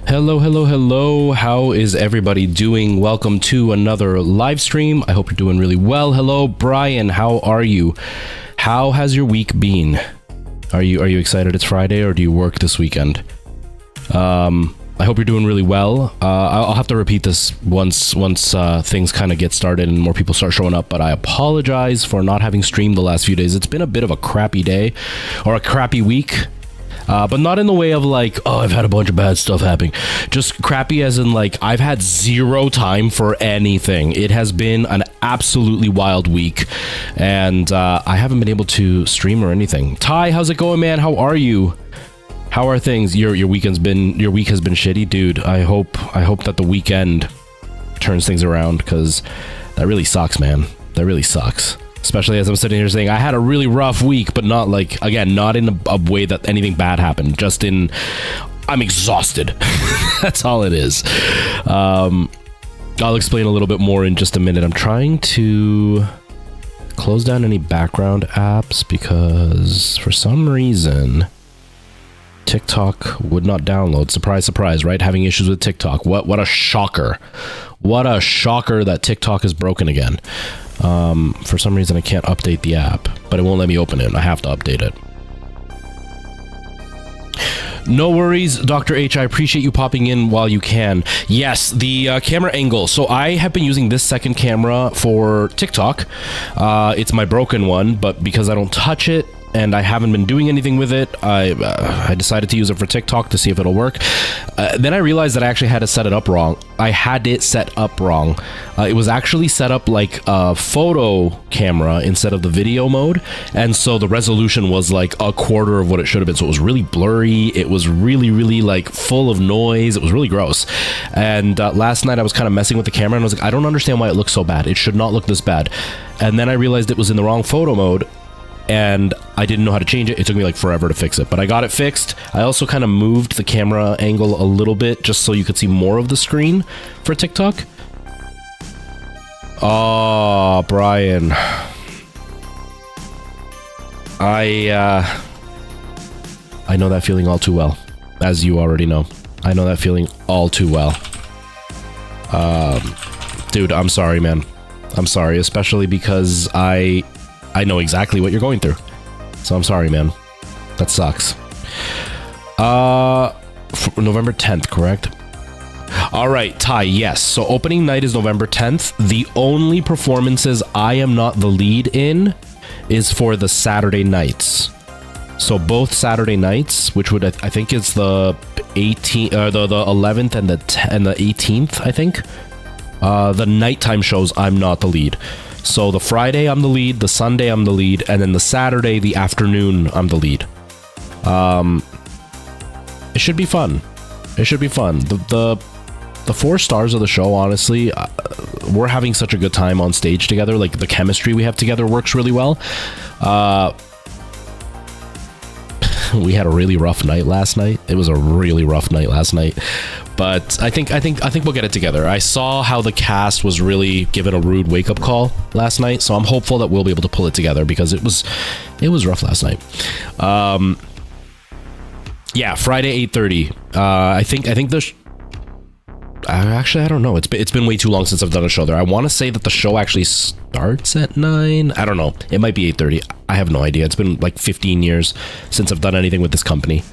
Hello, hello, hello. How is everybody doing? Welcome to another live stream. I hope you're doing really well. Hello, Brian. How are you? How has your week been? Are you excited it's Friday, or do you work this weekend? I hope you're doing really well. I'll have to repeat this once things kind of get started and more people start showing up, but I apologize for not having streamed the last few days. It's been a bit of a crappy day or a crappy week. But not in the way of like, oh, I've had a bunch of bad stuff happening. Just crappy as in like, I've had zero time for anything. It has been an absolutely wild week, and I haven't been able to stream or anything. Ty, how's it going, man? How are you? How are things? Your week has been shitty, dude. I hope that the weekend turns things around, because that really sucks, man. That really sucks. Especially as I'm sitting here saying I had a really rough week, but not like, again, not in a way that anything bad happened. Just in, I'm exhausted. That's all it is. I'll explain a little bit more in just a minute. I'm trying to close down any background apps because for some reason TikTok would not download. Surprise, surprise, right? Having issues with TikTok. What a shocker. What a shocker that TikTok is broken again. For some reason I can't update the app, but it won't let me open it. I have to update it. No worries, Dr. H. I appreciate you popping in while you can. Yes, the camera angle. So I have been using this second camera for TikTok. It's my broken one, but because I don't touch it and I haven't been doing anything with it, I decided to use it for TikTok to see if it'll work. Then I realized that I actually had to set it up wrong. I had it set up wrong. It was actually set up like a photo camera instead of the video mode, and so the resolution was like a quarter of what it should have been. So it was really blurry. It was really like full of noise. It was really gross. And last night I was kind of messing with the camera and I was like, I don't understand why it looks so bad. It should not look this bad. And then I realized it was in the wrong photo mode, and I didn't know how to change it. It took me like forever to fix it, but I got it fixed. I also kind of moved the camera angle a little bit just so you could see more of the screen for TikTok. Oh, Brian. I know that feeling all too well, as you already know. I know that feeling all too well. Dude, I'm sorry, man. I'm sorry, especially because I know exactly what you're going through. So I'm sorry, man. That sucks. November 10th, correct? All right, Ty, yes. So opening night is November 10th. The only performances I am not the lead in is for the Saturday nights. So both Saturday nights, which would, I think it's the 18th, the 11th and the 18th, I think. The nighttime shows, I'm not the lead. So the Friday, I'm the lead. The Sunday, I'm the lead. And then the Saturday, the afternoon, I'm the lead. It should be fun. It should be fun. The 4 stars of the show, honestly, we're having such a good time on stage together. Like, the chemistry we have together works really well. We had a really rough night last night. It was a really rough night last night. But I think we'll get it together. I saw how the cast was really given a rude wake-up call last night, so I'm hopeful that we'll be able to pull it together, because it was rough last night. Yeah, Friday 8:30. I think actually, I don't know. It's been way too long since I've done a show there. I want to say that the show actually starts at 9. I don't know. It might be 8:30. I have no idea. It's been like 15 years since I've done anything with this company.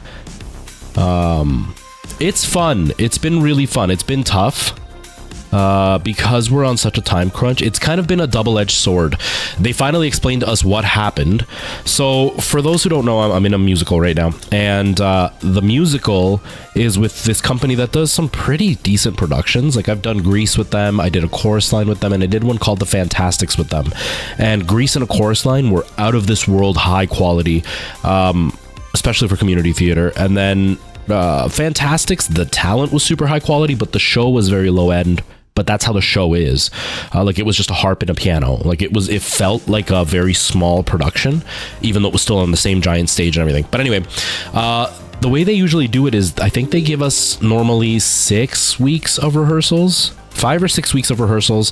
It's fun. It's been really fun. It's been tough because we're on such a time crunch. It's kind of been a double-edged sword. They finally explained to us what happened. So for those who don't know, I'm in a musical right now, and the musical is with this company that does some pretty decent productions. Like, I've done Grease with them, I did a chorus line with them, and I did one called The Fantastics with them. And Grease and a chorus line were out of this world high quality, especially for community theater. And then Fantastics, the talent was super high quality, but the show was very low end. But that's how the show is. Like, it was just a harp and a piano. Like, it felt like a very small production, even though it was still on the same giant stage and everything. But anyway, the way they usually do it is, I think they give us normally 6 weeks of rehearsals, 5 or 6 weeks of rehearsals.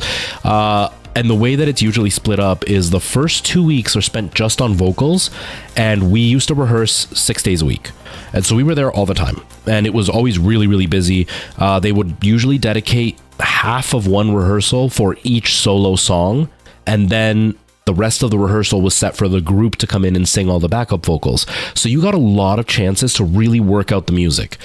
And the way that it's usually split up is the first 2 weeks are spent just on vocals, and we used to rehearse 6 days a week. And so we were there all the time, and it was always really, really busy. They would usually dedicate half of one rehearsal for each solo song, and then the rest of the rehearsal was set for the group to come in and sing all the backup vocals. So you got a lot of chances to really work out the music.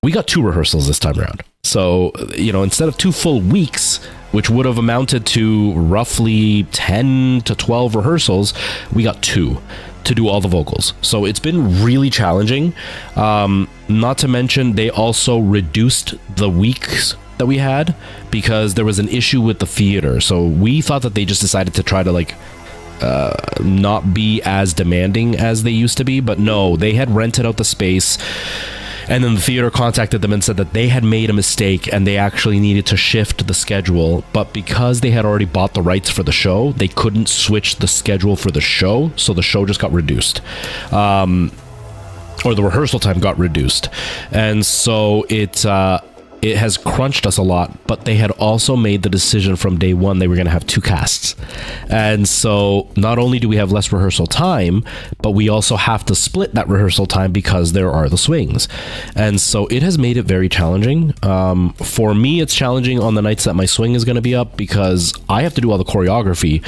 We got 2 rehearsals this time around. So, instead of 2 full weeks, which would have amounted to roughly 10 to 12 rehearsals, we got 2 to do all the vocals. So it's been really challenging. Not to mention, they also reduced the weeks that we had because there was an issue with the theater. So we thought that they just decided to try to not be as demanding as they used to be, but no, they had rented out the space. And then the theater contacted them and said that they had made a mistake and they actually needed to shift the schedule. But because they had already bought the rights for the show, they couldn't switch the schedule for the show. So the show just got reduced. Or the rehearsal time got reduced. And so it has crunched us a lot, but they had also made the decision from day one they were going to have 2 casts. And so not only do we have less rehearsal time, but we also have to split that rehearsal time because there are the swings. And so it has made it very challenging. For me, it's challenging on the nights that my swing is going to be up because I have to do all the choreography,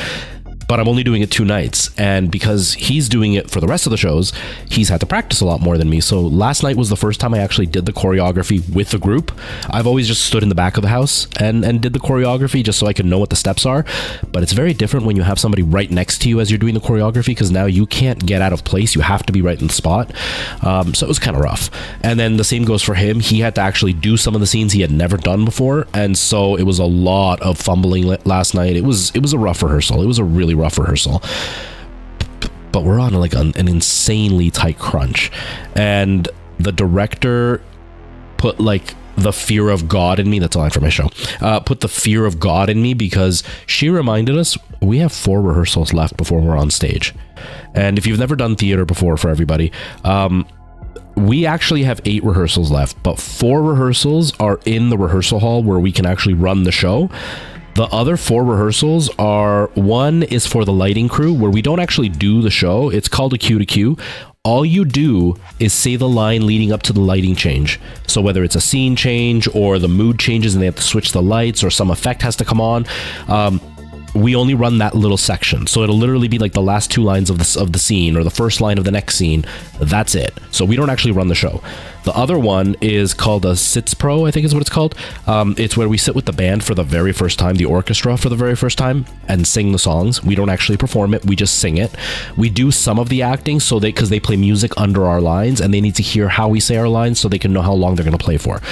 but I'm only doing it 2 nights. And because he's doing it for the rest of the shows, he's had to practice a lot more than me. So last night was the first time I actually did the choreography with the group. I've always just stood in the back of the house and did the choreography just so I could know what the steps are. But it's very different when you have somebody right next to you as you're doing the choreography, because now you can't get out of place. You have to be right in the spot. So it was kind of rough. And then the same goes for him. He had to actually do some of the scenes he had never done before. And so it was a lot of fumbling last night. It was a rough rehearsal. It was a really rough rehearsal, but we're on an insanely tight crunch, and the director put the fear of God in me. That's a line for my show. Put the fear of God in me because she reminded us we have 4 rehearsals left before we're on stage. And if you've never done theater before, for everybody, we actually have 8 rehearsals left, but 4 rehearsals are in the rehearsal hall where we can actually run the show. The other 4 rehearsals are, one is for the lighting crew where we don't actually do the show. It's called a cue to cue. All you do is say the line leading up to the lighting change. So whether it's a scene change or the mood changes and they have to switch the lights or some effect has to come on, we only run that little section. So it'll literally be the last 2 lines of the scene or the first line of the next scene. That's it. So we don't actually run the show. The other one is called a Sits Pro, I think is what it's called. It's where we sit with the band for the very first time, the orchestra for the very first time, and sing the songs. We don't actually perform it. We just sing it. We do some of the acting because they play music under our lines and they need to hear how we say our lines so they can know how long they're going to play for.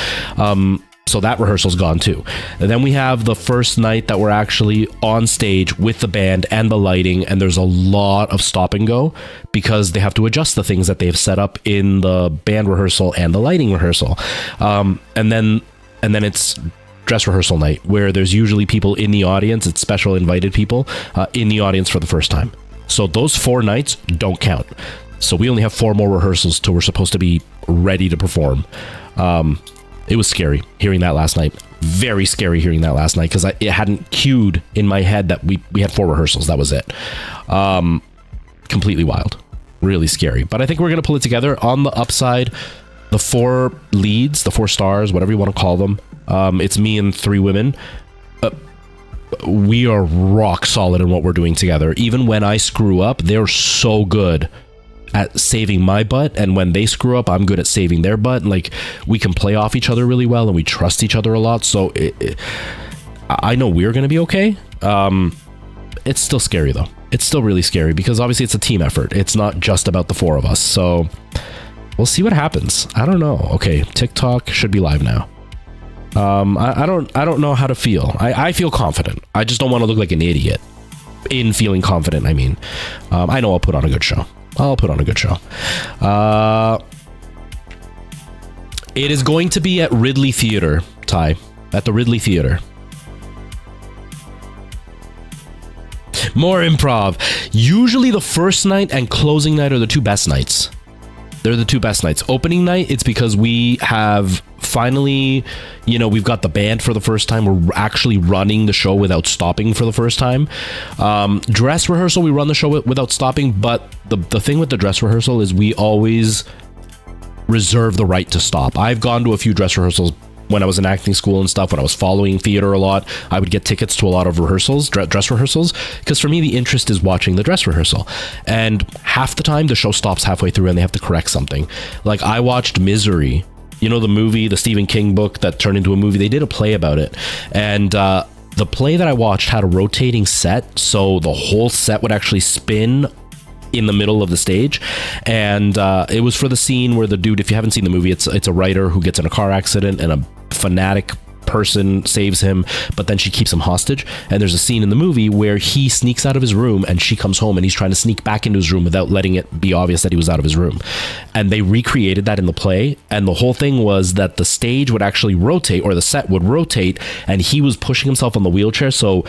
So that rehearsal's gone too. And then we have the first night that we're actually on stage with the band and the lighting, and there's a lot of stop and go because they have to adjust the things that they've set up in the band rehearsal and the lighting rehearsal. And then it's dress rehearsal night where there's usually people in the audience. It's special invited people in the audience for the first time. So those 4 nights don't count. So we only have 4 more rehearsals till we're supposed to be ready to perform. It was scary hearing that last night. Very scary hearing that last night because it hadn't cued in my head that we had 4 rehearsals. That was it. Completely wild. Really scary. But I think we're going to pull it together. On the upside, the 4 leads, the 4 stars, whatever you want to call them. It's me and 3 women. We are rock solid in what we're doing together. Even when I screw up, they're so good at saving my butt, and when they screw up, I'm good at saving their butt. We can play off each other really well, and we trust each other a lot. So I know we're gonna be okay. It's still scary though. It's still really scary because obviously it's a team effort. It's not just about the 4 of us. So we'll see what happens. I don't know. Okay, TikTok should be live now. I don't know how to feel. I feel confident. I just don't want to look like an idiot in feeling confident. I mean, I know I'll put on a good show. It is going to be at Ridley Theater, Ty. At the Ridley Theater. More improv. Usually the first night and closing night are the 2 best nights. They're the 2 best nights. Opening night, it's because we have finally, we've got the band for the first time. We're actually running the show without stopping for the first time. Dress rehearsal, we run the show without stopping, but the thing with the dress rehearsal is we always reserve the right to stop. I've gone to a few dress rehearsals when I was in acting school and stuff. When I was following theater a lot, I would get tickets to a lot of rehearsals, dress rehearsals, because for me the interest is watching the dress rehearsal, and half the time the show stops halfway through and they have to correct something. Like I watched Misery, the movie, the Stephen King book that turned into a movie. They did a play about it, and the play that I watched had a rotating set, so the whole set would actually spin in the middle of the stage, and it was for the scene where the dude, if you haven't seen the movie, it's a writer who gets in a car accident and a fanatic person saves him, but then she keeps him hostage, and there's a scene in the movie where he sneaks out of his room and she comes home and he's trying to sneak back into his room without letting it be obvious that he was out of his room. And they recreated that in the play, and the whole thing was that the stage would actually rotate, or the set would rotate, and he was pushing himself on the wheelchair, so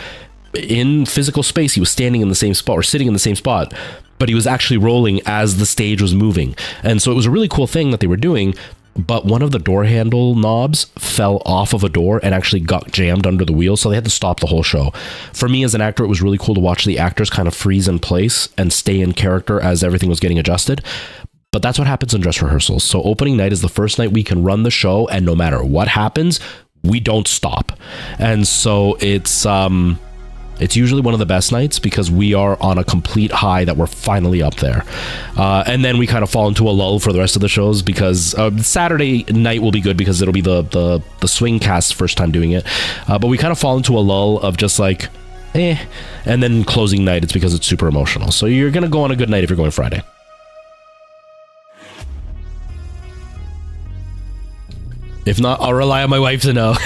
in physical space he was standing in the same spot or sitting in the same spot, but he was actually rolling as the stage was moving. And so it was a really cool thing that they were doing, but one of the door handle knobs fell off of a door and actually got jammed under the wheel, so they had to stop the whole show. For me as an actor, it was really cool to watch the actors kind of freeze in place and stay in character as everything was getting adjusted. But that's what happens in dress rehearsals. So opening night is the first night we can run the show, and no matter what happens, we don't stop. And so it's usually one of the best nights because we are on a complete high that we're finally up there. And then we kind of fall into a lull for the rest of the shows, because Saturday night will be good because it'll be the swing cast's first time doing it. But we kind of fall into a lull of just like, and then closing night, it's because it's super emotional. So you're going to go on a good night if you're going Friday. If not, I'll rely on my wife to know.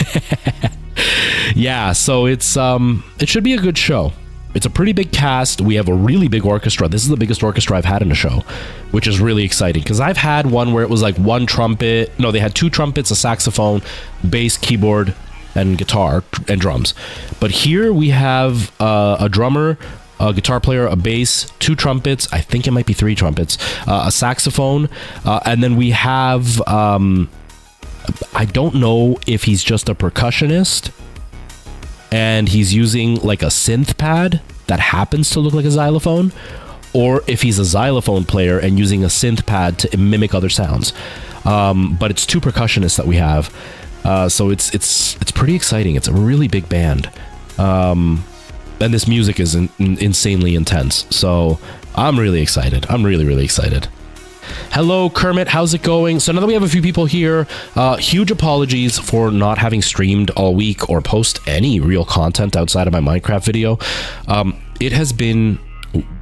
Yeah, so it should be a good show. It's a pretty big cast. We have a really big orchestra. This is the biggest orchestra I've had in a show, which is really exciting, because I've had one where it was like one trumpet. No, they had two trumpets, a saxophone, bass, keyboard, and guitar and drums. But here we have a drummer, a guitar player, a bass, two trumpets. I think it might be three trumpets, a saxophone, and then we have I don't know if he's just a percussionist and he's using like a synth pad that happens to look like a xylophone, or if he's a xylophone player and using a synth pad to mimic other sounds. But it's two percussionists that we have, so it's pretty exciting. It's a really big band, and this music is insanely intense. So I'm really excited. I'm really excited. Hello, Kermit. How's it going? So now that we have a few people here, huge apologies for not having streamed all week or post any real content outside of my Minecraft video. It has been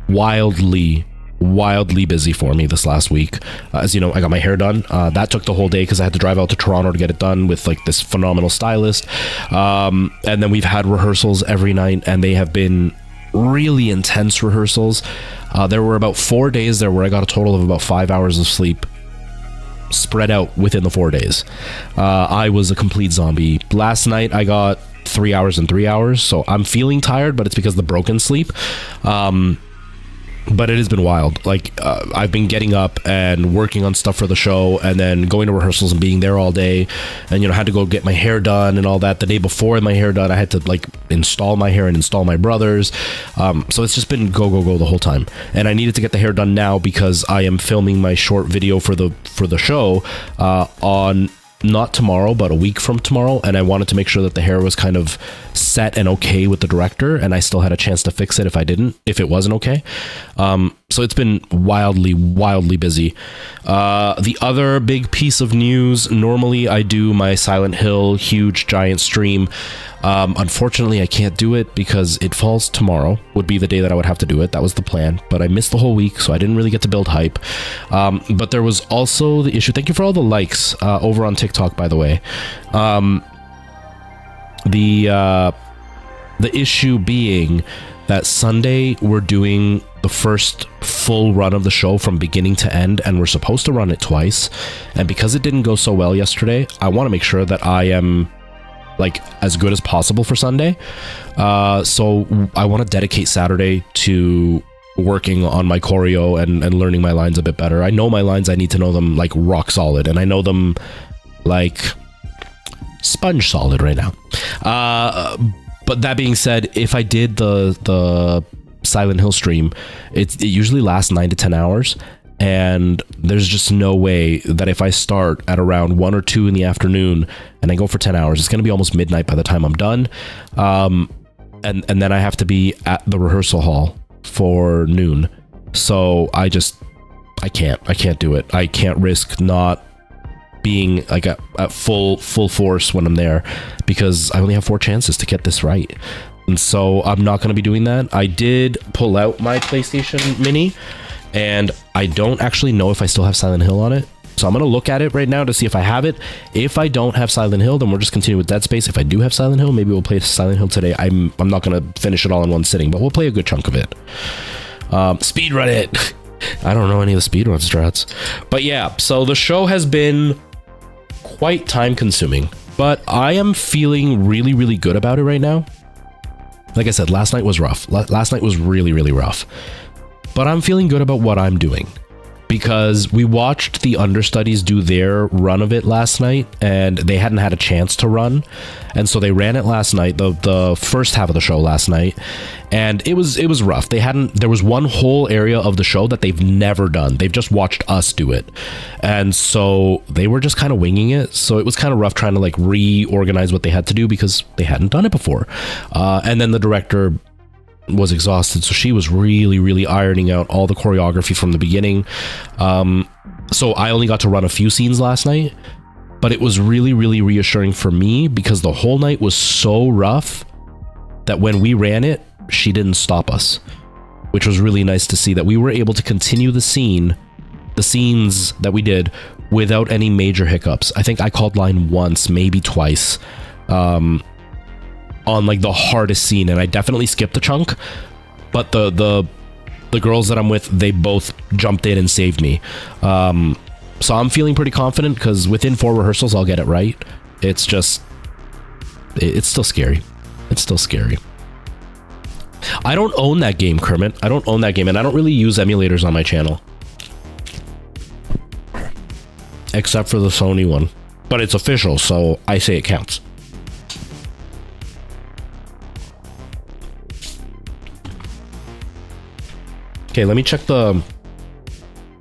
wildly busy for me this last week. As you know, I got my hair done. That took the whole day because I had to drive out to Toronto to get it done with like this phenomenal stylist. And then we've had rehearsals every night, and they have been really intense rehearsals. There were about 4 days there where I got a total of about 5 hours of sleep spread out within the 4 days. I was a complete zombie. Last night I got 3 hours and 3 hours, so I'm feeling tired, but it's because of the broken sleep. But it has been wild. Like, I've been getting up and working on stuff for the show, and then going to rehearsals and being there all day, and had to go get my hair done and all that. The day before my hair done, I had to like install my hair and install my brother's. So it's just been go the whole time, and I needed to get the hair done now because I am filming my short video for the show on not tomorrow, but a week from tomorrow, and I wanted to make sure that the hair was kind of set and okay with the director, and I still had a chance to fix it if it wasn't okay. So it's been wildly busy. The other big piece of news, normally I do my Silent Hill huge giant stream. Unfortunately, I can't do it because it falls tomorrow, would be the day that I would have to do it. That was the plan, but I missed the whole week, so I didn't really get to build hype. But there was also the issue. Thank you for all the likes over on TikTok, by the way. The issue being that Sunday we're doing the first full run of the show from beginning to end, and we're supposed to run it twice. And because it didn't go so well yesterday, I want to make sure that I am like as good as possible for Sunday. So I want to dedicate Saturday to working on my choreo and learning my lines a bit better. I know my lines, I need to know them like rock solid, and I know them like sponge solid right now. But that being said, if I did the Silent Hill stream, it usually lasts 9 to 10 hours. And there's just no way that if I start at around 1 or 2 in the afternoon and I go for 10 hours, it's going to be almost midnight by the time I'm done. And then I have to be at the rehearsal hall for noon. So I can't do it. I can't risk not being like at full force when I'm there, because I only have 4 chances to get this right. And so I'm not going to be doing that. I did pull out my PlayStation Mini, and I don't actually know if I still have Silent Hill on it. So I'm going to look at it right now to see if I have it. If I don't have Silent Hill, then we'll just continue with Dead Space. If I do have Silent Hill, maybe we'll play Silent Hill today. I'm not going to finish it all in one sitting, but we'll play a good chunk of it. Speedrun it. I don't know any of the speedrun strats. But yeah, so the show has been quite time consuming, but I am feeling really, really good about it right now. Like I said, last night was rough. Last night was really, really rough. But I'm feeling good about what I'm doing, because we watched the understudies do their run of it last night, and they hadn't had a chance to run, and so they ran it last night, the first half of the show last night, and it was rough. There was one whole area of the show that they've never done. They've just watched us do it, and so they were just kind of winging it. So it was kind of rough trying to like reorganize what they had to do, because they hadn't done it before. And then the director was exhausted, so she was really, really ironing out all the choreography from the beginning. So I only got to run a few scenes last night, but it was really, really reassuring for me, because the whole night was so rough that when we ran it, she didn't stop us, which was really nice to see, that we were able to continue the scenes that we did without any major hiccups. I think I called line once, maybe twice, on like the hardest scene, and I definitely skipped a chunk, but the girls that I'm with, they both jumped in and saved me. So I'm feeling pretty confident, because within 4 rehearsals I'll get it right. It's still scary. It's still scary. I don't own that game, Kermit. I don't own that game, and I don't really use emulators on my channel, except for the Sony one, but it's official, so I say it counts. Okay, let me check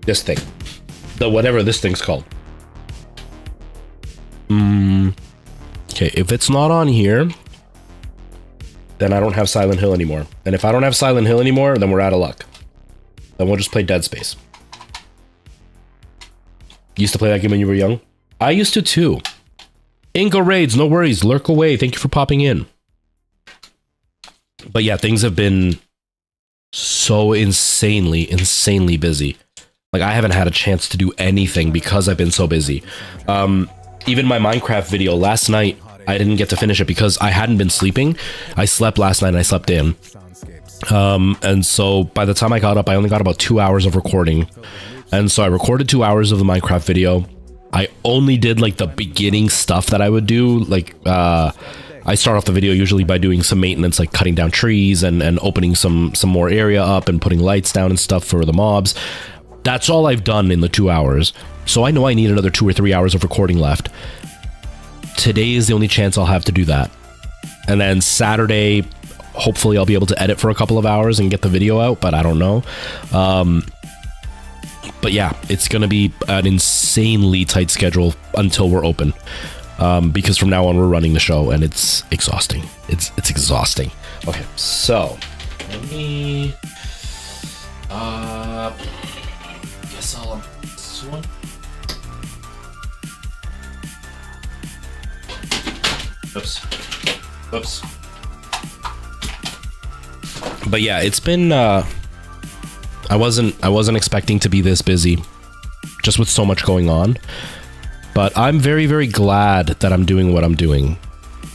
this thing. Whatever this thing's called. Okay, if it's not on here, then I don't have Silent Hill anymore. And if I don't have Silent Hill anymore, then we're out of luck. Then we'll just play Dead Space. You used to play that game when you were young? I used to too. Inca raids, no worries. Lurk away. Thank you for popping in. But yeah, things have been so insanely busy. Like, I haven't had a chance to do anything because I've been so busy. Even my Minecraft video last night, I didn't get to finish it because I hadn't been sleeping. I slept last night and I slept in. And so by the time I got up, I only got about 2 hours of recording. And so I recorded 2 hours of the Minecraft video. I only did like the beginning stuff that I would do. Like, I start off the video usually by doing some maintenance, like cutting down trees and opening some more area up and putting lights down and stuff for the mobs. That's all I've done in the 2 hours. So I know I need another 2 or 3 hours of recording left. Today is the only chance I'll have to do that. And then Saturday, hopefully I'll be able to edit for a couple of hours and get the video out, but I don't know. But yeah, it's going to be an insanely tight schedule until we're open. Because from now on we're running the show and it's exhausting. It's exhausting. Okay, so let me guess I'll this one. Oops. But yeah, it's been I wasn't expecting to be this busy just with so much going on. But I'm very, very glad that I'm doing what I'm doing.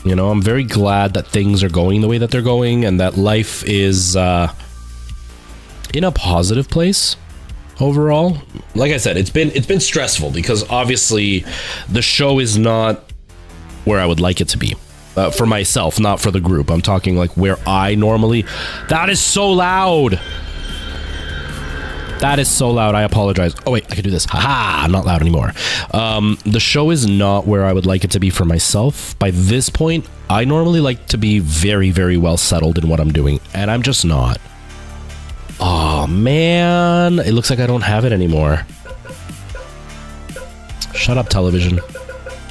You know, I'm very glad that things are going the way that they're going and that life is in a positive place overall. Like I said, it's been stressful because obviously the show is not where I would like it to be. For myself, not for the group. I'm talking like where I normally... That is so loud! That is so loud. I apologize. Oh wait, I can do this. Haha, I'm not loud anymore. The show is not where I would like it to be for myself. By this point, I normally like to be very, very well settled in what I'm doing, and I'm just not. Oh man, it looks like I don't have it anymore. Shut up, television.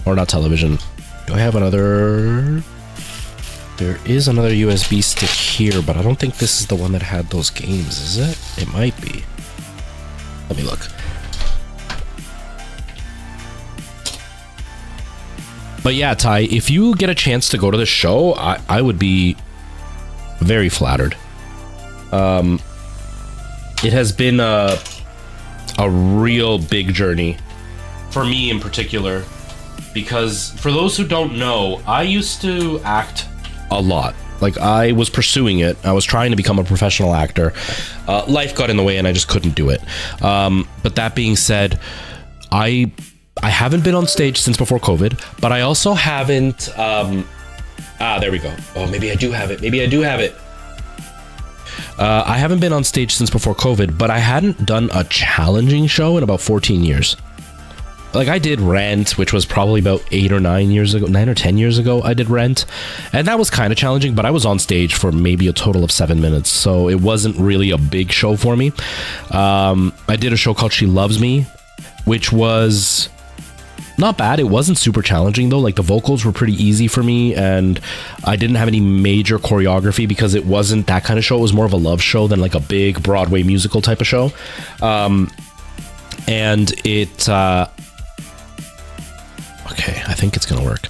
Or not television. Do I have another? There is another USB stick here, but I don't think this is the one that had those games, is it? It might be. Let me look. But yeah, Ty, if you get a chance to go to the show, I would be very flattered. It has been a real big journey for me in particular, because for those who don't know, I used to act a lot. Like, I was pursuing it. I was trying to become a professional actor. Life got in the way and I just couldn't do it. But that being said, I haven't been on stage since before COVID, but I also haven't... there we go. Oh, maybe I do have it. I haven't been on stage since before COVID, but I hadn't done a challenging show in about 14 years. Like, I did Rent, which was probably about 9 or 10 years ago, I did Rent. And that was kind of challenging, but I was on stage for maybe a total of 7 minutes, so it wasn't really a big show for me. I did a show called She Loves Me, which was not bad. It wasn't super challenging, though. Like, the vocals were pretty easy for me, and I didn't have any major choreography because it wasn't that kind of show. It was more of a love show than like a big Broadway musical type of show. And it... Okay, I think it's gonna work.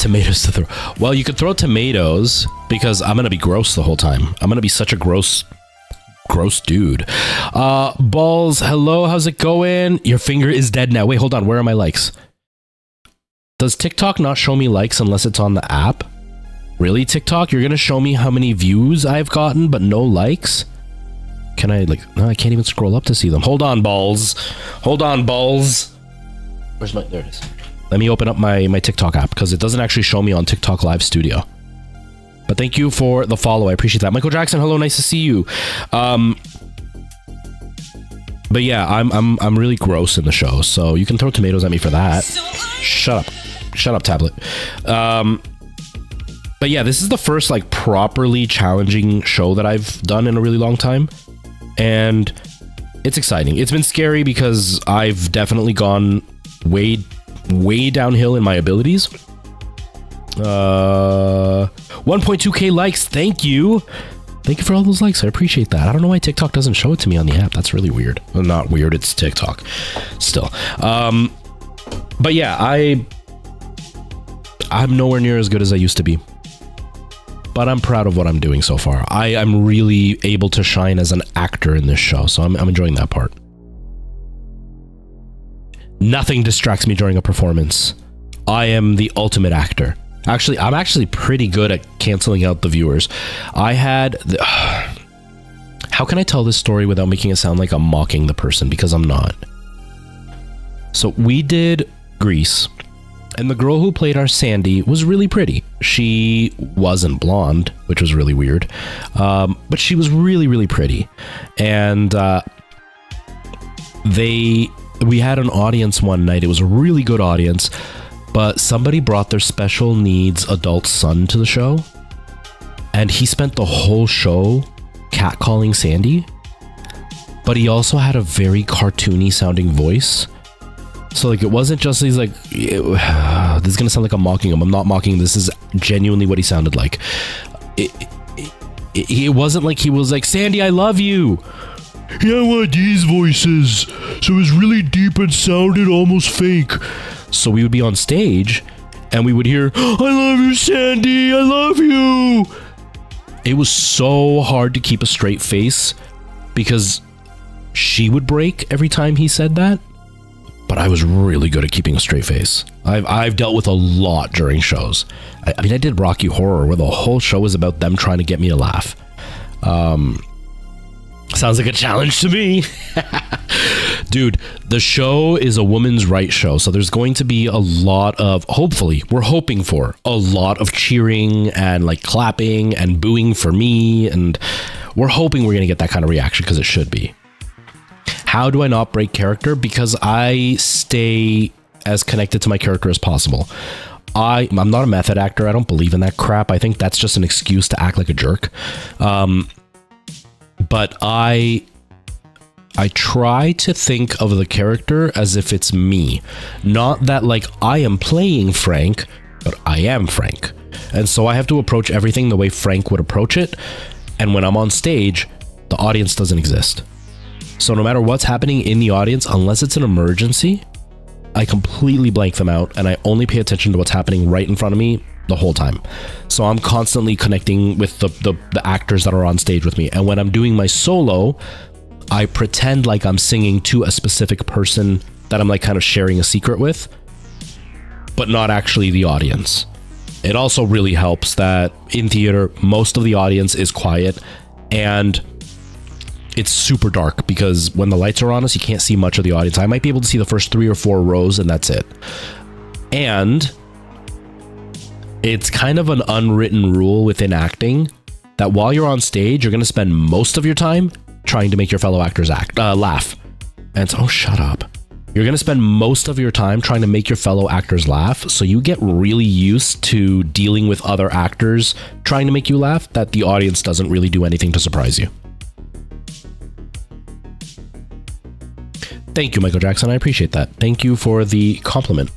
Tomatoes to throw. Well, you could throw tomatoes because I'm gonna be gross the whole time. I'm gonna be such a gross dude. Balls, hello, how's it going? Your finger is dead now. Wait, hold on, where are my likes? Does TikTok not show me likes unless it's on the app? Really, TikTok? You're gonna show me how many views I've gotten, but no likes? Can I, like, no, I can't even scroll up to see them. Hold on, balls. Hold on, balls. Where's my, there it is. Let me open up my TikTok app because it doesn't actually show me on TikTok Live Studio. But thank you for the follow. I appreciate that. Michael Jackson, hello, nice to see you. But yeah, I'm really gross in the show, so you can throw tomatoes at me for that. Shut up, tablet. But yeah, this is the first like properly challenging show that I've done in a really long time, and it's exciting. It's been scary because I've definitely gone way downhill in my abilities. 1.2k likes. Thank you for all those likes. I appreciate that. I don't know why TikTok doesn't show it to me on the app. That's really weird. Well, not weird, it's TikTok still. But yeah, I'm nowhere near as good as I used to be, but I'm proud of what I'm doing so far. I'm really able to shine as an actor in this show, so I'm enjoying that part. Nothing distracts me during a performance. I am the ultimate actor. Actually, I'm actually pretty good at canceling out the viewers. How can I tell this story without making it sound like I'm mocking the person? Because I'm not. So we did Grease, and the girl who played our Sandy was really pretty. She wasn't blonde, which was really weird, but she was really, really pretty. And we had an audience one night. It was a really good audience, but somebody brought their special needs adult son to the show, and he spent the whole show catcalling Sandy, but he also had a very cartoony sounding voice. So like, it wasn't just he's like, this is gonna sound like I'm mocking him. I'm not mocking. This is genuinely what he sounded like. It wasn't like he was like, Sandy, I love you. Yeah, I want these voices. So it was really deep and sounded almost fake. So we would be on stage and we would hear, I love you, Sandy, I love you. It was so hard to keep a straight face because she would break every time he said that. But I was really good at keeping a straight face. I've dealt with a lot during shows. I mean, I did Rocky Horror where the whole show was about them trying to get me to laugh. Sounds like a challenge to me. Dude, the show is a woman's rights show, so there's going to be a lot of, hopefully, we're hoping for a lot of cheering and like clapping and booing for me, and we're hoping we're going to get that kind of reaction because it should be. How do I not break character? Because I stay as connected to my character as possible. I'm not a method actor. I don't believe in that crap. I think that's just an excuse to act like a jerk. But I try to think of the character as if it's me. Not that like I am playing Frank, but I am Frank. And so I have to approach everything the way Frank would approach it. And when I'm on stage, the audience doesn't exist. So no matter what's happening in the audience, unless it's an emergency, I completely blank them out and I only pay attention to what's happening right in front of me the whole time. So I'm constantly connecting with the actors that are on stage with me. And when I'm doing my solo, I pretend like I'm singing to a specific person that I'm like kind of sharing a secret with, but not actually the audience. It also really helps that in theater, most of the audience is quiet and it's super dark because when the lights are on us, you can't see much of the audience. I might be able to see the first 3 or 4 rows and that's it. And it's kind of an unwritten rule within acting that while you're on stage, you're going to spend most of your time trying to make your fellow actors laugh. And it's, oh, shut up. You're going to spend most of your time trying to make your fellow actors laugh. So you get really used to dealing with other actors trying to make you laugh that the audience doesn't really do anything to surprise you. Thank you, Michael Jackson. I appreciate that. Thank you for the compliment.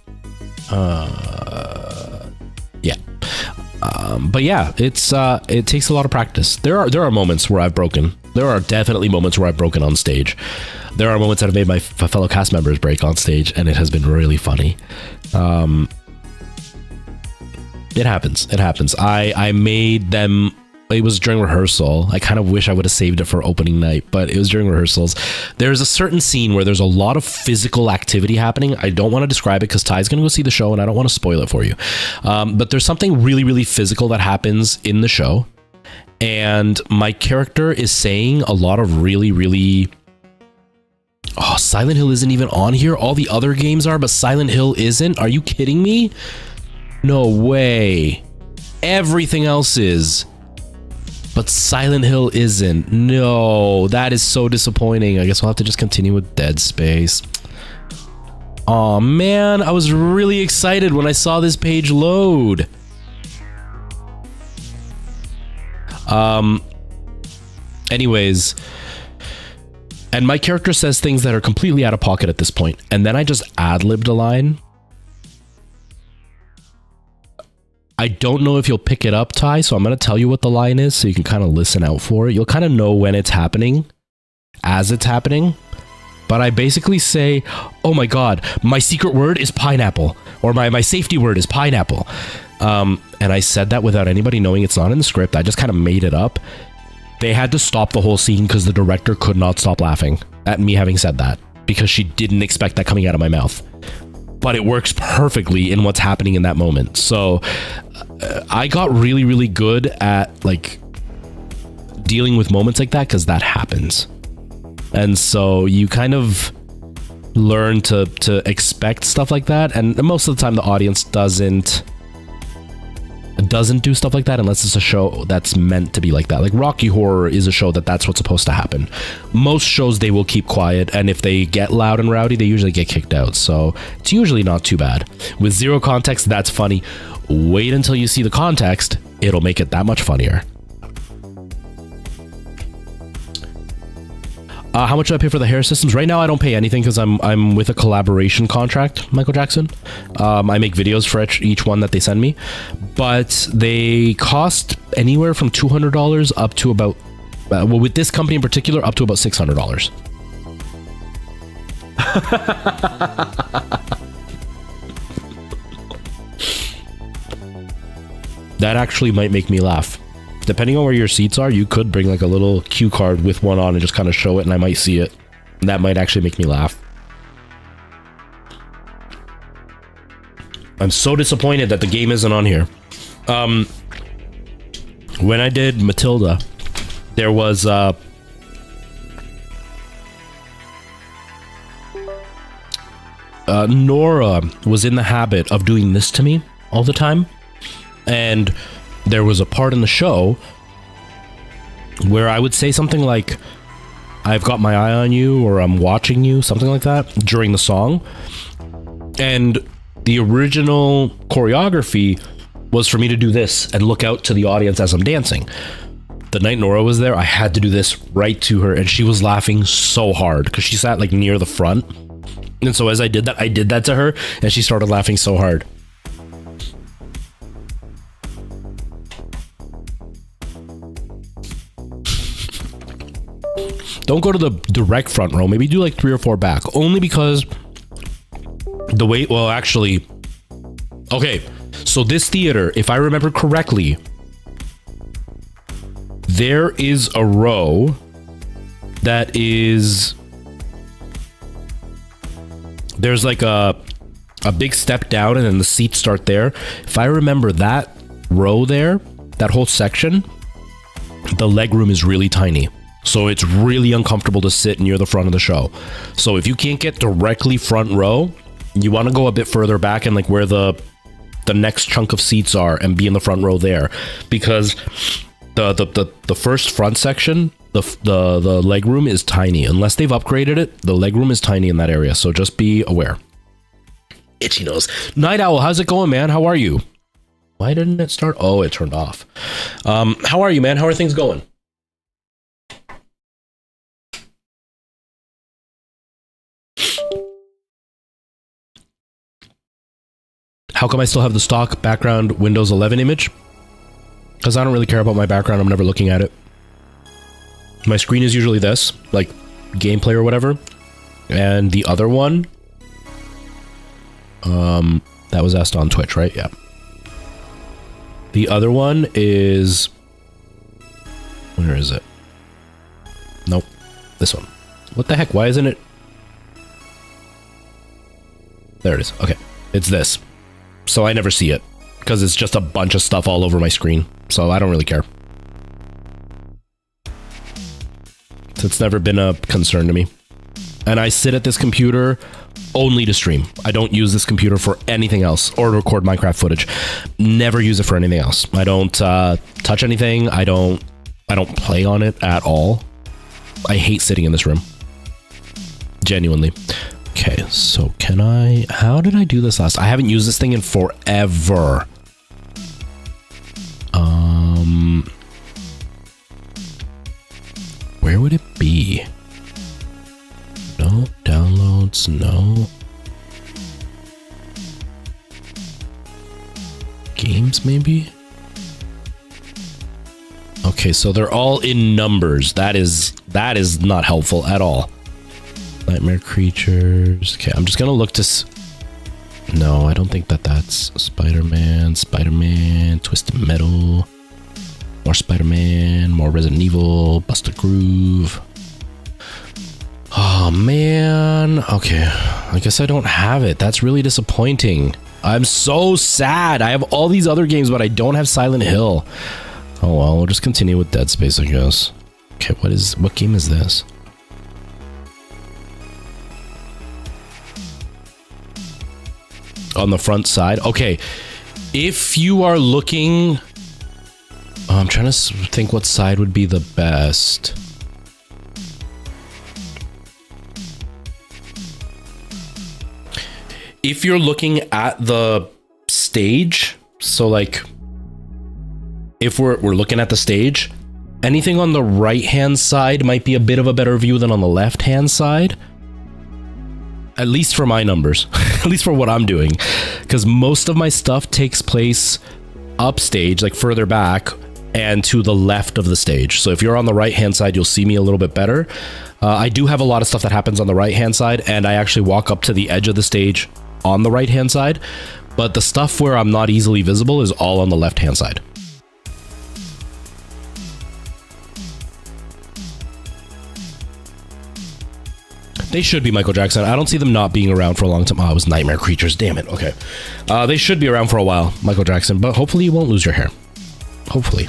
Yeah. But yeah, it takes a lot of practice. There are moments where I've broken. There are definitely moments where I've broken on stage. There are moments that have made my fellow cast members break on stage, and it has been really funny. It happens. It happens. I made them. It was during rehearsal. I kind of wish I would have saved it for opening night, but it was during rehearsals. There's a certain scene where there's a lot of physical activity happening. I don't want to describe it because Ty's going to go see the show and I don't want to spoil it for you. But there's something really, really physical that happens in the show. And my character is saying a lot of really, really... Oh, Silent Hill isn't even on here? All the other games are, but Silent Hill isn't? Are you kidding me? No way. Everything else is. But Silent Hill isn't. No, that is so disappointing. I guess we'll have to just continue with Dead Space. Aw, man, I was really excited when I saw this page load. Anyways, and my character says things that are completely out of pocket at this point, and then I just ad-libbed a line. I don't know if you'll pick it up, Ty, so I'm going to tell you what the line is so you can kind of listen out for it. You'll kind of know when it's happening as it's happening. But I basically say, oh my god, my secret word is pineapple, or my safety word is pineapple. And I said that without anybody knowing. It's not in the script. I just kind of made it up. They had to stop the whole scene because the director could not stop laughing at me having said that because she didn't expect that coming out of my mouth. But it works perfectly in what's happening in that moment. So I got really, really good at like dealing with moments like that because that happens. And so you kind of learn to expect stuff like that. And most of the time the audience doesn't do stuff like that unless it's a show that's meant to be like that. Like Rocky Horror is a show that's what's supposed to happen. Most shows they will keep quiet, and if they get loud and rowdy, they usually get kicked out. So it's usually not too bad. With zero context, that's funny. Wait until you see the context. It'll make it that much funnier. How much do I pay for the hair systems? Right now, I don't pay anything because I'm with a collaboration contract, Michael Jackson. I make videos for each one that they send me, but they cost anywhere from $200 up to about, well, with this company in particular, up to about $600. That actually might make me laugh. Depending on where your seats are, you could bring like a little cue card with one on and just kind of show it, and I might see it. And that might actually make me laugh. I'm so disappointed that the game isn't on here. When I did Matilda, there was Nora was in the habit of doing this to me all the time, and there was a part in the show where I would say something like, I've got my eye on you, or I'm watching you, something like that, during the song. And the original choreography was for me to do this and look out to the audience as I'm dancing. The night Nora was there, I had to do this right to her, and she was laughing so hard because she sat like near the front. And so as I did that to her, and she started laughing so hard. Don't go to the direct front row. Maybe do like 3 or 4 back. Only because the way... Well, actually... Okay, so this theater, if I remember correctly, there is a row that is... There's like a big step down and then the seats start there. If I remember that row there, that whole section, the leg room is really tiny. So it's really uncomfortable to sit near the front of the show. So if you can't get directly front row, you want to go a bit further back and like where the next chunk of seats are and be in the front row there, because the first front section, the leg room is tiny. Unless they've upgraded it, the leg room is tiny in that area. So just be aware. Itchy nose. Night Owl, how's it going, man? How are you? Why didn't it start? Oh, it turned off. How are you, man? How are things going? How come I still have the stock background Windows 11 image? Because I don't really care about my background. I'm never looking at it. My screen is usually this, like gameplay or whatever. And the other one, that was asked on Twitch, right? Yeah. The other one is... Where is it? Nope. This one. What the heck? Why isn't it? There it is. Okay. It's this. So I never see it because it's just a bunch of stuff all over my screen. So I don't really care. So it's never been a concern to me. And I sit at this computer only to stream. I don't use this computer for anything else or to record Minecraft footage. Never use it for anything else. I don't touch anything. I don't play on it at all. I hate sitting in this room. Genuinely. Okay, so can I... How did I do this last? I haven't used this thing in forever. Where would it be? No, downloads, no. Games, maybe? Okay, so they're all in numbers. That is not helpful at all. Nightmare creatures. Okay, I'm just gonna look to... No, I don't think that's Spider-Man, Twisted Metal, more Spider-Man, more Resident Evil, Bust a Groove. Oh, man. Okay, I guess I don't have it. That's really disappointing. I'm so sad. I have all these other games, but I don't have Silent Hill. Oh, well, we'll just continue with Dead Space, I guess. Okay, what game is this? On the front side. Okay, if you are looking... I'm trying to think what side would be the best. If you're looking at the stage, so like if we're looking at the stage, anything on the right hand side might be a bit of a better view than on the left hand side. At least for my numbers, at least for what I'm doing, because most of my stuff takes place upstage, like further back and to the left of the stage. So if you're on the right hand side, you'll see me a little bit better. I do have a lot of stuff that happens on the right hand side, and I actually walk up to the edge of the stage on the right hand side, but the stuff where I'm not easily visible is all on the left hand side. They should be Michael Jackson. I don't see them not being around for a long time. Oh, it was Nightmare Creatures. Damn it. Okay. They should be around for a while, Michael Jackson, but hopefully you won't lose your hair. Hopefully.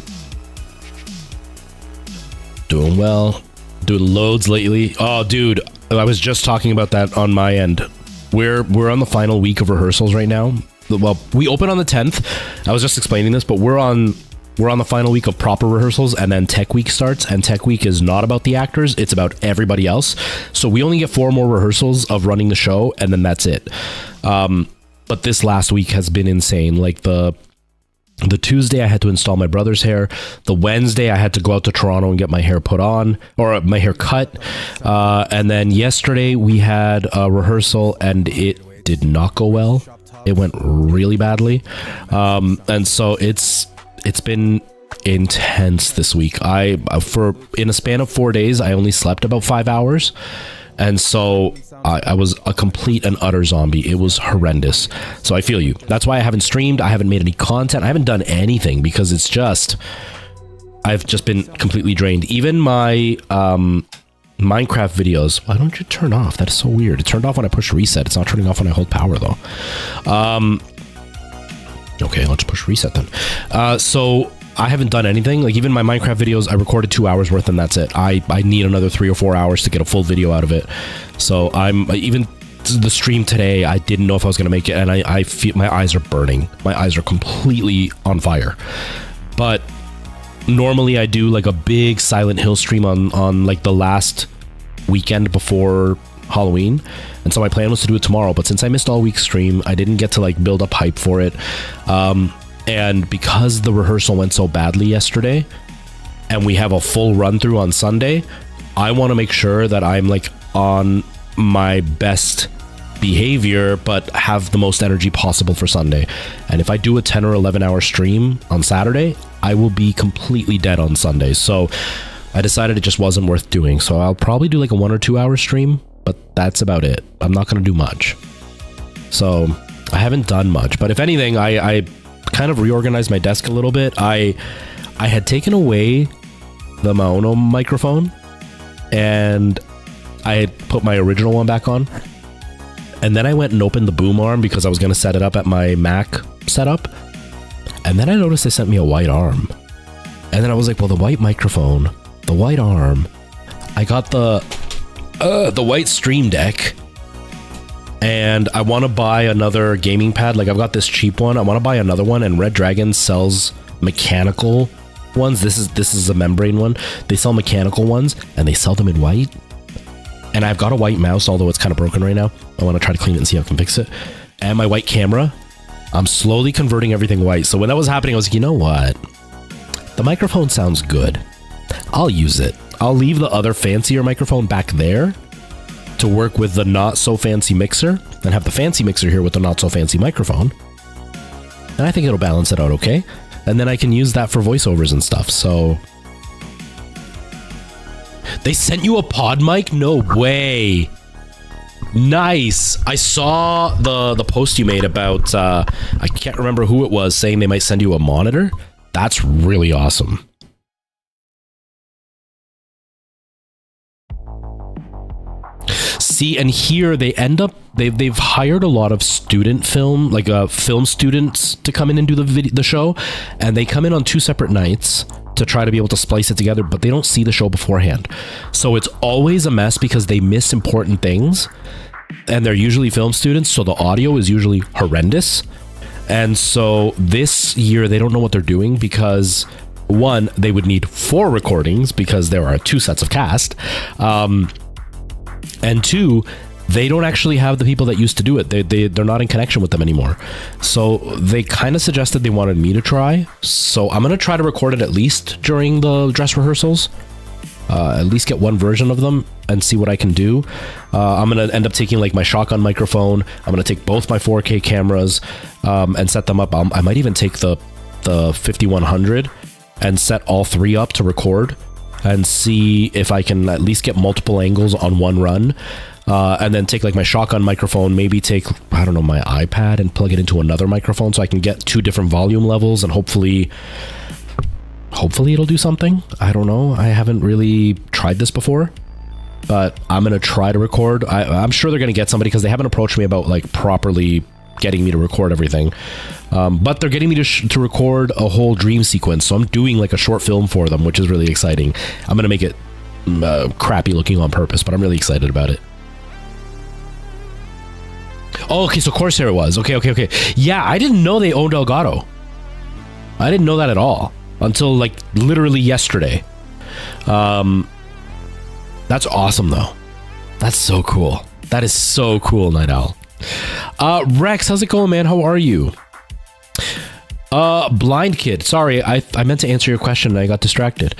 Doing well. Doing loads lately. Oh, dude. I was just talking about that on my end. We're on the final week of rehearsals right now. Well, we open on the 10th. I was just explaining this, but we're on we're on the final week of proper rehearsals, and then Tech Week starts, and Tech Week is not about the actors, it's about everybody else. So we only get 4 more rehearsals of running the show, and then that's it. But this last week has been insane. Like the Tuesday I had to install my brother's hair. The Wednesday I had to go out to Toronto and get my hair put on, or my hair cut. And then yesterday we had a rehearsal, and it did not go well. It went really badly. And so it's been intense this week. In a span of 4 days, I only slept about 5 hours. And so I was a complete and utter zombie. It was horrendous. So I feel you. That's why I haven't streamed. I haven't made any content. I haven't done anything because I've just been completely drained. Even my Minecraft videos. Why don't you turn off? That is so weird. It turned off when I pushed reset. It's not turning off when I hold power though. Okay, let's push reset then. So I haven't done anything. Like even my Minecraft videos, I recorded 2 hours worth and that's it. I need another 3 or 4 hours to get a full video out of it. So even the stream today, I didn't know if I was going to make it, and I feel my eyes are burning. My eyes are completely on fire. But normally I do like a big Silent Hill stream on like the last weekend before Halloween, and so my plan was to do it tomorrow, but since I missed all week's stream, I didn't get to like build up hype for it. And because the rehearsal went so badly yesterday and we have a full run through on Sunday, I want to make sure that I'm like on my best behavior but have the most energy possible for Sunday. And if I do a 10 or 11 hour stream on Saturday, I will be completely dead on Sunday. So I decided it just wasn't worth doing. So I'll probably do like a 1 or 2 hour stream, but that's about it. I'm not going to do much. So I haven't done much, but if anything, I kind of reorganized my desk a little bit. I had taken away the Maono microphone and I had put my original one back on. And then I went and opened the boom arm because I was going to set it up at my Mac setup. And then I noticed they sent me a white arm. And then I was like, well, the white microphone, the white arm. I got the white Stream Deck. And I want to buy another gaming pad. Like I've got this cheap one. I want to buy another one, and Red Dragon sells mechanical ones. This is a membrane one. They sell mechanical ones and they sell them in white. And I've got a white mouse, although it's kind of broken right now. I want to try to clean it and see how I can fix it. And my white camera. I'm slowly converting everything white. So when that was happening, I was like, you know what? The microphone sounds good. I'll use it. I'll leave the other fancier microphone back there to work with the not so fancy mixer, and have the fancy mixer here with the not so fancy microphone. And I think it'll balance it out okay. And then I can use that for voiceovers and stuff. So they sent you a pod mic? No way. Nice. I saw the post you made about I can't remember who it was, saying they might send you a monitor. That's really awesome. See, and here they end up they've hired a lot of student film, like film students, to come in and do the show, and they come in on 2 separate nights to try to be able to splice it together, but they don't see the show beforehand. So it's always a mess because they miss important things, and they're usually film students, so the audio is usually horrendous. And so this year they don't know what they're doing because, one, they would need 4 recordings because there are 2 sets of cast. And 2, they don't actually have the people that used to do it. They're not in connection with them anymore. So they kind of suggested they wanted me to try. So I'm going to try to record it at least during the dress rehearsals. At least get one version of them and see what I can do. I'm going to end up taking like my shotgun microphone. I'm going to take both my 4K cameras and set them up. I might even take the 5100 and set all 3 up to record and see if I can at least get multiple angles on one run. And then take like my shotgun microphone, maybe take, I don't know, my iPad and plug it into another microphone so I can get 2 different volume levels, and hopefully it'll do something. I don't know. I haven't really tried this before, but I'm going to try to record. I'm sure they're going to get somebody because they haven't approached me about like properly getting me to record everything. But they're getting me to record a whole dream sequence. So I'm doing like a short film for them, which is really exciting. I'm going to make it crappy looking on purpose, but I'm really excited about it. Oh, okay, so Corsair it was. Okay. Yeah, I didn't know they owned Elgato. I didn't know that at all. until like literally yesterday. That's awesome though. That's so cool. That is so cool, Night Owl. Rex, how's it going, man? How are you? Blind Kid. Sorry, I meant to answer your question and I got distracted.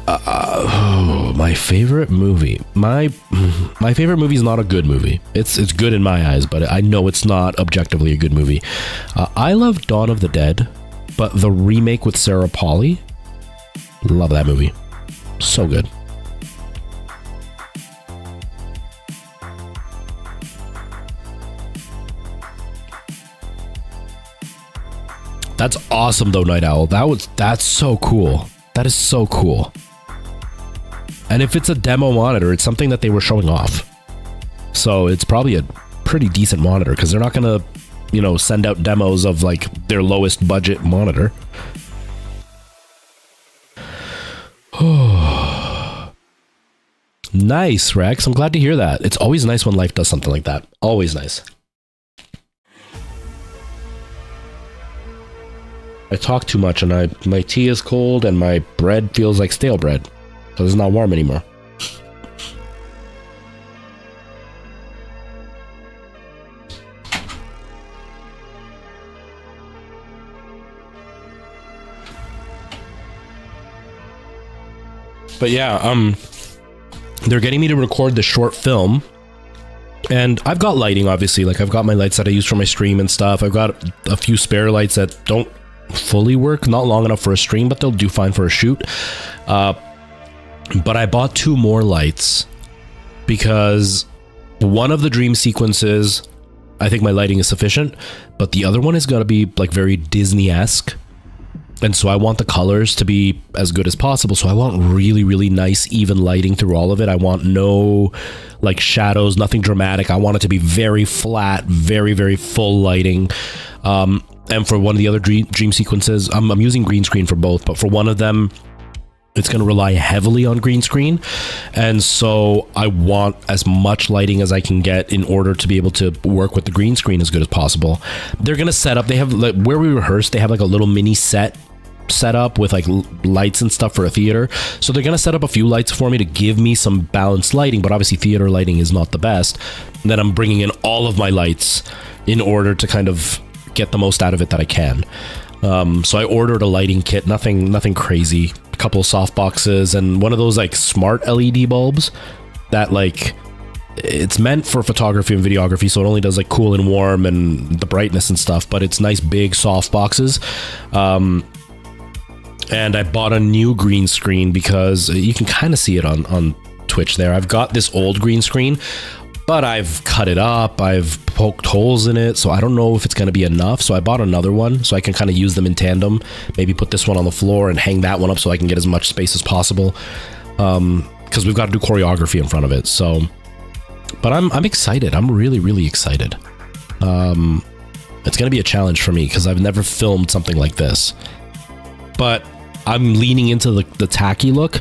My favorite movie. My favorite movie is not a good movie. It's good in my eyes, but I know it's not objectively a good movie. I love Dawn of the Dead, but the remake with Sarah Polley, love that movie. So good. That's awesome though, Night Owl. That's so cool. That is so cool. And if it's a demo monitor, it's something that they were showing off. So it's probably a pretty decent monitor because they're not gonna, you know, send out demos of like their lowest budget monitor. Nice, Rex. I'm glad to hear that. It's always nice when life does something like that. Always nice. I talk too much and my tea is cold and my bread feels like stale bread because it's not warm anymore. But yeah, they're getting me to record the short film. And I've got lighting, obviously. Like, I've got my lights that I use for my stream and stuff. I've got a few spare lights that don't fully work, not long enough for a stream, but they'll do fine for a shoot. But I bought 2 more lights because one of the dream sequences, I think my lighting is sufficient, but the other one has got to be like very Disney-esque. And so I want the colors to be as good as possible. So I want really, really nice, even lighting through all of it. I want no like shadows, nothing dramatic. I want it to be very flat, very, very full lighting. And for one of the other dream sequences, I'm using green screen for both, but for one of them, it's going to rely heavily on green screen. And so I want as much lighting as I can get in order to be able to work with the green screen as good as possible. They're going to set up, they have like where we rehearse, they have like a little mini set up with like lights and stuff for a theater. So they're going to set up a few lights for me to give me some balanced lighting, but obviously theater lighting is not the best. And then I'm bringing in all of my lights in order to kind of get the most out of it that I can. So I ordered a lighting kit, nothing crazy, a couple of soft boxes and one of those like smart LED bulbs that like it's meant for photography and videography, so it only does like cool and warm and the brightness and stuff, but it's nice big soft boxes. And I bought a new green screen because you can kind of see it on Twitch there. I've got this old green screen, but I've cut it up, I've poked holes in it, so I don't know if it's going to be enough. So I bought another one so I can kind of use them in tandem. Maybe put this one on the floor and hang that one up so I can get as much space as possible. Because we've got to do choreography in front of it. So, but I'm excited. I'm really, really excited. It's going to be a challenge for me because I've never filmed something like this. But I'm leaning into the tacky look.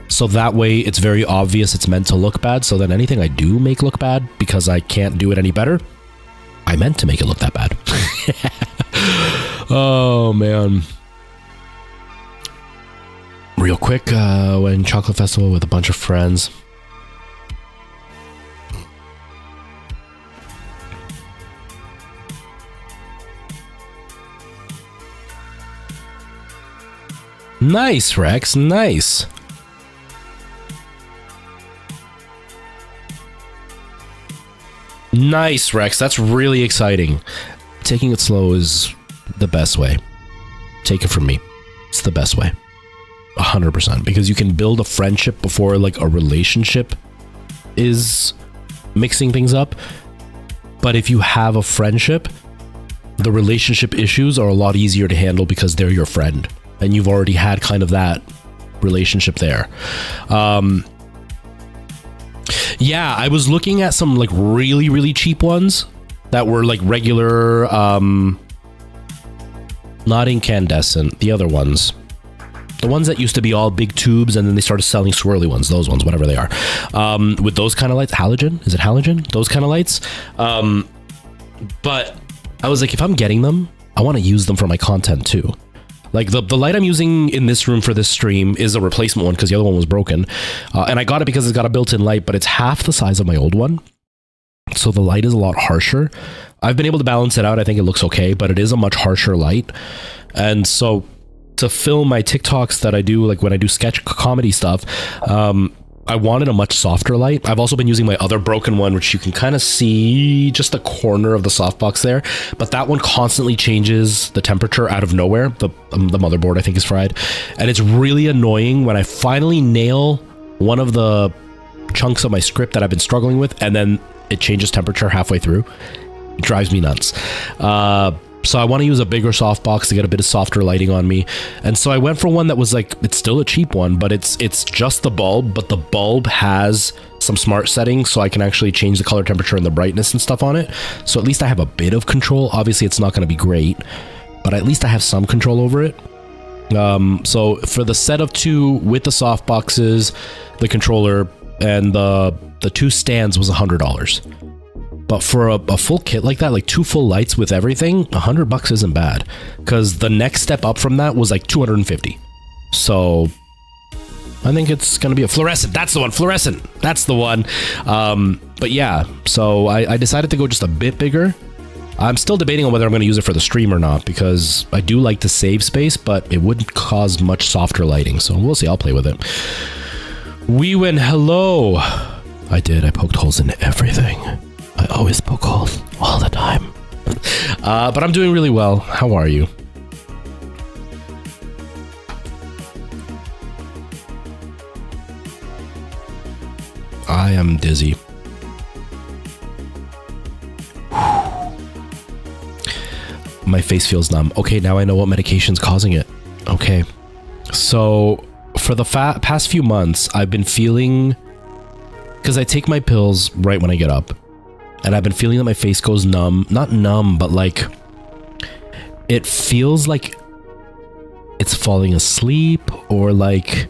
So that way it's very obvious it's meant to look bad. So then anything I do make look bad because I can't do it any better, I meant to make it look that bad. Oh, man. Real quick, went Chocolate Festival with a bunch of friends. Nice, Rex. Nice. Nice, Rex. That's really exciting. Taking it slow is the best way. Take it from me. It's the best way. 100%. Because you can build a friendship before like a relationship is mixing things up. But if you have a friendship, the relationship issues are a lot easier to handle because they're your friend. And you've already had kind of that relationship there. Yeah, I was looking at some like really, really cheap ones that were like regular, not incandescent, the other ones. The ones that used to be all big tubes and then they started selling swirly ones, those ones, whatever they are. With those kind of lights, halogen? Is it halogen? Those kind of lights. But I was like, if I'm getting them, I want to use them for my content too. Like the light I'm using in this room for this stream is a replacement one because the other one was broken. And I got it because it's got a built-in light, but it's half the size of my old one. So the light is a lot harsher. I've been able to balance it out. I think it looks okay, but it is a much harsher light. And so to film my TikToks that I do, like when I do sketch comedy stuff, I wanted a much softer light. I've also been using my other broken one, which you can kind of see just the corner of the softbox there. But that one constantly changes the temperature out of nowhere. The motherboard, I think, is fried. And it's really annoying when I finally nail one of the chunks of my script that I've been struggling with, and then it changes temperature halfway through. It drives me nuts. So I want to use a bigger softbox to get a bit of softer lighting on me. And so I went for one that was like, it's still a cheap one, but it's just the bulb, but the bulb has some smart settings so I can actually change the color temperature and the brightness and stuff on it. So at least I have a bit of control. Obviously it's not going to be great, but at least I have some control over it. So for the set of 2 with the softboxes, the controller, and the 2 stands was $100. But for a full kit like that, like 2 full lights with everything, $100 isn't bad. Because the next step up from that was like $250. So I think it's going to be a fluorescent. That's the one. Fluorescent. That's the one. But yeah, so I decided to go just a bit bigger. I'm still debating on whether I'm going to use it for the stream or not, because I do like to save space, but it wouldn't cause much softer lighting. So we'll see. I'll play with it. We win. Hello. I did. I poked holes in everything. I always poke holes all the time. But I'm doing really well. How are you? I am dizzy. My face feels numb. Okay, now I know what medication's causing it. Okay. So for the past few months, I've been feeling... Because I take my pills right when I get up. And I've been feeling that my face goes numb. Not numb, but like... It feels like it's falling asleep, or like...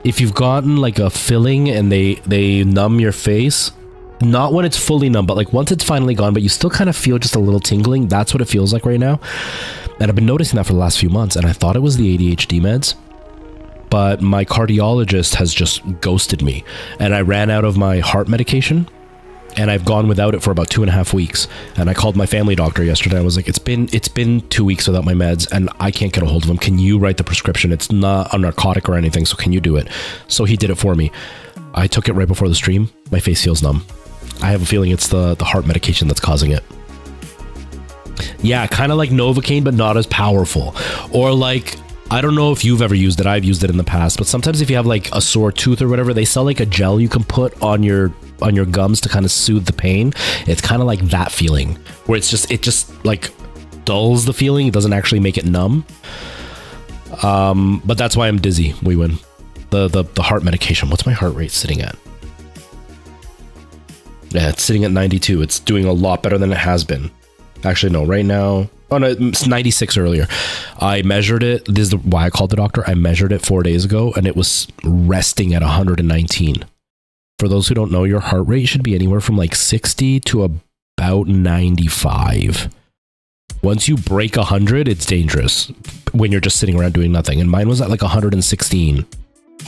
If you've gotten like a filling and they numb your face... Not when it's fully numb, but like once it's finally gone, but you still kind of feel just a little tingling. That's what it feels like right now. And I've been noticing that for the last few months, and I thought it was the ADHD meds. But my cardiologist has just ghosted me, and I ran out of my heart medication, and I've gone without it for about 2.5 weeks. And I called my family doctor yesterday. I was like, it's been 2 weeks without my meds, and I can't get a hold of him. Can you write the prescription? It's not a narcotic or anything, so can you do it? So he did it for me. I took it right before the stream. My face feels numb. I have a feeling it's the heart medication that's causing it. Yeah, kind of like Novocaine, but not as powerful. Or like, I don't know if you've ever used it. I've used it in the past, but sometimes if you have like a sore tooth or whatever, they sell like a gel you can put on your gums to kind of soothe the pain. It's kind of like that feeling, where it just like dulls the feeling. It doesn't actually make it numb. But that's why I'm dizzy. We win. The heart medication. What's my heart rate sitting at? Yeah, it's sitting at 92. It's doing a lot better than it has been. Actually, no, right now... Oh, no, it's 96 earlier. I measured it. This is why I called the doctor. I measured it 4 days ago, and it was resting at 119. For those who don't know, your heart rate should be anywhere from like 60 to about 95. Once you break 100, it's dangerous when you're just sitting around doing nothing. And mine was at like 116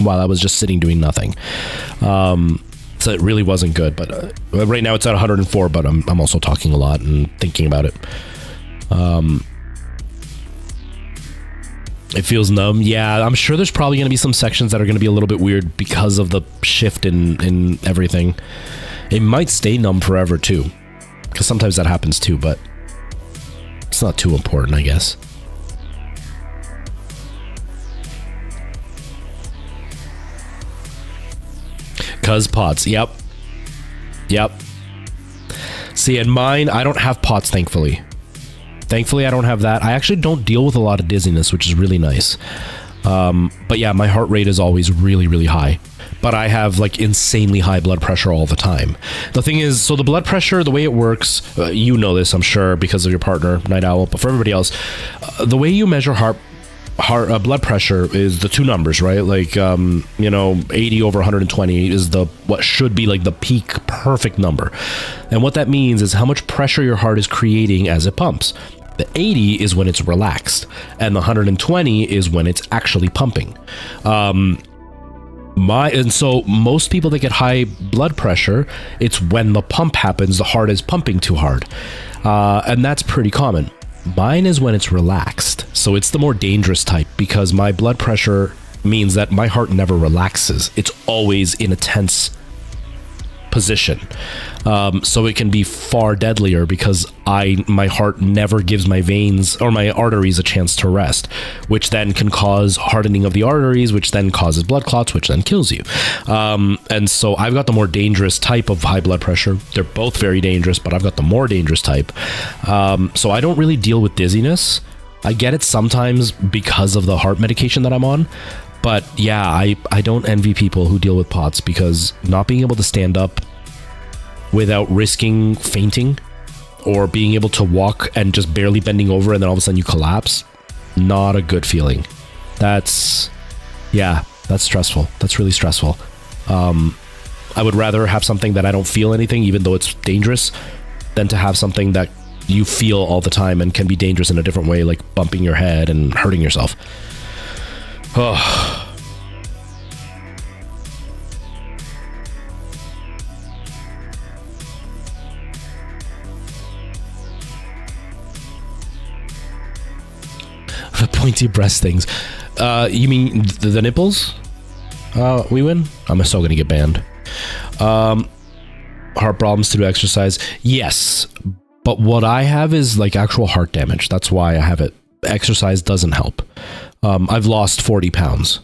while I was just sitting doing nothing. So it really wasn't good, but right now it's at 104, but I'm also talking a lot and thinking about it. It feels numb. Yeah, I'm sure there's probably going to be some sections that are going to be a little bit weird because of the shift in everything. It might stay numb forever too, because sometimes that happens too, but it's not too important, I guess. Cuz POTS. Yep. See, in mine, I don't have POTS, thankfully. Thankfully, I don't have that. I actually don't deal with a lot of dizziness, which is really nice. But yeah, my heart rate is always really, really high. But I have like insanely high blood pressure all the time. The thing is, so the blood pressure, the way it works, you know this, I'm sure, because of your partner, Night Owl, but for everybody else, the way you measure blood pressure is the two numbers, right? Like, 80 over 120 is what should be like the peak perfect number. And what that means is how much pressure your heart is creating as it pumps. The 80 is when it's relaxed, and the 120 is when it's actually pumping. And so most people that get high blood pressure, it's when the pump happens, the heart is pumping too hard. And that's pretty common. Mine is when it's relaxed. So it's the more dangerous type, because my blood pressure means that my heart never relaxes. It's always in a tense position. So it can be far deadlier, because my heart never gives my veins or my arteries a chance to rest, which then can cause hardening of the arteries, which then causes blood clots, which then kills you. And so I've got the more dangerous type of high blood pressure. They're both very dangerous, but I've got the more dangerous type. So I don't really deal with dizziness. I get it sometimes because of the heart medication that I'm on. But yeah, I don't envy people who deal with POTS, because not being able to stand up without risking fainting, or being able to walk and just barely bending over and then all of a sudden you collapse, not a good feeling. That's stressful. That's really stressful. I would rather have something that I don't feel anything, even though it's dangerous, than to have something that you feel all the time and can be dangerous in a different way, like bumping your head and hurting yourself. Oh. The pointy breast things. You mean the nipples? We win? I'm still gonna get banned. Heart problems to do exercise. Yes, but what I have is like actual heart damage. That's why I have it. Exercise doesn't help. I've lost 40 pounds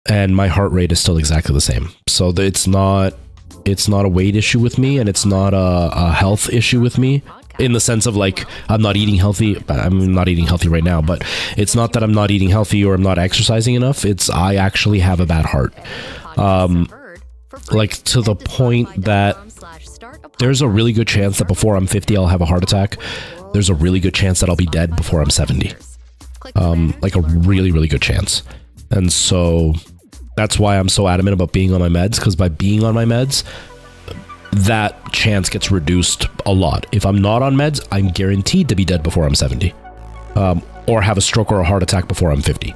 and my heart rate is still exactly the same. So it's not a weight issue with me, and it's not a health issue with me, in the sense of like, I'm not eating healthy. I'm not eating healthy right now, but it's not that I'm not eating healthy or I'm not exercising enough. It's I actually have a bad heart. Like to the point that there's a really good chance that before I'm 50, I'll have a heart attack. There's a really good chance that I'll be dead before I'm 70. Like a really, really good chance. And so that's why I'm so adamant about being on my meds, because by being on my meds, that chance gets reduced a lot. If I'm not on meds, I'm guaranteed to be dead before I'm 70, or have a stroke or a heart attack before I'm 50.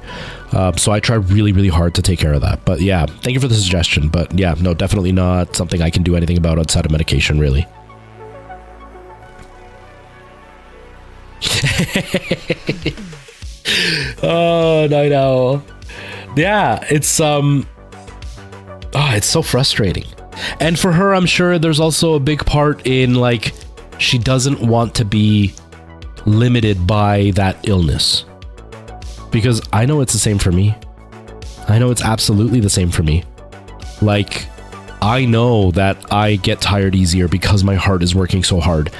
So I try really, really hard to take care of that. But yeah, thank you for the suggestion. But yeah, no, definitely not something I can do anything about outside of medication, really. Oh, Night Owl. Yeah, it's so frustrating. And for her, I'm sure there's also a big part in like, she doesn't want to be limited by that illness. Because I know it's the same for me. I know it's absolutely the same for me. Like, I know that I get tired easier because my heart is working so hard.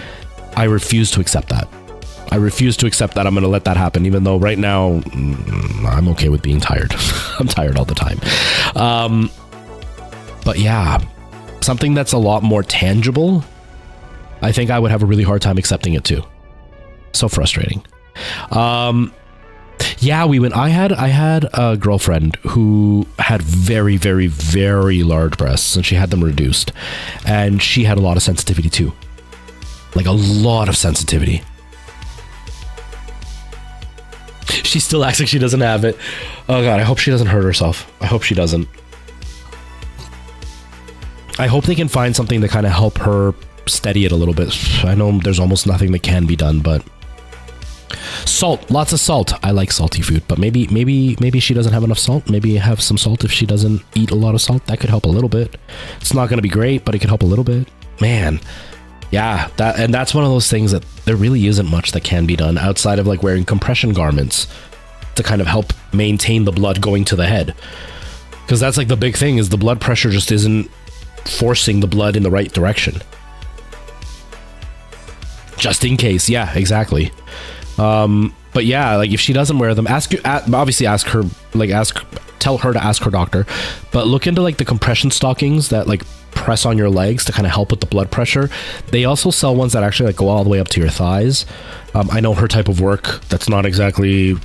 I refuse to accept that. I refuse to accept that I'm going to let that happen, even though right now I'm okay with being tired. I'm tired all the time. But yeah, something that's a lot more tangible, I think I would have a really hard time accepting it too. So frustrating. Yeah, I had a girlfriend who had very, very, very large breasts, and she had them reduced, and she had a lot of sensitivity too. Like a lot of sensitivity. She still acts like she doesn't have it. Oh God, I hope she doesn't hurt herself. I hope she doesn't. I hope they can find something to kind of help her steady it a little bit. I know there's almost nothing that can be done, but salt, lots of salt. I like salty food, but maybe she doesn't have enough salt. Maybe have some salt if she doesn't eat a lot of salt. That could help a little bit. It's not going to be great, but it could help a little bit. Man, yeah, that's one of those things that there really isn't much that can be done outside of like wearing compression garments to kind of help maintain the blood going to the head. Because that's like the big thing, is the blood pressure just isn't forcing the blood in the right direction. Just in case. Yeah, exactly. But yeah, like if she doesn't wear them, tell her to ask her doctor, but look into like the compression stockings that like press on your legs to kind of help with the blood pressure. They also sell ones that actually like go all the way up to your thighs. I know her type of work, that's not exactly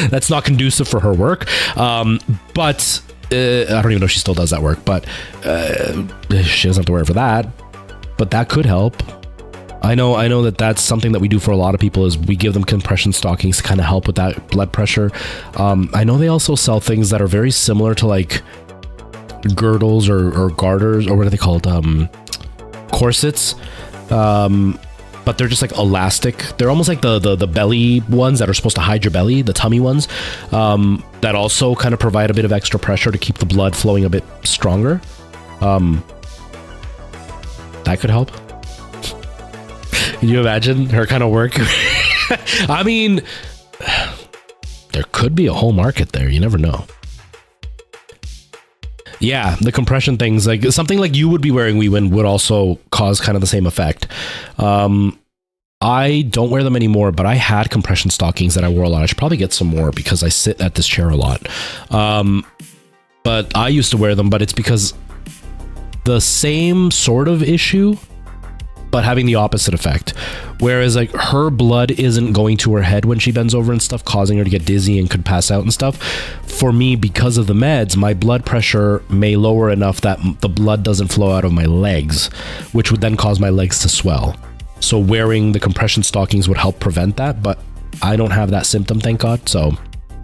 that's not conducive for her work. But I don't even know if she still does that work, but she doesn't have to wear it for that, but that could help. I know that that's something that we do for a lot of people, is we give them compression stockings to kind of help with that blood pressure. I know they also sell things that are very similar to like girdles or garters, or what are they called? Corsets. But they're just like elastic. They're almost like the belly ones that are supposed to hide your belly, the tummy ones, that also kind of provide a bit of extra pressure to keep the blood flowing a bit stronger. That could help. Can you imagine her kind of work? I mean, there could be a whole market there. You never know. Yeah, the compression things, like something like you would be wearing, Weewin, would also cause kind of the same effect. I don't wear them anymore, but I had compression stockings that I wore a lot. I should probably get some more because I sit at this chair a lot. But I used to wear them, but it's because the same sort of issue, but having the opposite effect. Whereas like her blood isn't going to her head when she bends over and stuff, causing her to get dizzy and could pass out and stuff. For me, because of the meds, my blood pressure may lower enough that the blood doesn't flow out of my legs, which would then cause my legs to swell. So wearing the compression stockings would help prevent that, but I don't have that symptom, thank God. So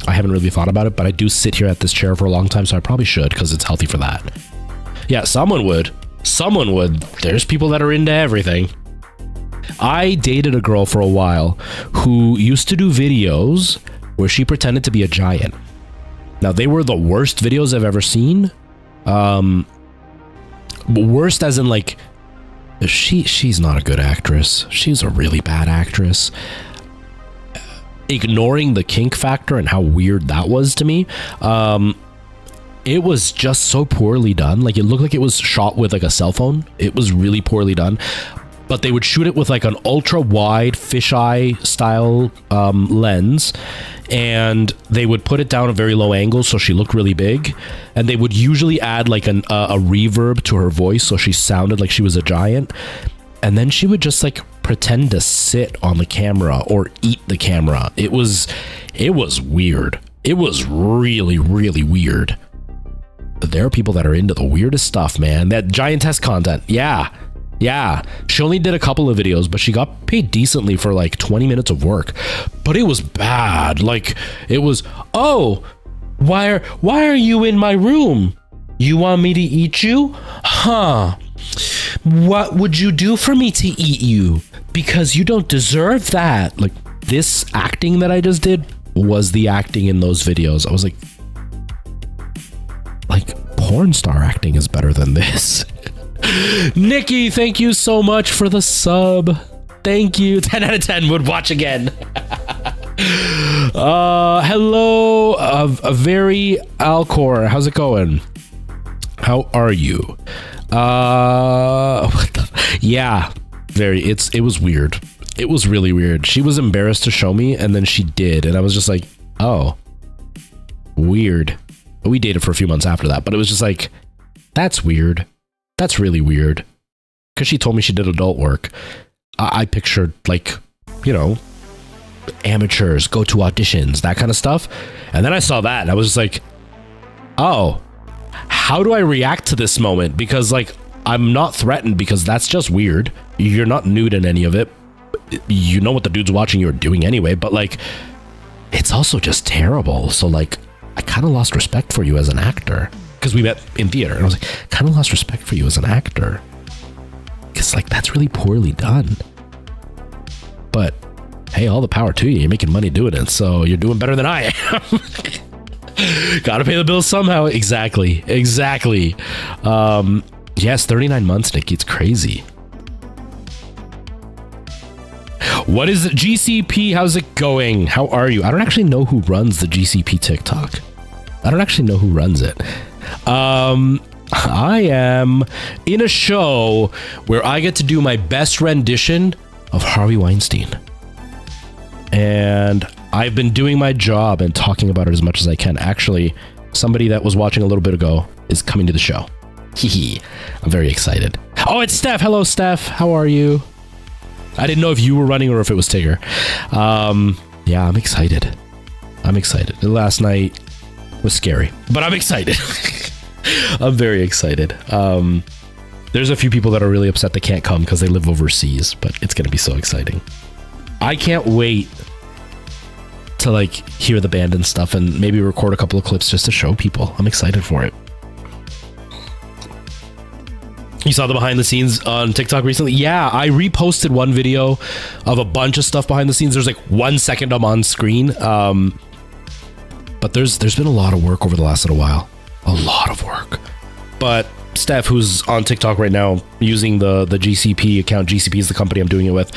I haven't really thought about it, but I do sit here at this chair for a long time, so I probably should, because it's healthy for that. Yeah, someone would. Someone would. There's people that are into everything. I dated a girl for a while who used to do videos where she pretended to be a giant. Now, they were the worst videos I've ever seen. Worst as in like, she's not a good actress. She's a really bad actress. Ignoring the kink factor and how weird that was to me, it was just so poorly done. Like, it looked like it was shot with like a cell phone. It was really poorly done. But they would shoot it with like an ultra wide fisheye style lens, and they would put it down a very low angle so she looked really big, and they would usually add like a reverb to her voice so she sounded like she was a giant, and then she would just like pretend to sit on the camera or eat the camera. It was weird. It was really, really weird. There are people that are into the weirdest stuff, man. That giantess content. Yeah. She only did a couple of videos, but she got paid decently for like 20 minutes of work. But it was bad. Like, it was, oh, why are you in my room? You want me to eat you? Huh. What would you do for me to eat you? Because you don't deserve that. Like, this acting that I just did was the acting in those videos. I was like, porn star acting is better than this. Nikki, thank you so much for the sub. Thank you. 10 out of 10 would watch again. Hello, a very Alcor. How's it going? How are you? Yeah, it was weird. It was really weird. She was embarrassed to show me, and then she did, and I was just like, oh, weird. We dated for a few months after that, but it was just like, that's weird. That's really weird. Because she told me she did adult work. I pictured, like, you know, amateurs go to auditions, that kind of stuff. And then I saw that and I was just like, oh, how do I react to this moment? Because, like, I'm not threatened because that's just weird. You're not nude in any of it. You know what the dudes watching you are doing anyway, but, like, it's also just terrible. So, like, I kind of lost respect for you as an actor. Because we met in theater, and I was like, kind of lost respect for you as an actor. Because, like, that's really poorly done. But, hey, all the power to you. You're making money doing it, so you're doing better than I am. Gotta pay the bills somehow. Exactly. Yes, 39 months, Nikki. It's crazy. What is GCP? How's it going? How are you? I don't actually know who runs the GCP TikTok. I don't actually know who runs it. I am in a show where I get to do my best rendition of Harvey Weinstein. And I've been doing my job and talking about it as much as I can. Actually, somebody that was watching a little bit ago is coming to the show. Hee. I'm very excited. Oh, it's Steph. Hello, Steph. How are you? I didn't know if you were running or if it was Tigger. Yeah, I'm excited. Last night was scary, but I'm excited. I'm very excited. There's a few people that are really upset they can't come because they live overseas, but it's going to be so exciting. I can't wait to like hear the band and stuff and maybe record a couple of clips just to show people. I'm excited for it. You saw the behind the scenes on TikTok recently? Yeah, I reposted one video of a bunch of stuff behind the scenes. There's like 1 second I'm on screen. But there's been a lot of work over the last little while. A lot of work. But Steph, who's on TikTok right now using the GCP account, GCP is the company I'm doing it with.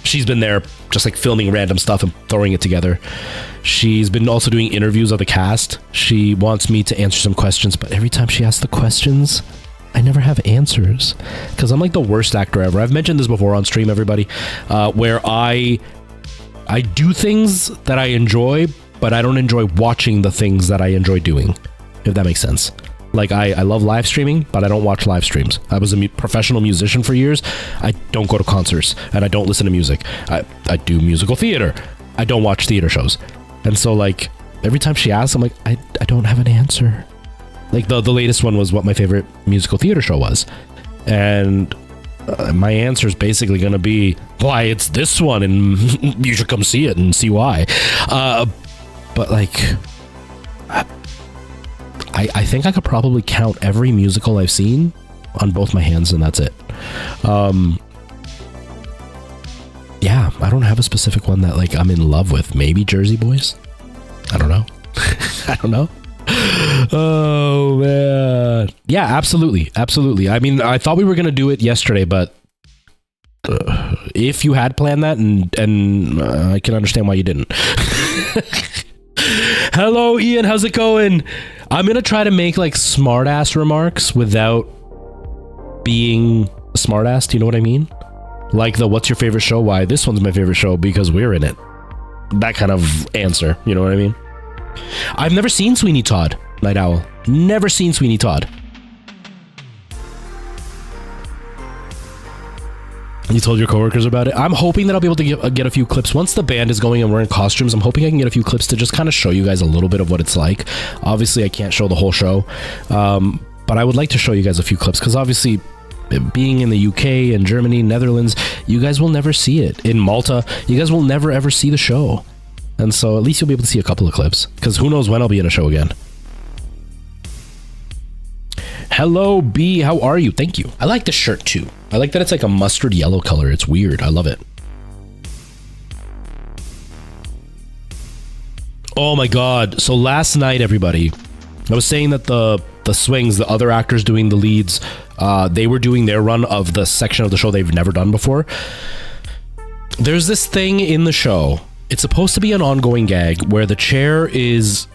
She's been there just like filming random stuff and throwing it together. She's been also doing interviews of the cast. She wants me to answer some questions, but every time she asks the questions, I never have answers because I'm like the worst actor ever. I've mentioned this before on stream, everybody, where I do things that I enjoy, but I don't enjoy watching the things that I enjoy doing, if that makes sense. Like I love live streaming, but I don't watch live streams. I was a professional musician for years. I don't go to concerts and I don't listen to music. I do musical theater. I don't watch theater shows. And so like every time she asks, I'm like, I don't have an answer. Like the latest one was what my favorite musical theater show was. And my answer is basically going to be, why it's this one and you should come see it and see why. But like, I think I could probably count every musical I've seen on both my hands and that's it. Yeah, I don't have a specific one that like I'm in love with. Maybe Jersey Boys? I don't know. I don't know. Oh man, yeah, absolutely. I mean, I thought we were gonna do it yesterday, but if you had planned that, and I can understand why you didn't. Hello, Ian. How's it going? I'm gonna try to make like smart-ass remarks without being a smart-ass. Do you know what I mean? Like the "What's your favorite show?" Why this one's my favorite show because we're in it. That kind of answer. You know what I mean? I've never seen Sweeney Todd, Night Owl. Never seen Sweeney Todd. You told your coworkers about it? I'm hoping that I'll be able to get a few clips. Once the band is going and we're in costumes, I'm hoping I can get a few clips to just kind of show you guys a little bit of what it's like. Obviously, I can't show the whole show, but I would like to show you guys a few clips because obviously, being in the UK and Germany, Netherlands, you guys will never see it. In Malta, you guys will never ever see the show. And so at least you'll be able to see a couple of clips because who knows when I'll be in a show again. Hello, B. How are you? Thank you. I like the shirt too. I like that it's like a mustard yellow color. It's weird. I love it. Oh my God. So last night, everybody, I was saying that the swings, the other actors doing the leads, they were doing their run of the section of the show they've never done before. There's this thing in the show. It's supposed to be an ongoing gag where the chair is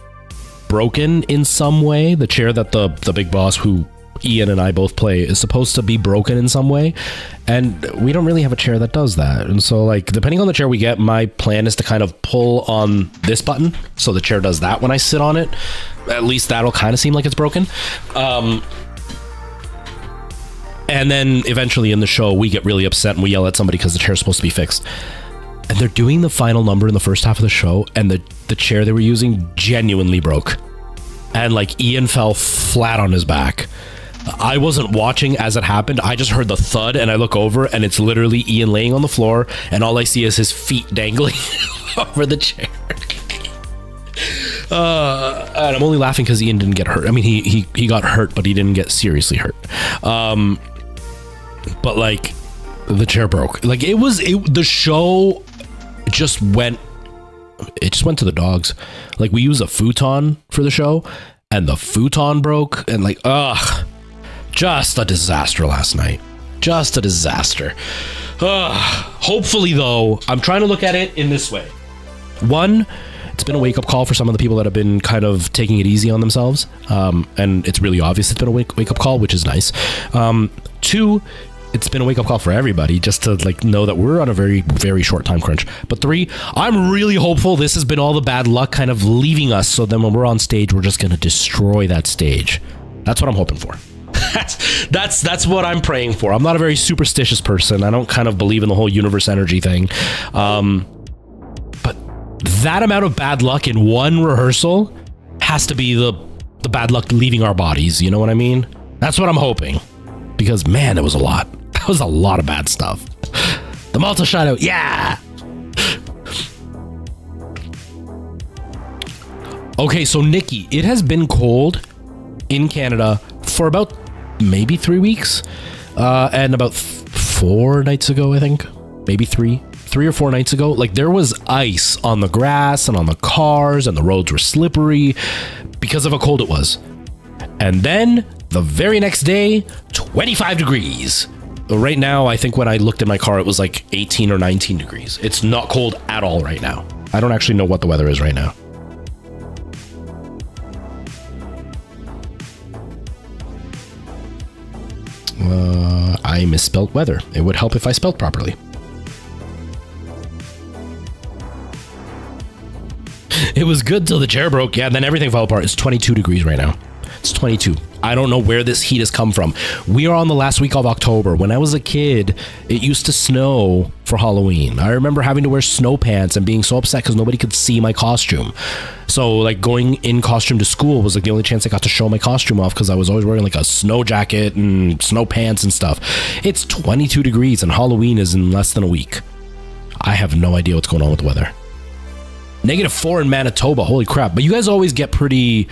broken in some way. The chair that the big boss, who Ian and I both play, is supposed to be broken in some way. And we don't really have a chair that does that. And so like, depending on the chair we get, my plan is to kind of pull on this button. So the chair does that when I sit on it. At least that'll kind of seem like it's broken. And then eventually in the show, we get really upset and we yell at somebody because the chair's supposed to be fixed. And they're doing the final number in the first half of the show, and the chair they were using genuinely broke. And like Ian fell flat on his back. I wasn't watching as it happened. I just heard the thud and I look over and it's literally Ian laying on the floor and all I see is his feet dangling over the chair. And I'm only laughing because Ian didn't get hurt. I mean, he got hurt, but he didn't get seriously hurt. But like the chair broke. Like the show just went to the dogs. Like we use a futon for the show and the futon broke and like, just a disaster last night. Just a disaster. Hopefully though, I'm trying to look at it in this way. One, it's been a wake-up call for some of the people that have been kind of taking it easy on themselves. And it's really obvious it's been a wake-up call, which is nice. Two, it's been a wake-up call for everybody just to like know that we're on a very, very short time crunch. But three, I'm really hopeful this has been all the bad luck kind of leaving us so then when we're on stage, we're just going to destroy that stage. That's what I'm hoping for. That's what I'm praying for. I'm not a very superstitious person. I don't kind of believe in the whole universe energy thing. But that amount of bad luck in one rehearsal has to be the bad luck leaving our bodies. You know what I mean? That's what I'm hoping. because man, it was a lot. That was a lot of bad stuff. The Malta Shadow, yeah. Okay, so Nikki, it has been cold in Canada for about maybe 3 weeks, and about 4 nights ago, I think, maybe three or 4 nights ago, like there was ice on the grass and on the cars, and the roads were slippery because of how cold it was. And then the very next day, 25 degrees. Right now, I think when I looked in my car, it was like 18 or 19 degrees. It's not cold at all right now. I don't actually know what the weather is right now. I misspelled weather. It would help if I spelled properly. It was good till the chair broke. Yeah, then everything fell apart. It's 22 degrees right now. It's 22. I don't know where this heat has come from. We are on the last week of October. When I was a kid, it used to snow for Halloween. I remember having to wear snow pants and being so upset because nobody could see my costume. So like going in costume to school was like the only chance I got to show my costume off, because I was always wearing like a snow jacket and snow pants and stuff. It's 22 degrees and Halloween is in less than a week. I have no idea what's going on with the weather. -4 in Manitoba. Holy crap. But you guys always get pretty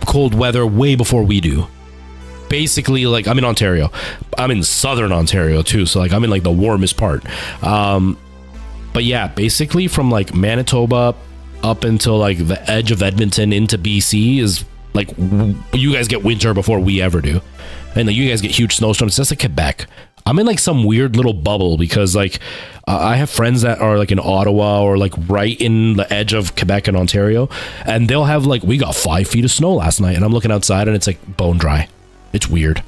cold weather way before we do. Basically, like, I'm in Ontario. I'm in southern Ontario too, so like I'm in like the warmest part. But yeah, basically from like Manitoba up until like the edge of Edmonton into BC is like you guys get winter before we ever do, and like you guys get huge snowstorms. It's just like Quebec. I'm in like some weird little bubble because like I have friends that are like in Ottawa or like right in the edge of Quebec and Ontario, and they'll have like, we got 5 feet of snow last night, and I'm looking outside and it's like bone dry. It's weird.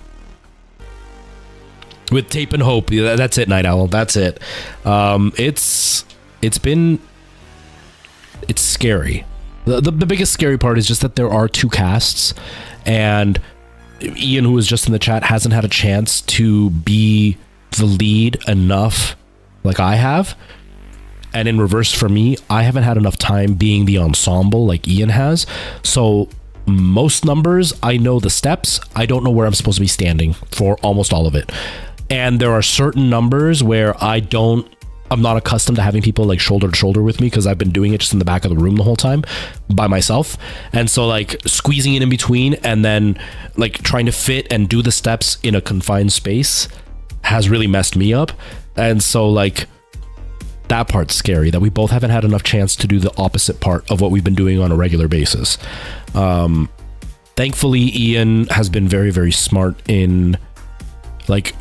With tape and hope. That's it, Night Owl. That's it. It's scary. The biggest scary part is just that there are 2 casts, and Ian, who was just in the chat, hasn't had a chance to be the lead enough like I have. And in reverse for me, I haven't had enough time being the ensemble like Ian has. So most numbers, I know the steps. I don't know where I'm supposed to be standing for almost all of it. And there are certain numbers where I'm not accustomed to having people like shoulder to shoulder with me, because I've been doing it just in the back of the room the whole time by myself. And so like squeezing it in between and then like trying to fit and do the steps in a confined space has really messed me up. And so like that part's scary, that we both haven't had enough chance to do the opposite part of what we've been doing on a regular basis. Thankfully, Ian has been very, very smart in like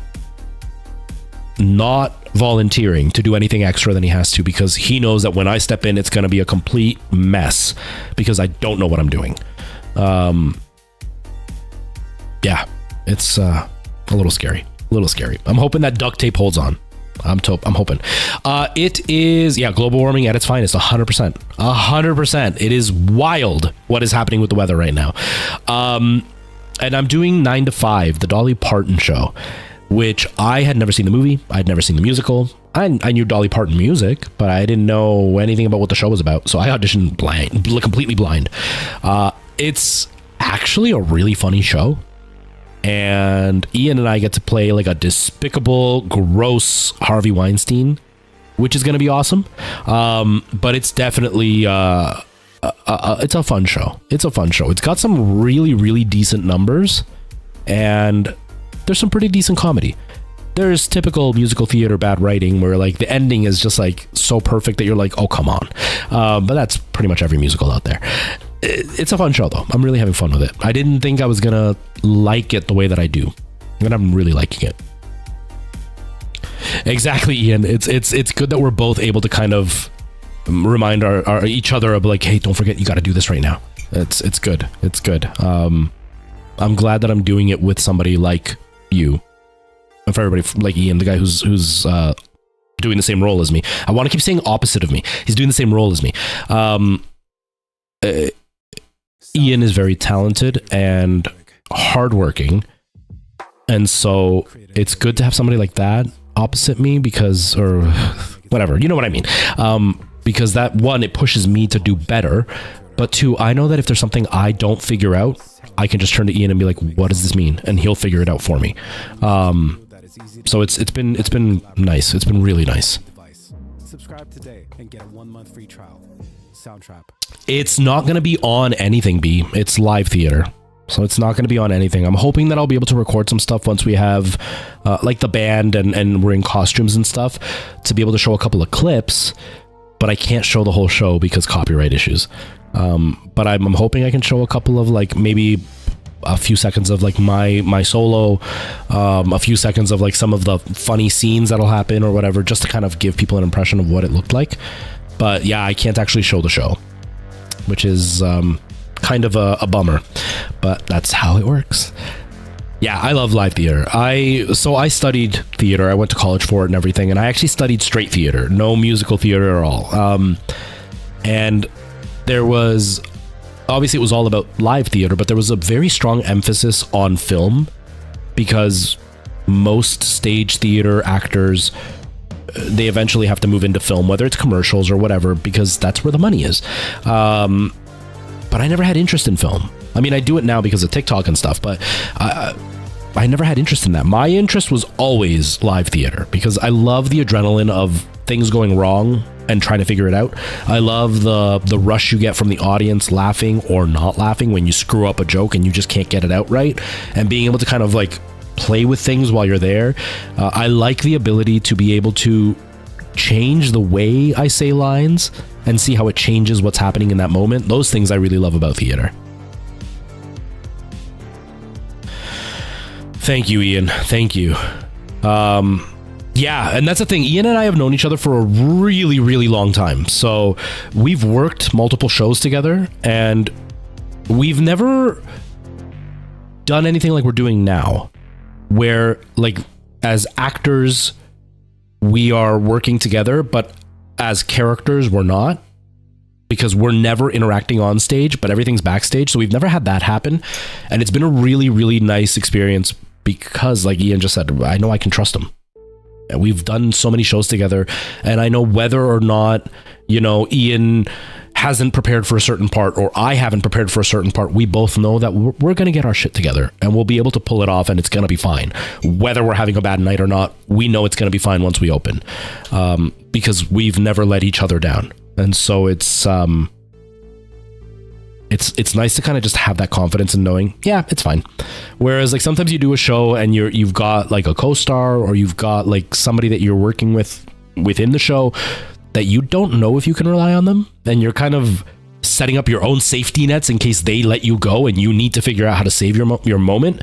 not volunteering to do anything extra than he has to, because he knows that when I step in, it's going to be a complete mess because I don't know what I'm doing. Yeah, it's a little scary. I'm hoping that duct tape holds on. I'm hoping. It is, yeah, global warming at its finest, 100%. It is wild what is happening with the weather right now. And I'm doing 9 to 5, the Dolly Parton show, which I had never seen the movie. I'd never seen the musical. I knew Dolly Parton music, but I didn't know anything about what the show was about. So I auditioned completely blind. It's actually a really funny show. And Ian and I get to play like a despicable, gross Harvey Weinstein, which is going to be awesome. But it's definitely, it's a fun show. It's got some really, really decent numbers, and there's some pretty decent comedy. There's typical musical theater bad writing where like the ending is just like so perfect that you're like, oh, come on. But that's pretty much every musical out there. It's a fun show though. I'm really having fun with it. I didn't think I was gonna like it the way that I do, and I'm really liking it. Exactly, Ian. It's good that we're both able to kind of remind our each other of like, hey, don't forget, you got to do this right now. It's good. I'm glad that I'm doing it with somebody like you, and for everybody like Ian, the guy who's doing the same role as me. I want to keep saying opposite of me. He's doing the same role as me. Ian is very talented and hardworking, and so it's good to have somebody like that opposite me, because, or whatever, you know what I mean? Because that, one, it pushes me to do better, but two, I know that if there's something I don't figure out, I can just turn to Ian and be like, what does this mean? And he'll figure it out for me. So it's been nice. It's been really nice. Subscribe today and get a 1-month free trial. Soundtrap. It's not going to be on anything, B. It's live theater. So it's not going to be on anything. I'm hoping that I'll be able to record some stuff once we have like the band and we're in costumes and stuff to be able to show a couple of clips, but I can't show the whole show because copyright issues. But I'm hoping I can show a couple of like maybe a few seconds of like my solo, a few seconds of like some of the funny scenes that'll happen or whatever, just to kind of give people an impression of what it looked like. But yeah, I can't actually show the show, which is kind of a bummer, but that's how it works. Yeah, I love live theater. I studied theater. I went to college for it and everything, and I actually studied straight theater, no musical theater at all. And there was, obviously it was all about live theater, but there was a very strong emphasis on film because most stage theater actors, they eventually have to move into film, whether it's commercials or whatever, because that's where the money is. But I never had interest in film. I mean, I do it now because of TikTok and stuff, but I never had interest in that. My interest was always live theater because I love the adrenaline of things going wrong and trying to figure it out. I love the rush you get from the audience laughing or not laughing when you screw up a joke and you just can't get it out right, and being able to kind of like play with things while you're there. I like the ability to be able to change the way I say lines and see how it changes what's happening in that moment. Those things I really love about theater. Thank you, Ian. Thank you. Yeah, and that's the thing. Ian and I have known each other for a really, really long time. So we've worked multiple shows together, and we've never done anything like we're doing now, where like as actors we are working together, but as characters we're not, because we're never interacting on stage, but everything's backstage. So we've never had that happen, and it's been a really, really nice experience because, like Ian just said, I know I can trust him. And we've done so many shows together, and I know whether or not, you know, Ian hasn't prepared for a certain part or I haven't prepared for a certain part, we both know that we're going to get our shit together and we'll be able to pull it off, and it's going to be fine. Whether we're having a bad night or not, we know it's going to be fine once we open, because we've never let each other down. And so it's nice to kind of just have that confidence in knowing, yeah, it's fine. Whereas like sometimes you do a show and you've got like a co-star or you've got like somebody that you're working with within the show that you don't know if you can rely on them, and you're kind of setting up your own safety nets in case they let you go and you need to figure out how to save your moment.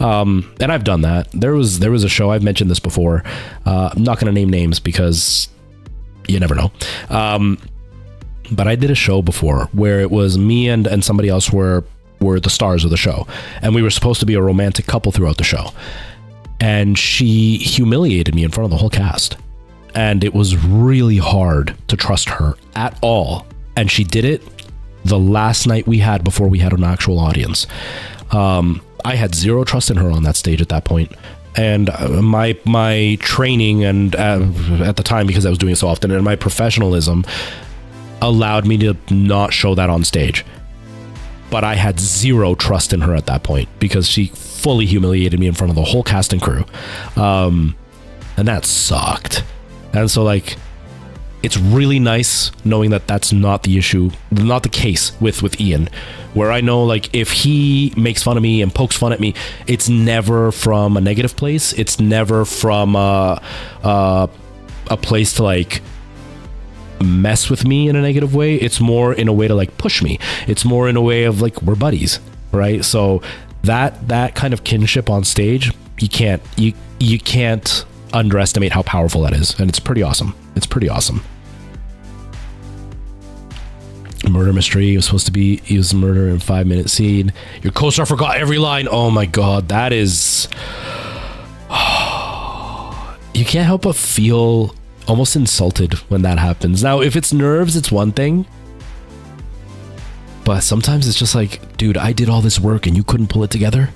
And I've done that. There was a show, I've mentioned this before. I'm not going to name names because you never know. But I did a show before where it was me and somebody else were the stars of the show, and we were supposed to be a romantic couple throughout the show, and she humiliated me in front of the whole cast, and it was really hard to trust her at all. And she did it the last night we had before we had an actual audience. I had zero trust in her on that stage at that point. And my training and at the time, because I was doing it so often, and my professionalism allowed me to not show that on stage. But I had zero trust in her at that point because she fully humiliated me in front of the whole cast and crew. And that sucked. And so like, it's really nice knowing that that's not the issue, not the case with Ian, where I know like if he makes fun of me and pokes fun at me, it's never from a negative place. It's never from a place to like mess with me in a negative way. It's more in a way to like push me. It's more in a way of like, we're buddies, right? So that kind of kinship on stage, you can't underestimate how powerful that is, and it's pretty awesome. It's pretty awesome. Murder mystery was supposed to be use murder in 5-minute scene. Your co-star forgot every line. Oh my god, that is you can't help but feel almost insulted when that happens. Now if it's nerves, it's one thing, but sometimes it's just like, dude, I did all this work and you couldn't pull it together.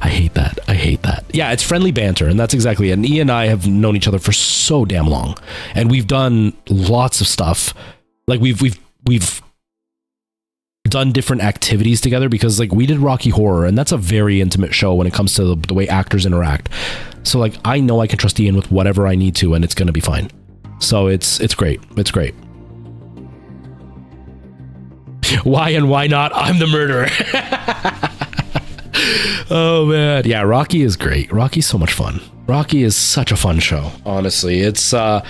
I hate that. Yeah, it's friendly banter, and that's exactly it. And Ian and I have known each other for so damn long, and we've done lots of stuff. Like we've done different activities together, because like we did Rocky Horror, and that's a very intimate show when it comes to the way actors interact. So like I know I can trust Ian with whatever I need to, and it's going to be fine. So it's great. It's great. Why and why not? I'm the murderer. Oh man. Yeah, Rocky is great. Rocky's so much fun. Rocky is such a fun show. Honestly, it's one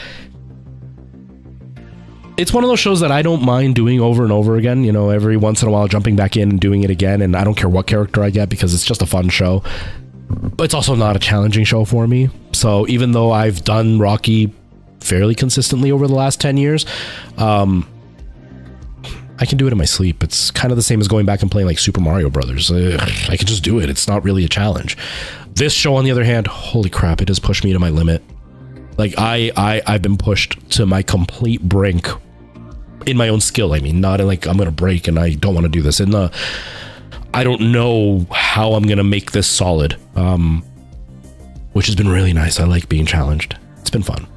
of those shows that I don't mind doing over and over again, you know, every once in a while jumping back in and doing it again, and I don't care what character I get because it's just a fun show. But it's also not a challenging show for me. So even though I've done Rocky fairly consistently over the last 10 years, I can do it in my sleep. It's kind of the same as going back and playing like Super Mario Brothers. I can just do it. It's not really a challenge. This show, on the other hand, holy crap, it has pushed me to my limit. Like I've been pushed to my complete brink in my own skill. I mean, not in like I'm going to break and I don't want to do this. I don't know how I'm going to make this solid, which has been really nice. I like being challenged. It's been fun.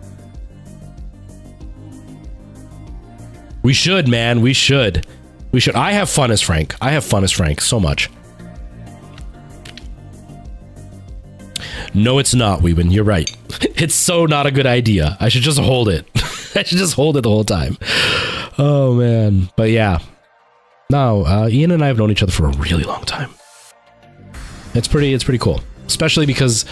We should, man. We should. I have fun as Frank. So much. No, it's not, Weebin. You're right. It's so not a good idea. I should just hold it. I should just hold it the whole time. Oh, man. But yeah. No, Ian and I have known each other for a really long time. It's pretty cool. Especially because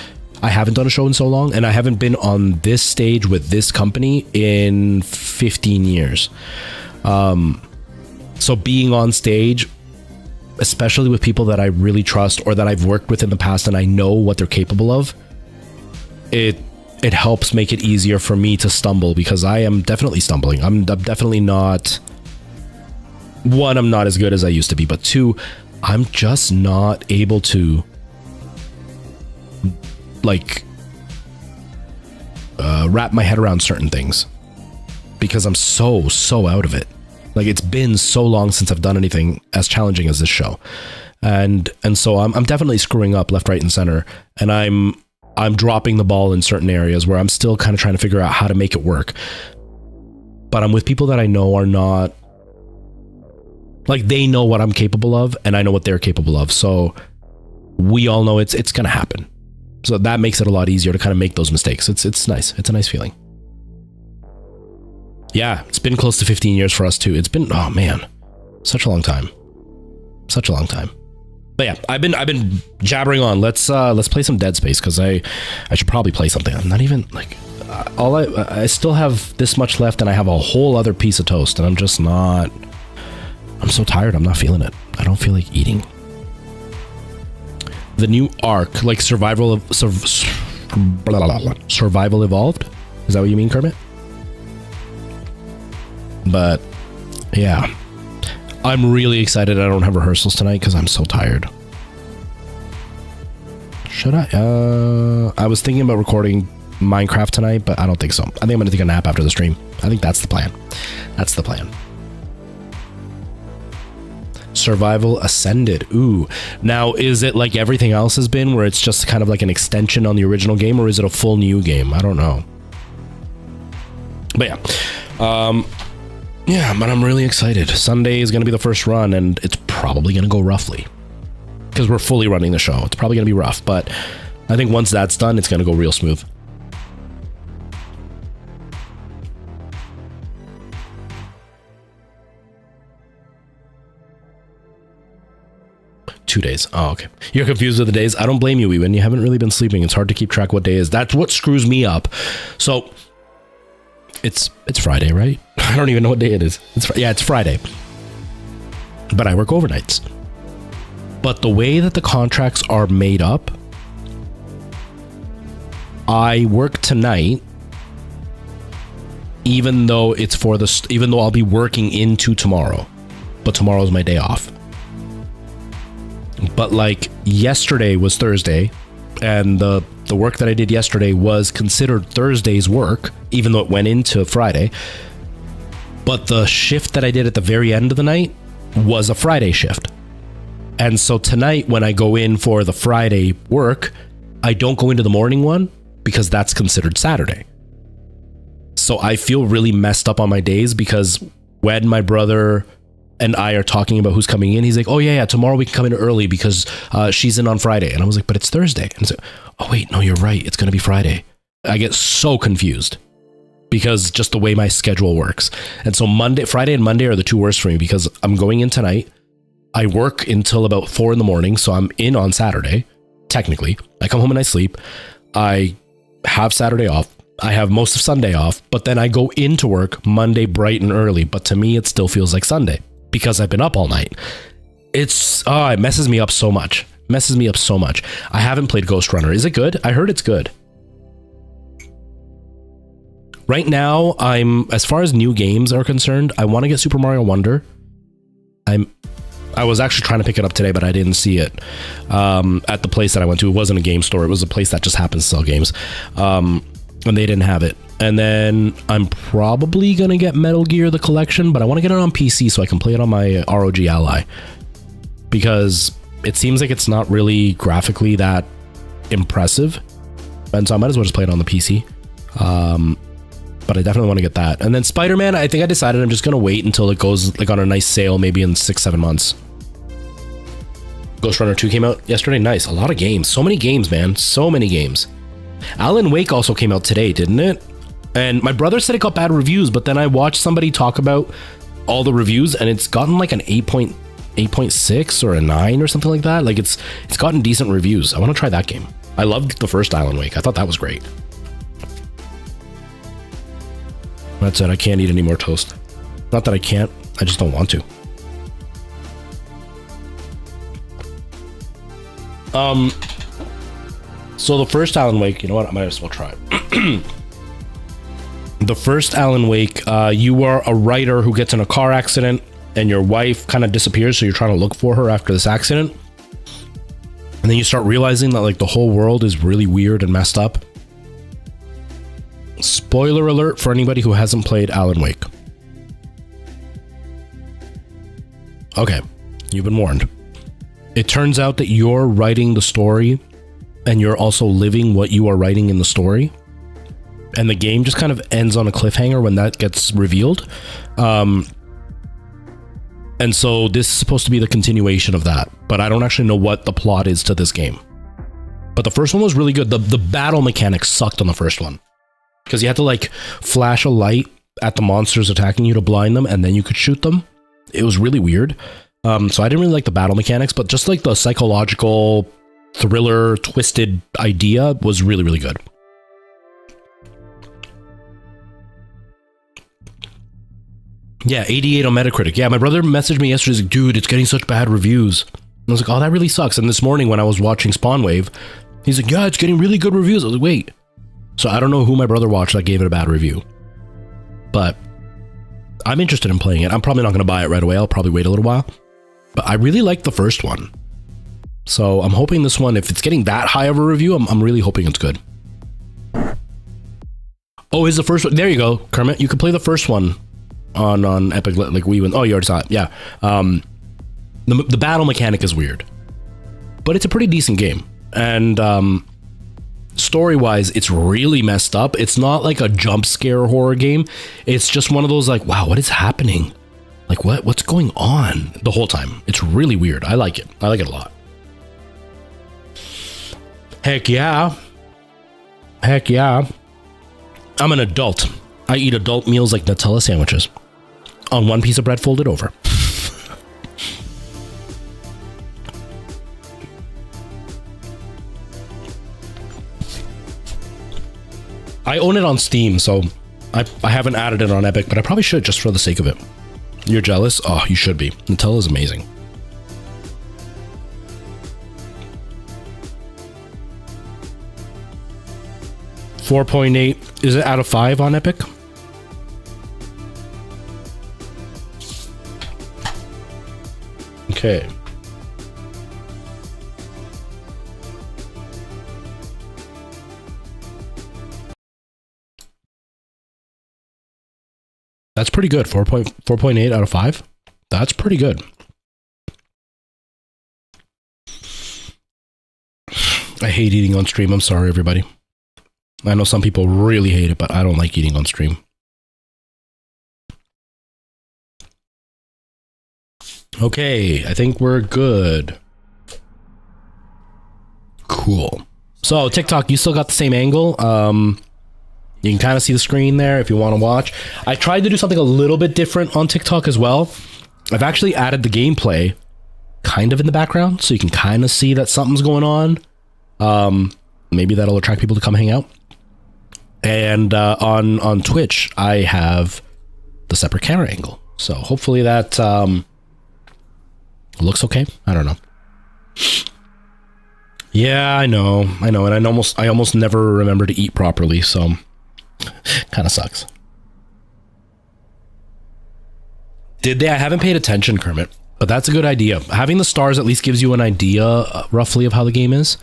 I haven't done a show in so long, and I haven't been on this stage with this company in 15 years. So being on stage, especially with people that I really trust or that I've worked with in the past and I know what they're capable of, it helps make it easier for me to stumble, because I am definitely stumbling. I'm definitely not... One, I'm not as good as I used to be, but two, I'm just not able to like wrap my head around certain things because I'm so out of it. Like, it's been so long since I've done anything as challenging as this show. And so I'm definitely screwing up left, right, and center. And I'm dropping the ball in certain areas where I'm still kind of trying to figure out how to make it work. But I'm with people that I know are not, like, they know what I'm capable of and I know what they're capable of. So we all know it's going to happen. So that makes it a lot easier to kind of make those mistakes. It's nice. It's a nice feeling. Yeah, it's been close to 15 years for us too. It's been, oh man, such a long time. But yeah, I've been jabbering on. Let's play some Dead Space, because I should probably play something. I'm not even like, I still have this much left and I have a whole other piece of toast, and I'm just not, I'm so tired. I'm not feeling it. I don't feel like eating. The new arc, like Survival Evolved. Is that what you mean, Kermit? But yeah, I'm really excited. I don't have rehearsals tonight because I'm so tired. Should I? I was thinking about recording Minecraft tonight, but I don't think so. I think I'm gonna take a nap after the stream. I think that's the plan. Survival Ascended. Ooh. Now, is it like everything else has been, where it's just kind of like an extension on the original game, or is it a full new game? I don't know. But yeah. Yeah, but I'm really excited. Sunday is going to be the first run, and it's probably going to go roughly, because we're fully running the show. It's probably going to be rough, but I think once that's done, it's going to go real smooth. Two days. Oh, okay. You're confused with the days. I don't blame you, Ewan. You haven't really been sleeping. It's hard to keep track what day is. That's what screws me up. So it's Friday, right? I don't even know what day it is. It's Friday. But I work overnights. But the way that the contracts are made up, I work tonight, even though I'll be working into tomorrow, but tomorrow's my day off. But like yesterday was Thursday, and the work that I did yesterday was considered Thursday's work, even though it went into Friday. But the shift that I did at the very end of the night was a Friday shift. And so tonight, when I go in for the Friday work, I don't go into the morning one because that's considered Saturday. So I feel really messed up on my days, because when my brother and I are talking about who's coming in. He's like, oh yeah, tomorrow we can come in early because she's in on Friday. And I was like, but it's Thursday. And he's like, oh wait, no, you're right. It's going to be Friday. I get so confused because just the way my schedule works. And so Friday and Monday are the two worst for me because I'm going in tonight. I work until about 4 a.m. So I'm in on Saturday. Technically, I come home and I sleep. I have Saturday off. I have most of Sunday off, but then I go into work Monday bright and early. But to me, it still feels like Sunday because I've been up all night. It messes me up so much. I haven't played Ghost Runner. Is it good? I heard it's good. Right now, as far as new games are concerned, I want to get Super Mario Wonder. I was actually trying to pick it up today, but I didn't see it at the place that I went to. It wasn't a game store. It was a place that just happens to sell games. And they didn't have it. And then I'm probably going to get Metal Gear, the collection, but I want to get it on PC so I can play it on my ROG Ally. Because it seems like it's not really graphically that impressive. And so I might as well just play it on the PC. But I definitely want to get that. And then Spider-Man, I think I decided I'm just going to wait until it goes like on a nice sale, maybe in 6-7 months. Ghost Runner 2 came out yesterday. Nice. A lot of games. So many games, man. So many games. Alan Wake also came out today, didn't it? And my brother said it got bad reviews, but then I watched somebody talk about all the reviews and it's gotten like an 8.6 or a 9 or something like that. Like it's gotten decent reviews. I want to try that game. I loved the first Alan Wake. I thought that was great. That's it. I can't eat any more toast. Not that I can't. I just don't want to. So the first Alan Wake, you know what? I might as well try it. The first Alan Wake, you are a writer who gets in a car accident and your wife kind of disappears. So you're trying to look for her after this accident. And then you start realizing that like the whole world is really weird and messed up. Spoiler alert for anybody who hasn't played Alan Wake. Okay, you've been warned. It turns out that you're writing the story and you're also living what you are writing in the story. And the game just kind of ends on a cliffhanger when that gets revealed. And so this is supposed to be the continuation of that, but I don't actually know what the plot is to this game. But the first one was really good. The battle mechanics sucked on the first one. Because you had to like flash a light at the monsters attacking you to blind them and then you could shoot them. It was really weird. So I didn't really like the battle mechanics, but just like the psychological thriller twisted idea was really, really good. Yeah, 88 on Metacritic. Yeah, my brother messaged me yesterday. He's like, dude, it's getting such bad reviews. And I was like, oh, that really sucks. And this morning when I was watching Spawn Wave, he's like, yeah, it's getting really good reviews. I was like, wait. So I don't know who my brother watched that gave it a bad review. But I'm interested in playing it. I'm probably not going to buy it right away. I'll probably wait a little while. But I really liked the first one. So I'm hoping this one, if it's getting that high of a review, I'm really hoping it's good. Oh, is the first one? There you go, Kermit. You could play the first one on Epic, like we went. Oh, you already saw it. Yeah. The battle mechanic is weird, but it's a pretty decent game. And story-wise, it's really messed up. It's not like a jump scare horror game. It's just one of those like, wow, what is happening? Like what's going on the whole time? It's really weird. I like it. I like it a lot. Heck yeah. Heck yeah. I'm an adult. I eat adult meals like Nutella sandwiches on one piece of bread folded over. I own it on Steam, so I haven't added it on Epic, but I probably should just for the sake of it. You're jealous? Oh, you should be. Nutella is amazing. .8. Is it out of 5 on Epic? Okay. That's pretty good. 4.8 out of 5. That's pretty good. I hate eating on stream. I'm sorry, everybody. I know some people really hate it, but I don't like eating on stream. Okay, I think we're good. Cool. So TikTok, you still got the same angle. You can kind of see the screen there if you want to watch. I tried to do something a little bit different on TikTok as well. I've actually added the gameplay kind of in the background, so you can kind of see that something's going on. Maybe that'll attract people to come hang out. And on Twitch, I have the separate camera angle. So hopefully that looks okay. I don't know. Yeah, I know, and I almost never remember to eat properly, so kind of sucks. Did they? I haven't paid attention, Kermit, but that's a good idea. Having the stars at least gives you an idea roughly of how the game is.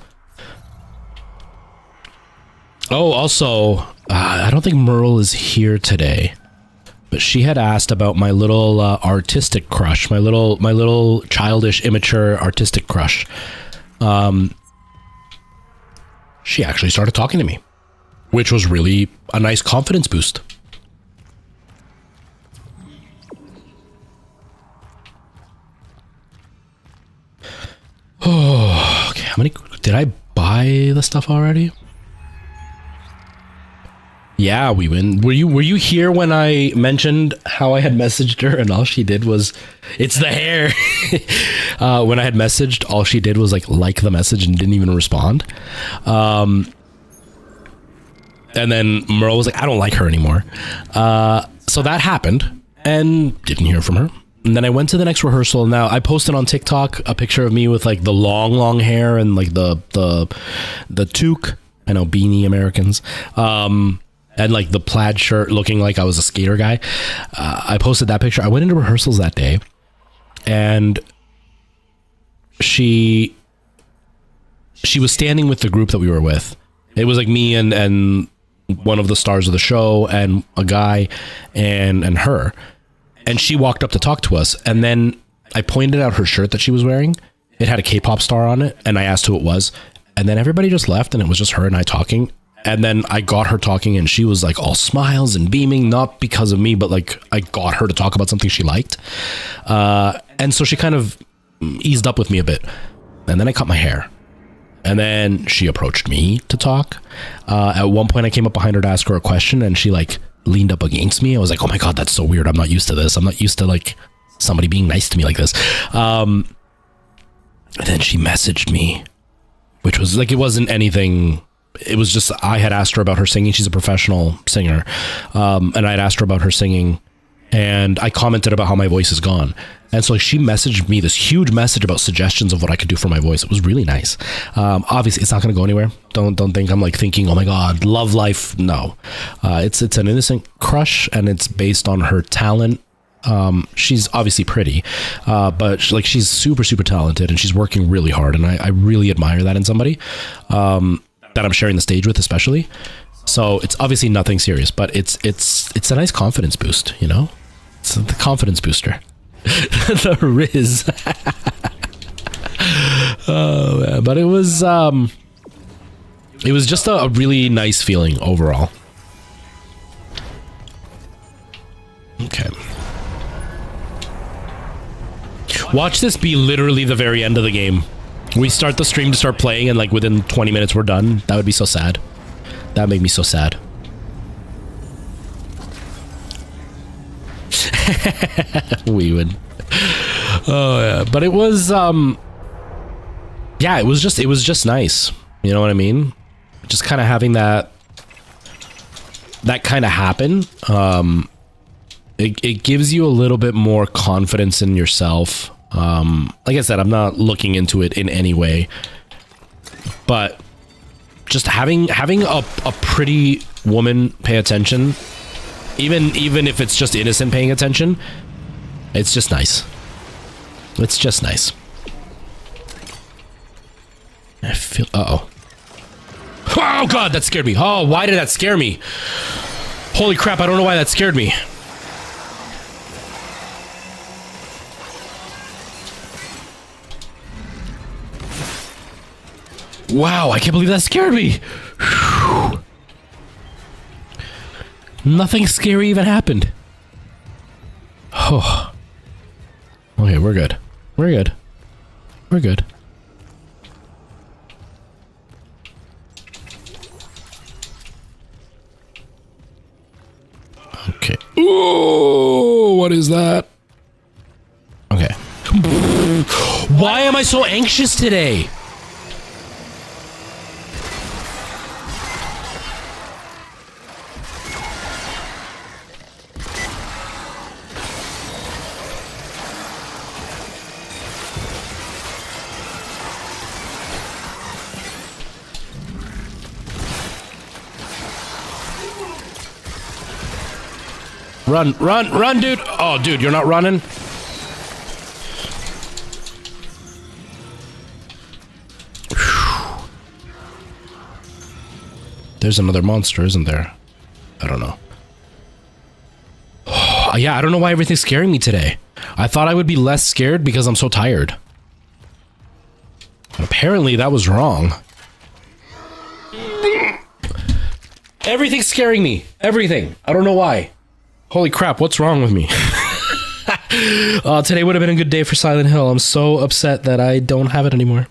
Oh, also, I don't think Merle is here today, but she had asked about my little artistic crush, my little childish, immature artistic crush. She actually started talking to me, which was really a nice confidence boost. Oh, okay. How many did I buy the stuff already? Yeah, we win. Were you here when I mentioned how I had messaged her and all she did was, it's the hair. When I had messaged, all she did was like the message and didn't even respond. And then Merle was like, I don't like her anymore. So that happened and didn't hear from her. And then I went to the next rehearsal. Now I posted on TikTok a picture of me with like the long hair and like the toque. I know, beanie Americans. And like the plaid shirt looking like I was a skater guy. I posted that picture. I went into rehearsals that day and she was standing with the group that we were with. It was like me and one of the stars of the show and a guy and her. And she walked up to talk to us. And then I pointed out her shirt that she was wearing. It had a K-pop star on it. And I asked who it was. And then everybody just left and it was just her and I talking. And then I got her talking and she was like all smiles and beaming, not because of me, but like I got her to talk about something she liked. And so she kind of eased up with me a bit. And then I cut my hair. And then she approached me to talk. At one point I came up behind her to ask her a question and she like leaned up against me. I was like, oh my God, that's so weird. I'm not used to this. I'm not used to like somebody being nice to me like this. And then she messaged me, which was like, it wasn't anything. It was just, I had asked her about her singing. She's a professional singer. And I'd asked her about her singing and I commented about how my voice is gone. And so like, she messaged me this huge message about suggestions of what I could do for my voice. It was really nice. Obviously it's not going to go anywhere. Don't think I'm like thinking, oh my God, love life. No, it's an innocent crush and it's based on her talent. She's obviously pretty, but she's super, super talented and she's working really hard. And I really admire that in somebody, that I'm sharing the stage with, especially. So it's obviously nothing serious, but it's a nice confidence boost, you know? It's the confidence booster. The Riz. Oh, man. But it was just a really nice feeling overall. Okay. Watch this be literally the very end of the game. We start the stream to start playing and like within 20 minutes we're done. That would be so sad. That would make me so sad. We would. Oh yeah, but it was yeah, it was just nice. You know what I mean? Just kind of having that kind of happen. It gives you a little bit more confidence in yourself. Like I said, I'm not looking into it in any way, but just having a pretty woman pay attention, even if it's just innocent paying attention, it's just nice. It's just nice. I feel, oh God, that scared me. Oh, why did that scare me? Holy crap, I don't know why that scared me. Wow, I can't believe that scared me. Whew. Nothing scary even happened. Oh. Okay, we're good. We're good. We're good. Okay. Ooh, what is that? Okay. Why am I so anxious today? Run, run, run, dude. Oh, dude, you're not running? Whew. There's another monster, isn't there? I don't know. Yeah, I don't know why everything's scaring me today. I thought I would be less scared because I'm so tired. But apparently that was wrong. Everything's scaring me. Everything. I don't know why. Holy crap, what's wrong with me? Today would have been a good day for Silent Hill. I'm so upset that I don't have it anymore.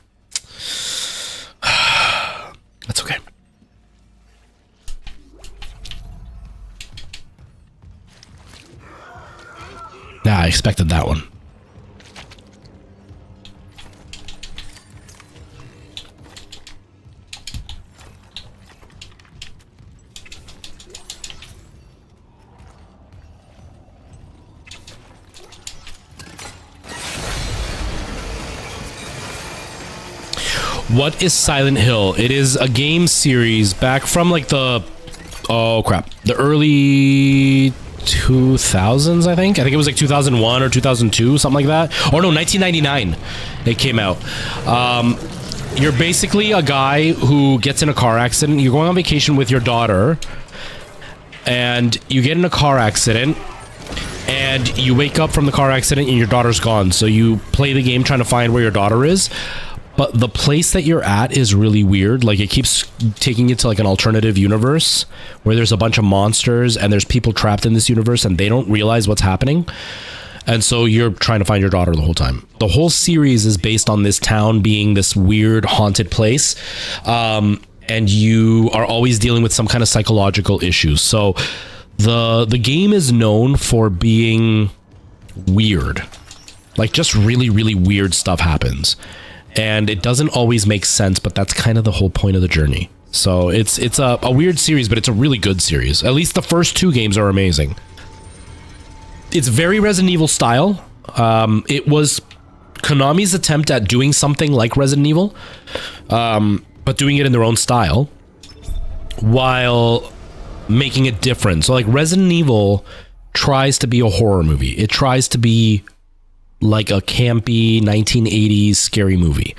That's okay. Nah, I expected that one. What is Silent Hill? It is a game series back from like the, oh crap, the early 2000s, I think. I think it was like 2001 or 2002, something like that. Or no, 1999 it came out. You're basically a guy who gets in a car accident. You're going on vacation with your daughter and you get in a car accident and you wake up from the car accident and your daughter's gone. So you play the game trying to find where your daughter is. But the place that you're at is really weird. Like, it keeps taking you to like an alternative universe where there's a bunch of monsters and there's people trapped in this universe and they don't realize what's happening. And so you're trying to find your daughter the whole time. The whole series is based on this town being this weird haunted place. And you are always dealing with some kind of psychological issues. So the game is known for being weird. Like, just really, really weird stuff happens. And it doesn't always make sense, but that's kind of the whole point of the journey. So it's a weird series, but it's a really good series. At least the first two games are amazing. It's very Resident Evil style. It was Konami's attempt at doing something like Resident Evil, but doing it in their own style while making it different. So like Resident Evil tries to be a horror movie. It tries to be like a campy 1980s scary movie.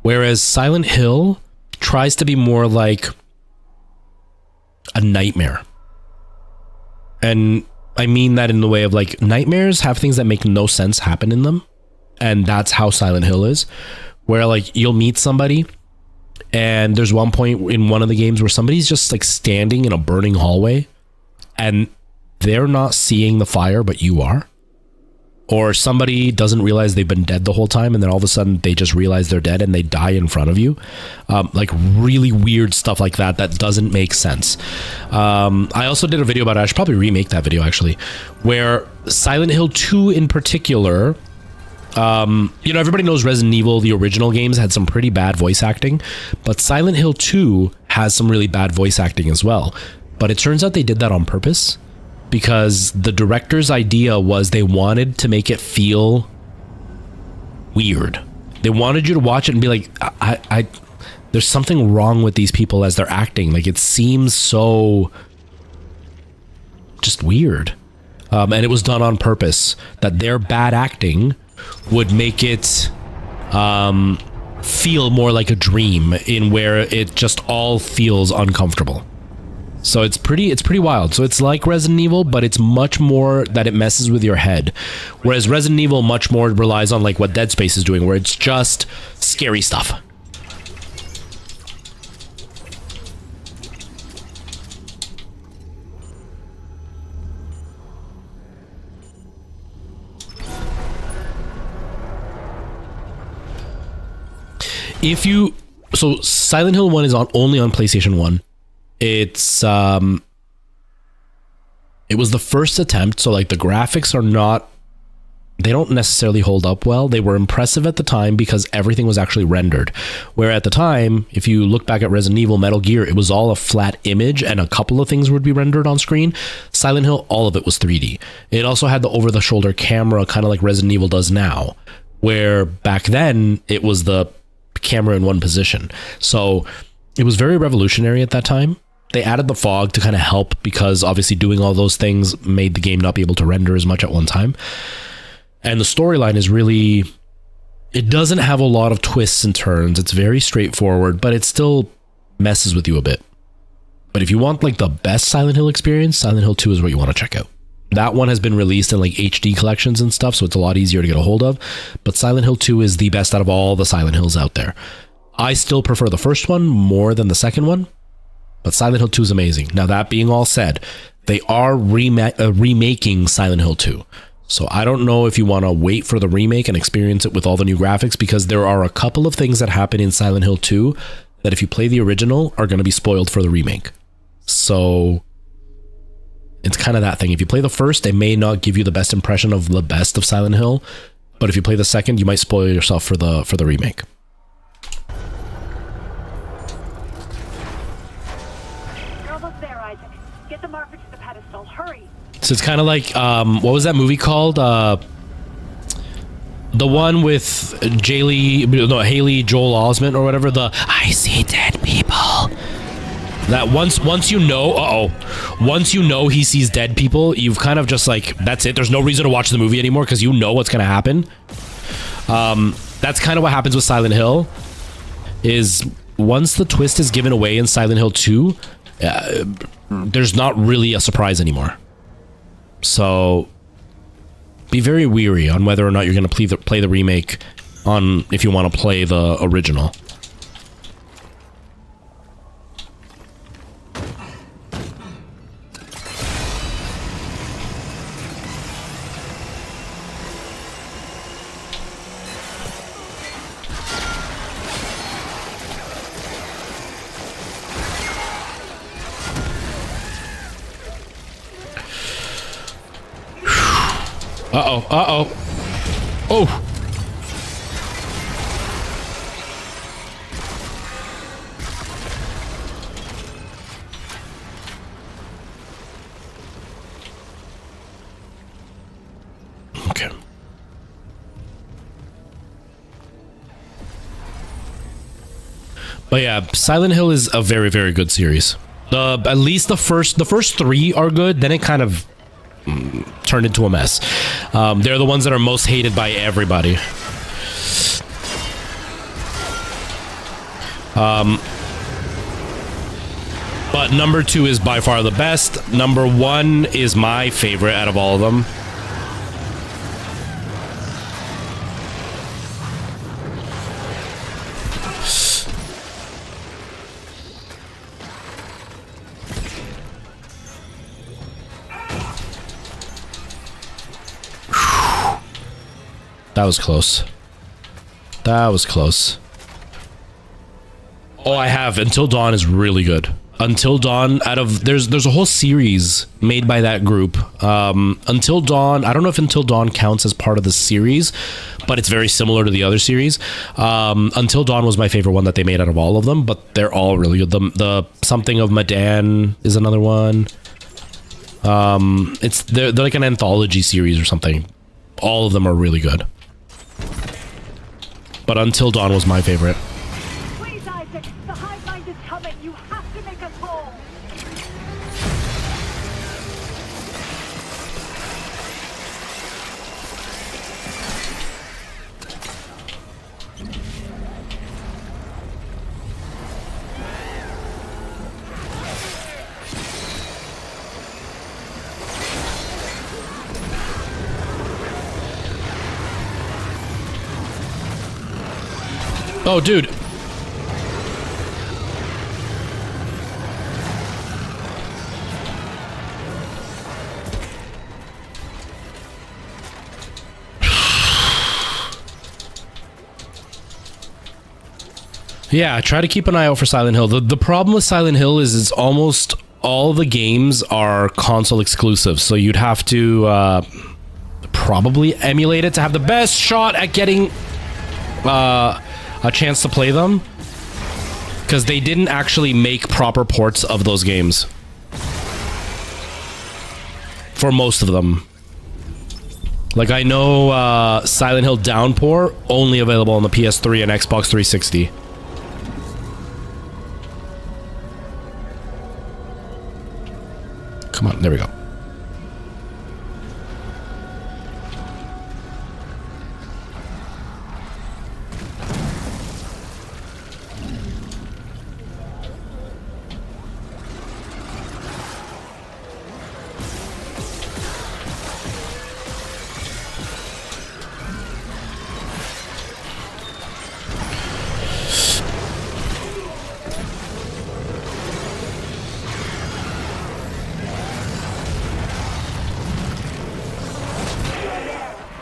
Whereas Silent Hill tries to be more like a nightmare. And I mean that in the way of like, nightmares have things that make no sense happen in them. And that's how Silent Hill is. Where like you'll meet somebody and there's one point in one of the games where somebody's just like standing in a burning hallway and they're not seeing the fire, but you are. Or somebody doesn't realize they've been dead the whole time and then all of a sudden they just realize they're dead and they die in front of you. Like really weird stuff like that that doesn't make sense. I also did a video about it. I should probably remake that video actually, where Silent Hill 2 in particular, you know, everybody knows Resident Evil, the original games, had some pretty bad voice acting, but Silent Hill 2 has some really bad voice acting as well. But it turns out they did that on purpose, because the director's idea was they wanted to make it feel weird. They wanted you to watch it and be like, there's something wrong with these people as they're acting. Like, it seems so just weird. And it was done on purpose, that their bad acting would make it feel more like a dream, in where it just all feels uncomfortable. So it's pretty wild. So it's like Resident Evil, but it's much more that it messes with your head. Whereas Resident Evil much more relies on like what Dead Space is doing, where it's just scary stuff. if you so Silent Hill 1 is only on PlayStation 1. It's it was the first attempt, so like the graphics are not, they don't necessarily hold up well. They were impressive at the time because everything was actually rendered. Where at the time, if you look back at Resident Evil, Metal Gear, it was all a flat image and a couple of things would be rendered on screen. Silent Hill, all of it was 3D. It also had the over-the-shoulder camera, kind of like Resident Evil does now, where back then it was the camera in one position. So it was very revolutionary at that time. They added the fog to kind of help because obviously doing all those things made the game not be able to render as much at one time. And the storyline is really, it doesn't have a lot of twists and turns. It's very straightforward, but it still messes with you a bit. But if you want like the best Silent Hill experience, Silent Hill 2 is what you want to check out. That one has been released in like HD collections and stuff, so it's a lot easier to get a hold of. But Silent Hill 2 is the best out of all the Silent Hills out there. I still prefer the first one more than the second one, but Silent Hill 2 is amazing. Now, that being all said, they are remaking Silent Hill 2. So I don't know if you want to wait for the remake and experience it with all the new graphics, because there are a couple of things that happen in Silent Hill 2 that if you play the original are going to be spoiled for the remake. So it's kind of that thing. If you play the first, it may not give you the best impression of the best of Silent Hill, but if you play the second, you might spoil yourself for the remake. Get the marker to the pedestal. Hurry. So it's kind of like, what was that movie called? The one with Haley Joel Osment or whatever. The I see dead people. That once you know, once you know he sees dead people, you've kind of just like, that's it. There's no reason to watch the movie anymore because you know what's gonna happen. That's kind of what happens with Silent Hill. Is once the twist is given away in Silent Hill 2. There's not really a surprise anymore. So be very weary on whether or not you're going to play the remake on if you want to play the original. Uh-oh. Oh! Okay. But yeah, Silent Hill is a very, very good series. At least the first three are good, then it kind of turned into a mess. They're the ones that are most hated by everybody. But number 2 is by far the best. Number 1 is my favorite out of all of them. That was close. That was close. Oh, I have. Until Dawn is really good. Until Dawn, there's a whole series made by that group. Until Dawn, I don't know if Until Dawn counts as part of the series, but it's very similar to the other series. Until Dawn was my favorite one that they made out of all of them, but they're all really good. The Something of Medan is another one. They're like an anthology series or something. All of them are really good. But Until Dawn was my favorite. Please, Isaac. The hive mind is coming. You have to make us whole. Oh, dude. Yeah, try to keep an eye out for Silent Hill. The problem with Silent Hill is it's almost all the games are console exclusive, so you'd have to probably emulate it to have the best shot at getting a chance to play them, because they didn't actually make proper ports of those games for most of them. Like, I know Silent Hill Downpour only available on the PS3 and Xbox 360. Come on, there we go.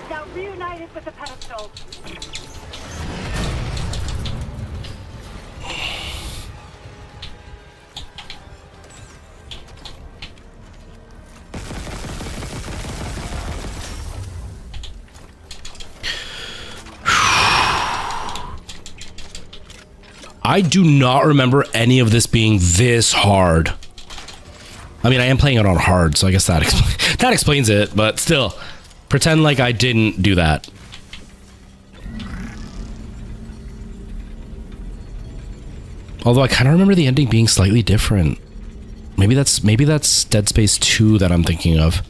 Now reunited with the pedestal. I do not remember any of this being this hard. I mean, I am playing it on hard, so I guess that that explains it, but still, pretend like I didn't do that. Although I kind of remember the ending being slightly different. Maybe that's Dead Space 2 that I'm thinking of.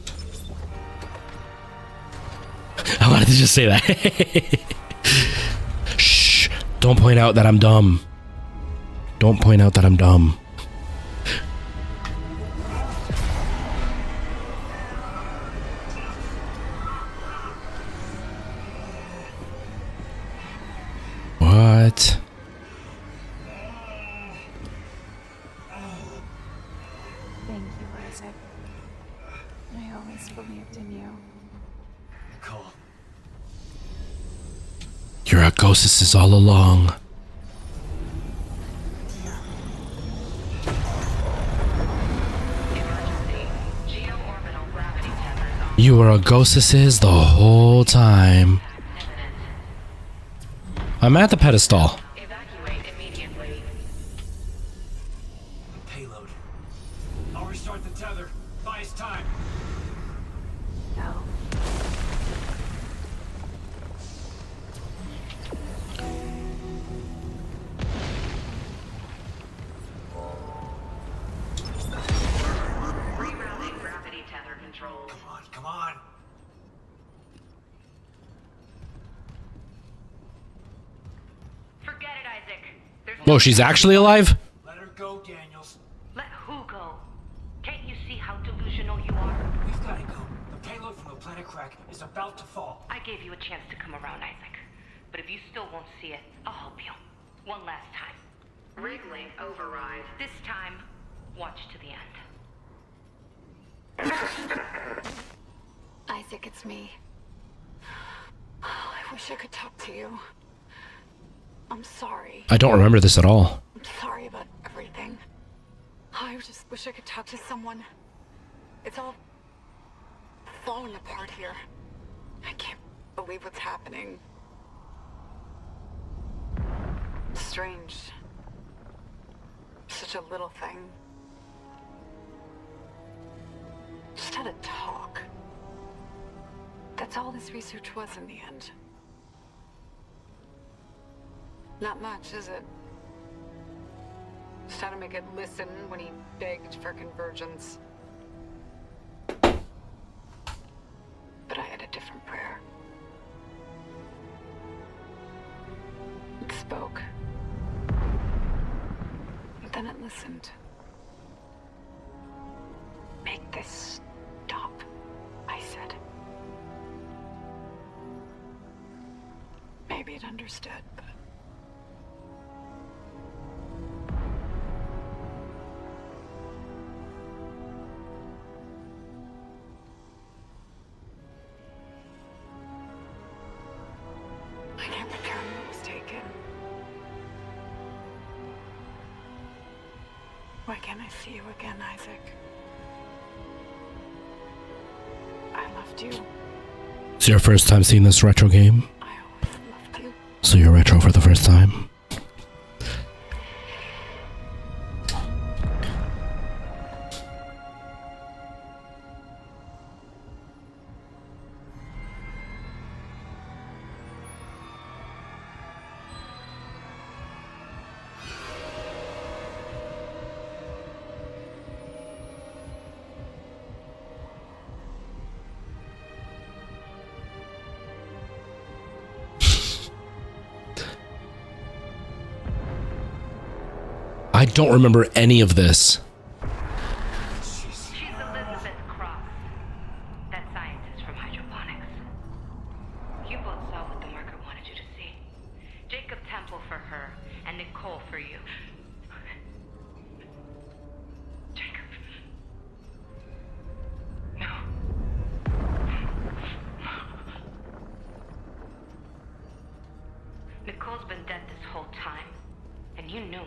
I wanted to just say that. Shh, don't point out that I'm dumb. Don't point out that I'm dumb. What? Thank you, Isaac. I always believed in you. Nicole. You're a ghostess all along. You were a ghostess the whole time. I'm at the pedestal. Evacuate immediately. Payload. I'll restart the tether. Buy us time. No. Rerouting gravity tether controls. Come on, come on. Forget it, Isaac. There's Whoa, she's actually alive? Let her go, Daniels. Let who go? Can't you see how delusional you are? We've gotta go. The payload from the planet crack is about to fall. I gave you a chance to come around, Isaac. But if you still won't see it, I'll help you. One last time. Wriggling override. This time, watch to the end. Isaac, it's me. I wish I could talk to you. I'm sorry. I don't remember this at all. I'm sorry about everything. I just wish I could talk to someone. It's all falling apart here. I can't believe what's happening. Strange. Such a little thing. Just had a talk. That's all this research was in the end. Not much, is it? Just had to make it listen when he begged for convergence. But I had a different prayer. It spoke. But then it listened. Make this stop, I said. Maybe it understood, but... I can't pretend it was taken. Why can't I see you again, Isaac? I loved you. It's your first time seeing this retro game? I always loved you. So you're retro for the first time? I don't remember any of this. She's Elizabeth Cross, that scientist from hydroponics. You both saw what the marker wanted you to see. Jacob Temple for her, and Nicole for you. Jacob. No. Nicole's been dead this whole time, and you knew.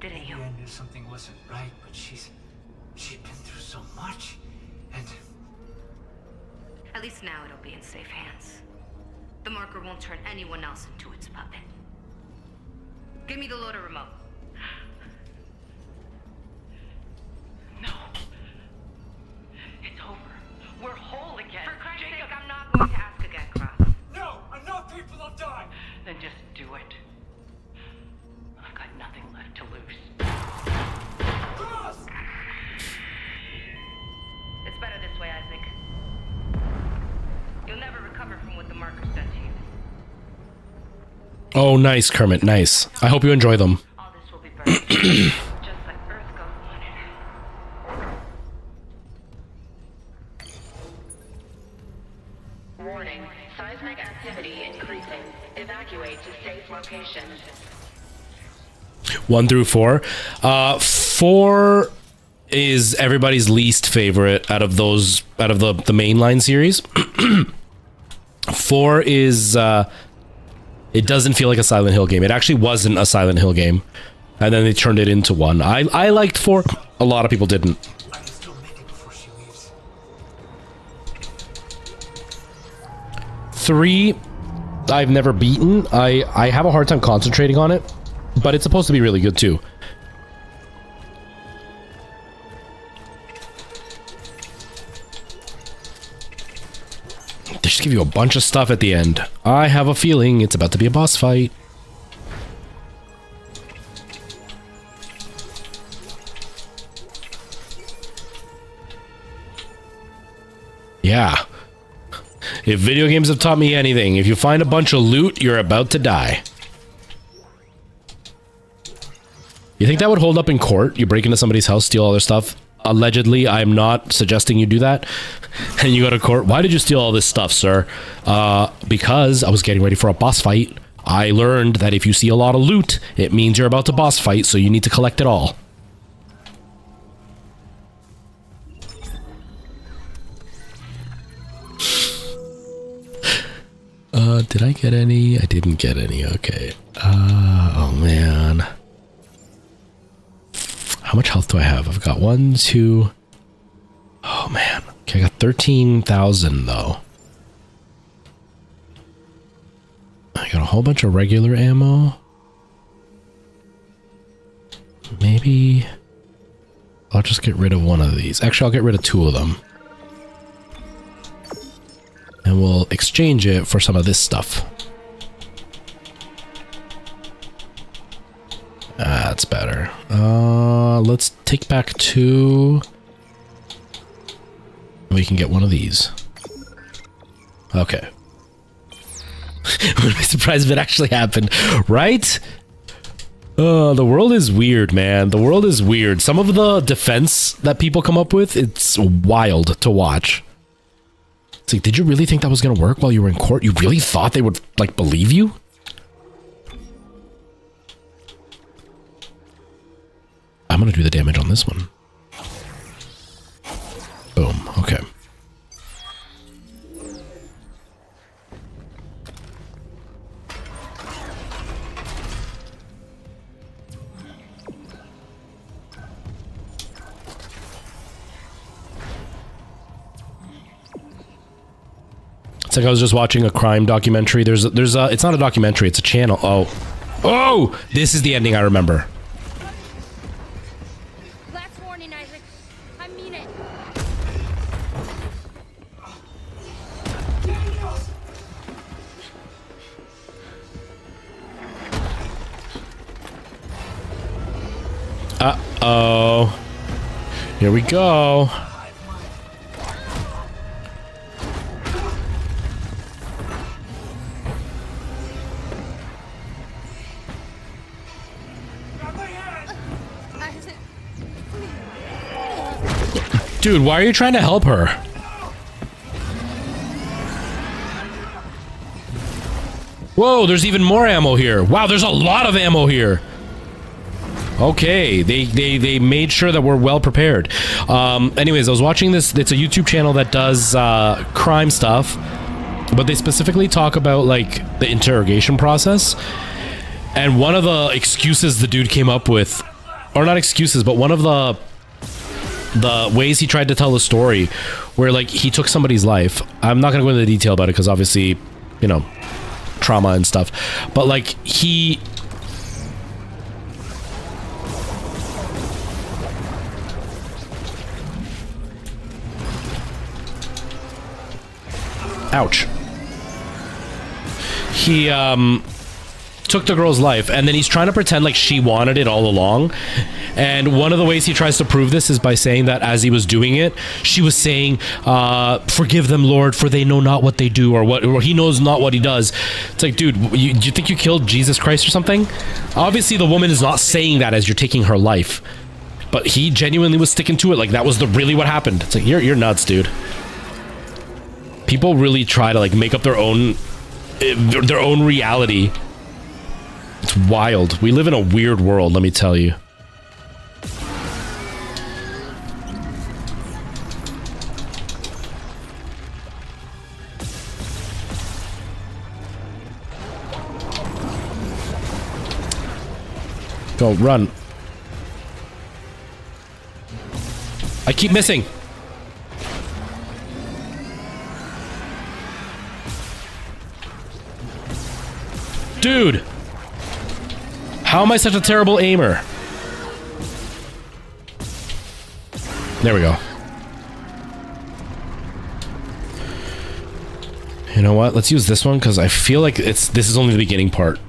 Didn't you? Yeah, I knew something wasn't right, but she'd been through so much, and At least now it'll be in safe hands. The marker won't turn anyone else into its puppet. Give me the loader remote. No. It's over. We're whole again. For Christ's sake, I'm not going to ask again, Cross. no, enough people have died. Then just do it. I've got nothing left to lose. Cross! It's better this way, Isaac. You'll never recover from what the marker's done to you. Oh, nice, Kermit, nice. I hope you enjoy them. All this will be burned. Just like Earth God wanted. Warning, seismic activity increasing. Evacuate to safe locations. 1 through 4. 4 is everybody's least favorite out of those, out of the mainline series. 4 is it doesn't feel like a Silent Hill game. It actually wasn't a Silent Hill game, and then they turned it into one. I liked 4. A lot of people didn't. I can still make it before she leaves. 3 I've never beaten. I have a hard time concentrating on it, but it's supposed to be really good too. They just give you a bunch of stuff at the end. I have a feeling it's about to be a boss fight. Yeah. If video games have taught me anything, if you find a bunch of loot, you're about to die. You think that would hold up in court? You break into somebody's house, steal all their stuff. Allegedly, I'm not suggesting you do that. And you go to court. Why did you steal all this stuff, sir? Because I was getting ready for a boss fight. I learned that if you see a lot of loot, it means you're about to boss fight, so you need to collect it all. Did I get any? I didn't get any. Okay. Oh man. How much health do I have? I've got 1, 2. Oh man. Okay, I got 13,000 though. I got a whole bunch of regular ammo. Maybe I'll just get rid of one of these. Actually, I'll get rid of 2 of them. And we'll exchange it for some of this stuff. That's better. Let's take back 2. We can get one of these. Okay. Wouldn't be surprised if it actually happened, right? The world is weird, man. The world is weird. Some of the defense that people come up with, it's wild to watch. It's like, did you really think that was gonna work while you were in court? You really thought they would, like, believe you? I'm gonna do the damage on this one. Boom, okay. It's like I was just watching a crime documentary. There's a, it's not a documentary, it's a channel. Oh, this is the ending I remember. Last warning, Isaac. I mean it. Uh-oh. Here we go. Isaac. Dude, why are you trying to help her? Whoa, there's even more ammo here. Wow, there's a lot of ammo here. Okay, they made sure that we're well prepared. Anyways, I was watching this. It's a YouTube channel that does crime stuff, but they specifically talk about like the interrogation process. And one of the excuses the dude came up with, or not excuses, but one of the ways he tried to tell the story, where like he took somebody's life. I'm not gonna go into the detail about it because obviously, you know, trauma and stuff. But like he. Ouch. He took the girl's life, and then he's trying to pretend like she wanted it all along. And one of the ways he tries to prove this is by saying that as he was doing it, she was saying, forgive them, Lord, for they know not what they do, or he knows not what he does. It's like, dude, do you think you killed Jesus Christ or something? Obviously the woman is not saying that as you're taking her life, but he genuinely was sticking to it like that was really what happened. It's like, you're nuts, dude. People really try to like make up their own reality. It's wild. We live in a weird world, let me tell you. Go, run. I keep missing. Dude! How am I such a terrible aimer? There we go. You know what? Let's use this one because I feel like this is only the beginning part.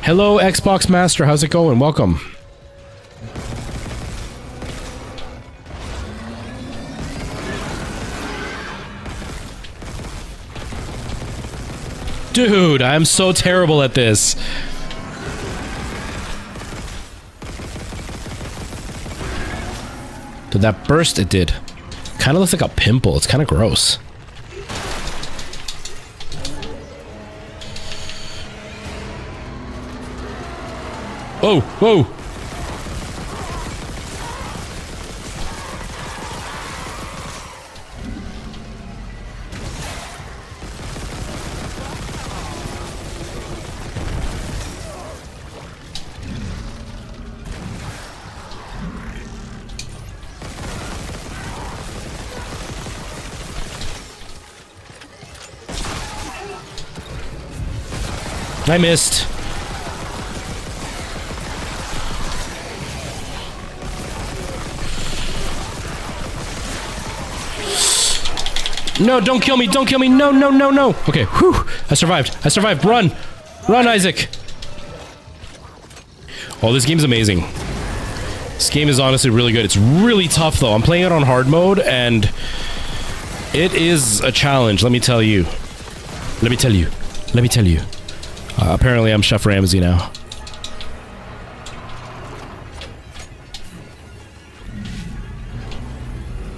Hello, Xbox Master. How's it going? Welcome. Dude, I'm so terrible at this. Did that burst? It did. Kind of looks like a pimple. It's kind of gross. Whoa, whoa. I missed. No, don't kill me. Don't kill me. No, no, no, no. Okay, whew. I survived. I survived. Run. Run, Isaac. Oh, this game's amazing. This game is honestly really good. It's really tough, though. I'm playing it on hard mode, and it is a challenge, let me tell you. Let me tell you. Let me tell you. Apparently, I'm Chef Ramsay now.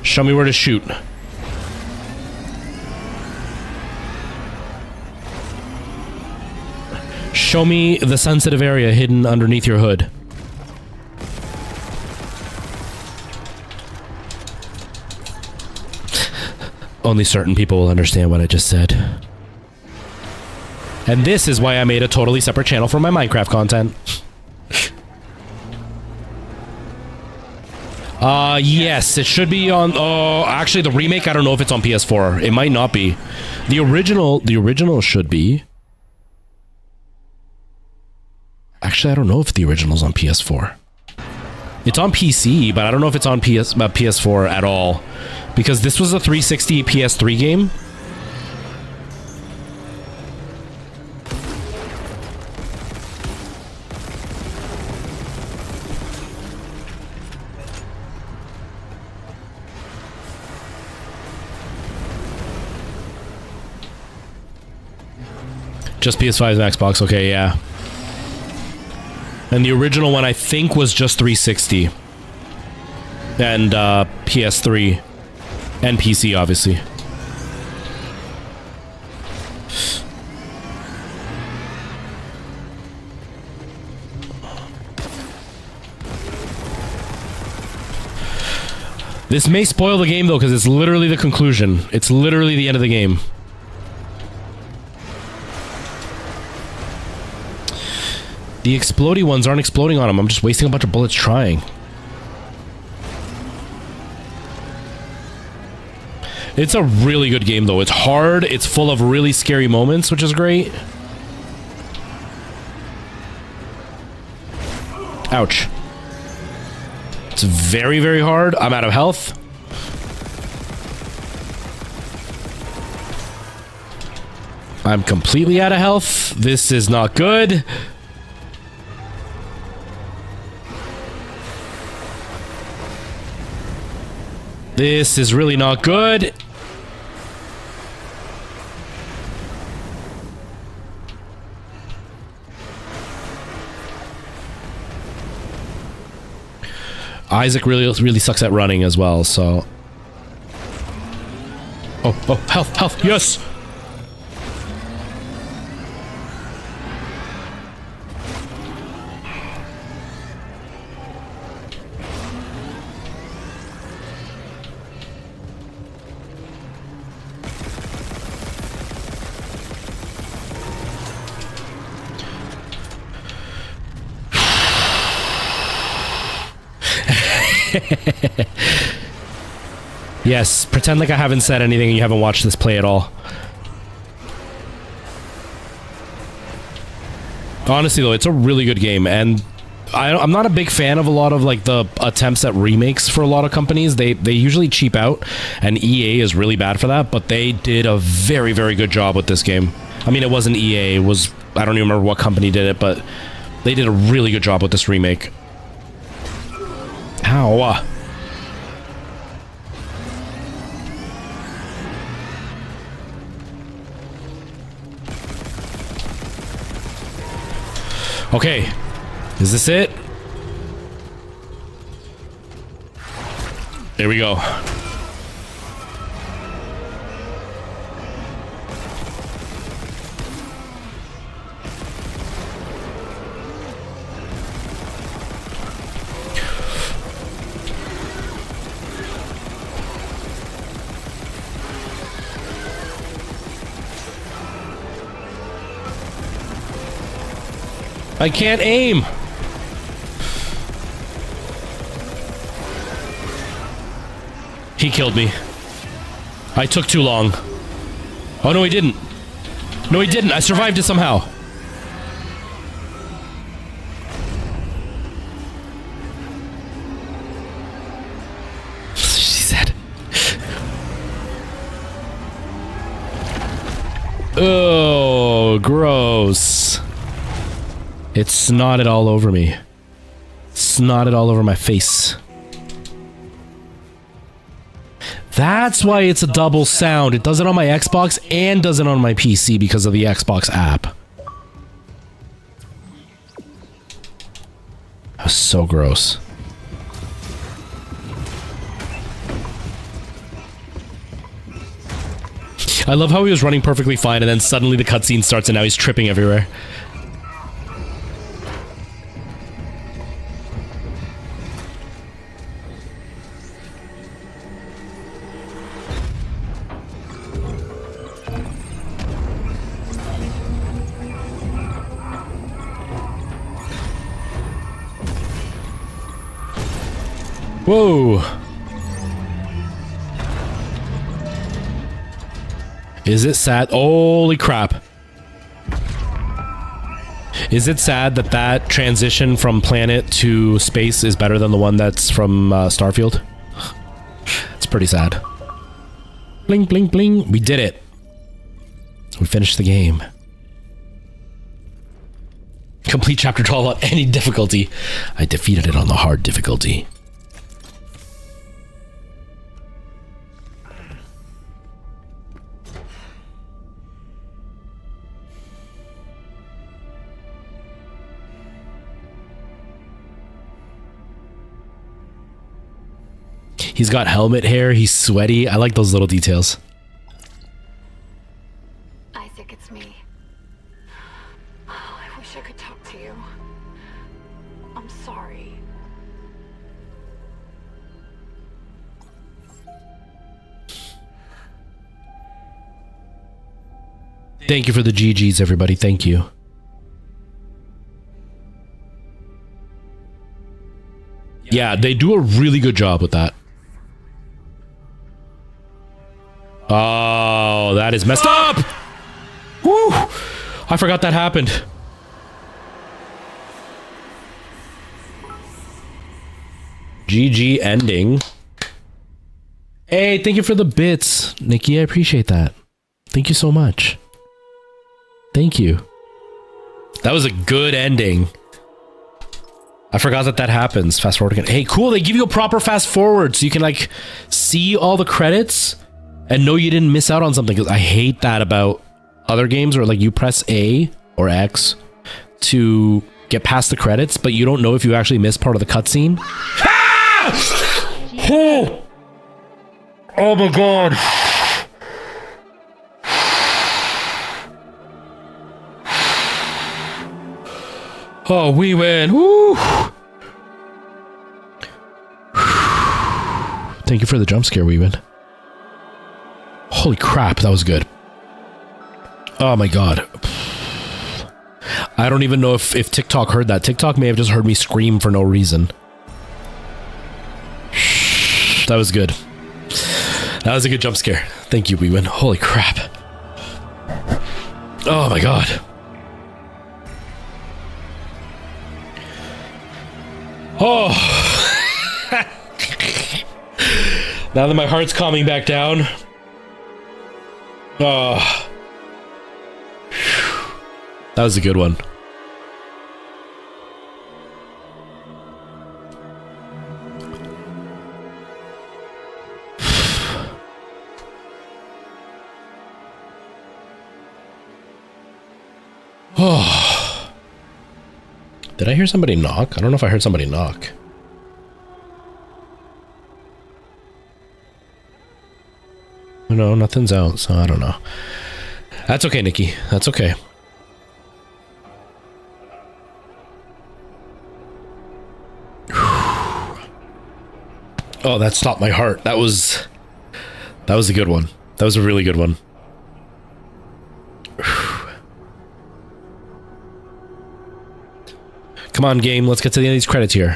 Show me where to shoot. Show me the sensitive area hidden underneath your hood. Only certain people will understand what I just said. And this is why I made a totally separate channel for my Minecraft content. Yes, it should be on... Oh, actually, the remake, I don't know if it's on PS4. It might not be. The original should be. Actually, I don't know if the original's on PS4. It's on PC, but I don't know if it's on PS4 at all. Because this was a 360 PS3 game. Just PS5 and Xbox, okay, yeah. And the original one, I think, was just 360. And PS3. And PC, obviously. This may spoil the game, though, because it's literally the conclusion. It's literally the end of the game. The explodey ones aren't exploding on them. I'm just wasting a bunch of bullets trying. It's a really good game, though. It's hard. It's full of really scary moments, which is great. Ouch. It's very, very hard. I'm out of health. I'm completely out of health. This is not good. This is really not good. Isaac really sucks at running as well, so... Oh, health, yes! Yes, pretend like I haven't said anything and you haven't watched this play at all. Honestly, though, it's a really good game, and I'm not a big fan of a lot of like the attempts at remakes for a lot of companies. They usually cheap out, and EA is really bad for that, but they did a very, very good job with this game. I mean, it wasn't EA, it was... I don't even remember what company did it, but they did a really good job with this remake. Ow. Okay, is this it? There we go. I can't aim. He killed me. I took too long. Oh, no, he didn't. No, he didn't. I survived it somehow. She said. Oh, gross. It snotted all over me. Snotted all over my face. That's why it's a double sound. It does it on my Xbox and does it on my PC because of the Xbox app. That was so gross. I love how he was running perfectly fine and then suddenly the cutscene starts and now he's tripping everywhere. Whoa. Is it sad? Holy crap. Is it sad that that transition from planet to space is better than the one that's from Starfield? It's pretty sad. Bling, bling, bling. We did it. We finished the game. Complete chapter 12 on any difficulty. I defeated it on the hard difficulty. He's got helmet hair. He's sweaty. I like those little details. Isaac, it's me. Oh, I wish I could talk to you. I'm sorry. Thank you for the GGs, everybody. Thank you. Yeah, they do a really good job with that. Oh, that is messed up! Woo! I forgot that happened. GG ending. Hey, thank you for the bits, Nikki. I appreciate that. Thank you so much. Thank you. That was a good ending. I forgot that that happens. Fast forward again. Hey, cool. They give you a proper fast forward so you can like see all the credits and know you didn't miss out on something. 'Cause I hate that about other games where like you press A or X to get past the credits, but you don't know if you actually missed part of the cutscene. Ah! Oh! Oh my god. Oh, we win. Woo! Thank you for the jump scare, Weeman. Holy crap, that was good. Oh my god. I don't even know if TikTok heard that. TikTok may have just heard me scream for no reason. That was good. That was a good jump scare. Thank you, Weeman. Holy crap. Oh my god. Oh. Now that my heart's calming back down. Oh. That was a good one. Oh. Did I hear somebody knock? I don't know if I heard somebody knock. No, nothing's out, so I don't know. That's okay, Nikki. That's okay. Oh, that stopped my heart. That was a good one. That was a really good one. Come on, game. Let's get to the end of these credits here.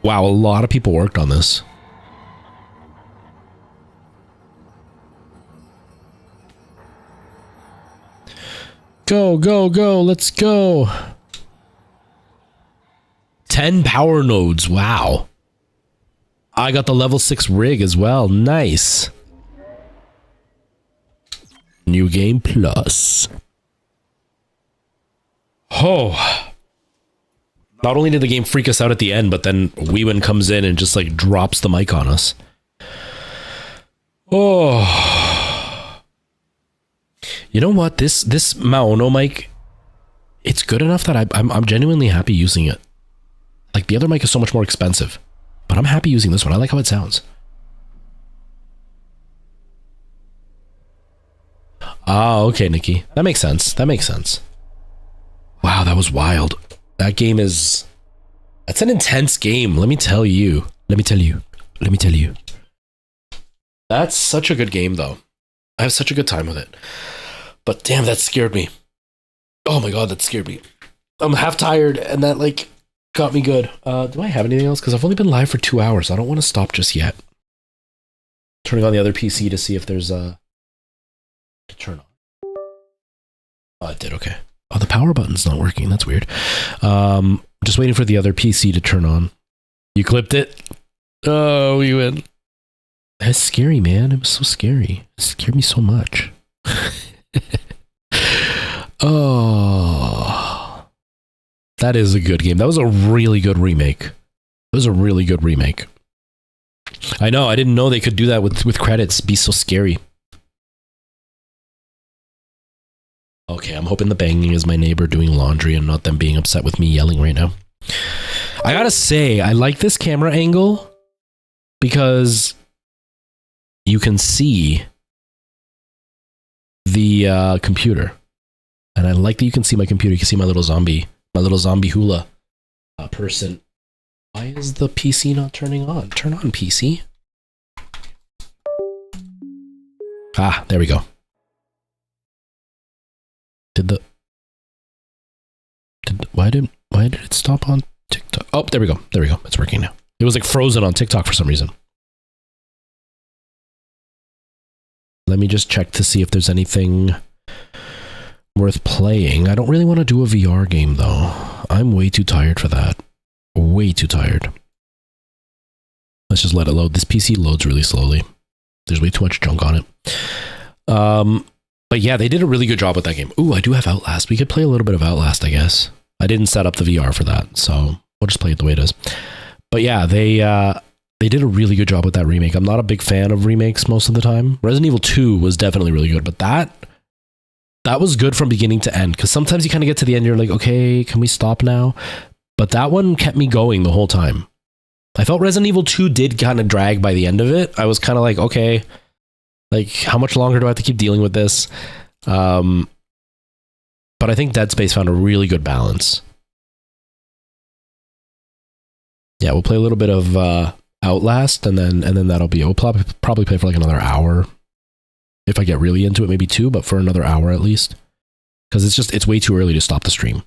Wow, a lot of people worked on this. Go, go, go. Let's go. 10 power nodes. Wow. I got the level 6 rig as well. Nice. New game plus. Oh. Not only did the game freak us out at the end, but then Weeman comes in and just like drops the mic on us. Oh. You know what? This Maono mic, it's good enough that I'm genuinely happy using it. Like the other mic is so much more expensive, but I'm happy using this one. I like how it sounds. Ah, okay, Nikki. That makes sense. That makes sense. Wow, that was wild. That game is... That's an intense game, let me tell you. Let me tell you. Let me tell you. That's such a good game, though. I have such a good time with it. But damn, that scared me. Oh my god, that scared me. I'm half tired, and that like got me good. Do I have anything else? Because I've only been live for 2 hours. I don't want to stop just yet. Turning on the other PC to see if there's a to turn on. Oh, it did. Okay. Oh, the power button's not working. That's weird. Just waiting for the other PC to turn on. You clipped it? Oh, we win. That's scary, man. It was so scary. It scared me so much. Oh. That is a good game. That was a really good remake. It was a really good remake. I know. I didn't know they could do that with credits. Be so scary. Okay, I'm hoping the banging is my neighbor doing laundry and not them being upset with me yelling right now. I gotta say, I like this camera angle because you can see the computer. And I like that you can see my computer. You can see my little zombie hula person. Why is the PC not turning on? Turn on, PC. Ah, there we go. Why did it stop on TikTok? Oh, there we go. There we go. It's working now. It was like frozen on TikTok for some reason. Let me just check to see if there's anything worth playing. I don't really want to do a VR game though. I'm way too tired for that. Way too tired. Let's just let it load. This PC loads really slowly. There's way too much junk on it. But yeah, they did a really good job with that game. Ooh, I do have Outlast. We could play a little bit of Outlast, I guess. I didn't set up the VR for that, so we'll just play it the way it is. But yeah, they did a really good job with that remake. I'm not a big fan of remakes most of the time. Resident Evil 2 was definitely really good, but that was good from beginning to end. Because sometimes you kind of get to the end, you're like, okay, can we stop now? But that one kept me going the whole time. I felt Resident Evil 2 did kind of drag by the end of it. I was kind of like, okay, like how much longer do I have to keep dealing with this? But I think Dead Space found a really good balance. Yeah, we'll play a little bit of Outlast, and then that'll be. We'll probably play for like another hour. If I get really into it, maybe 2, but for another hour at least. Because it's way too early to stop the stream.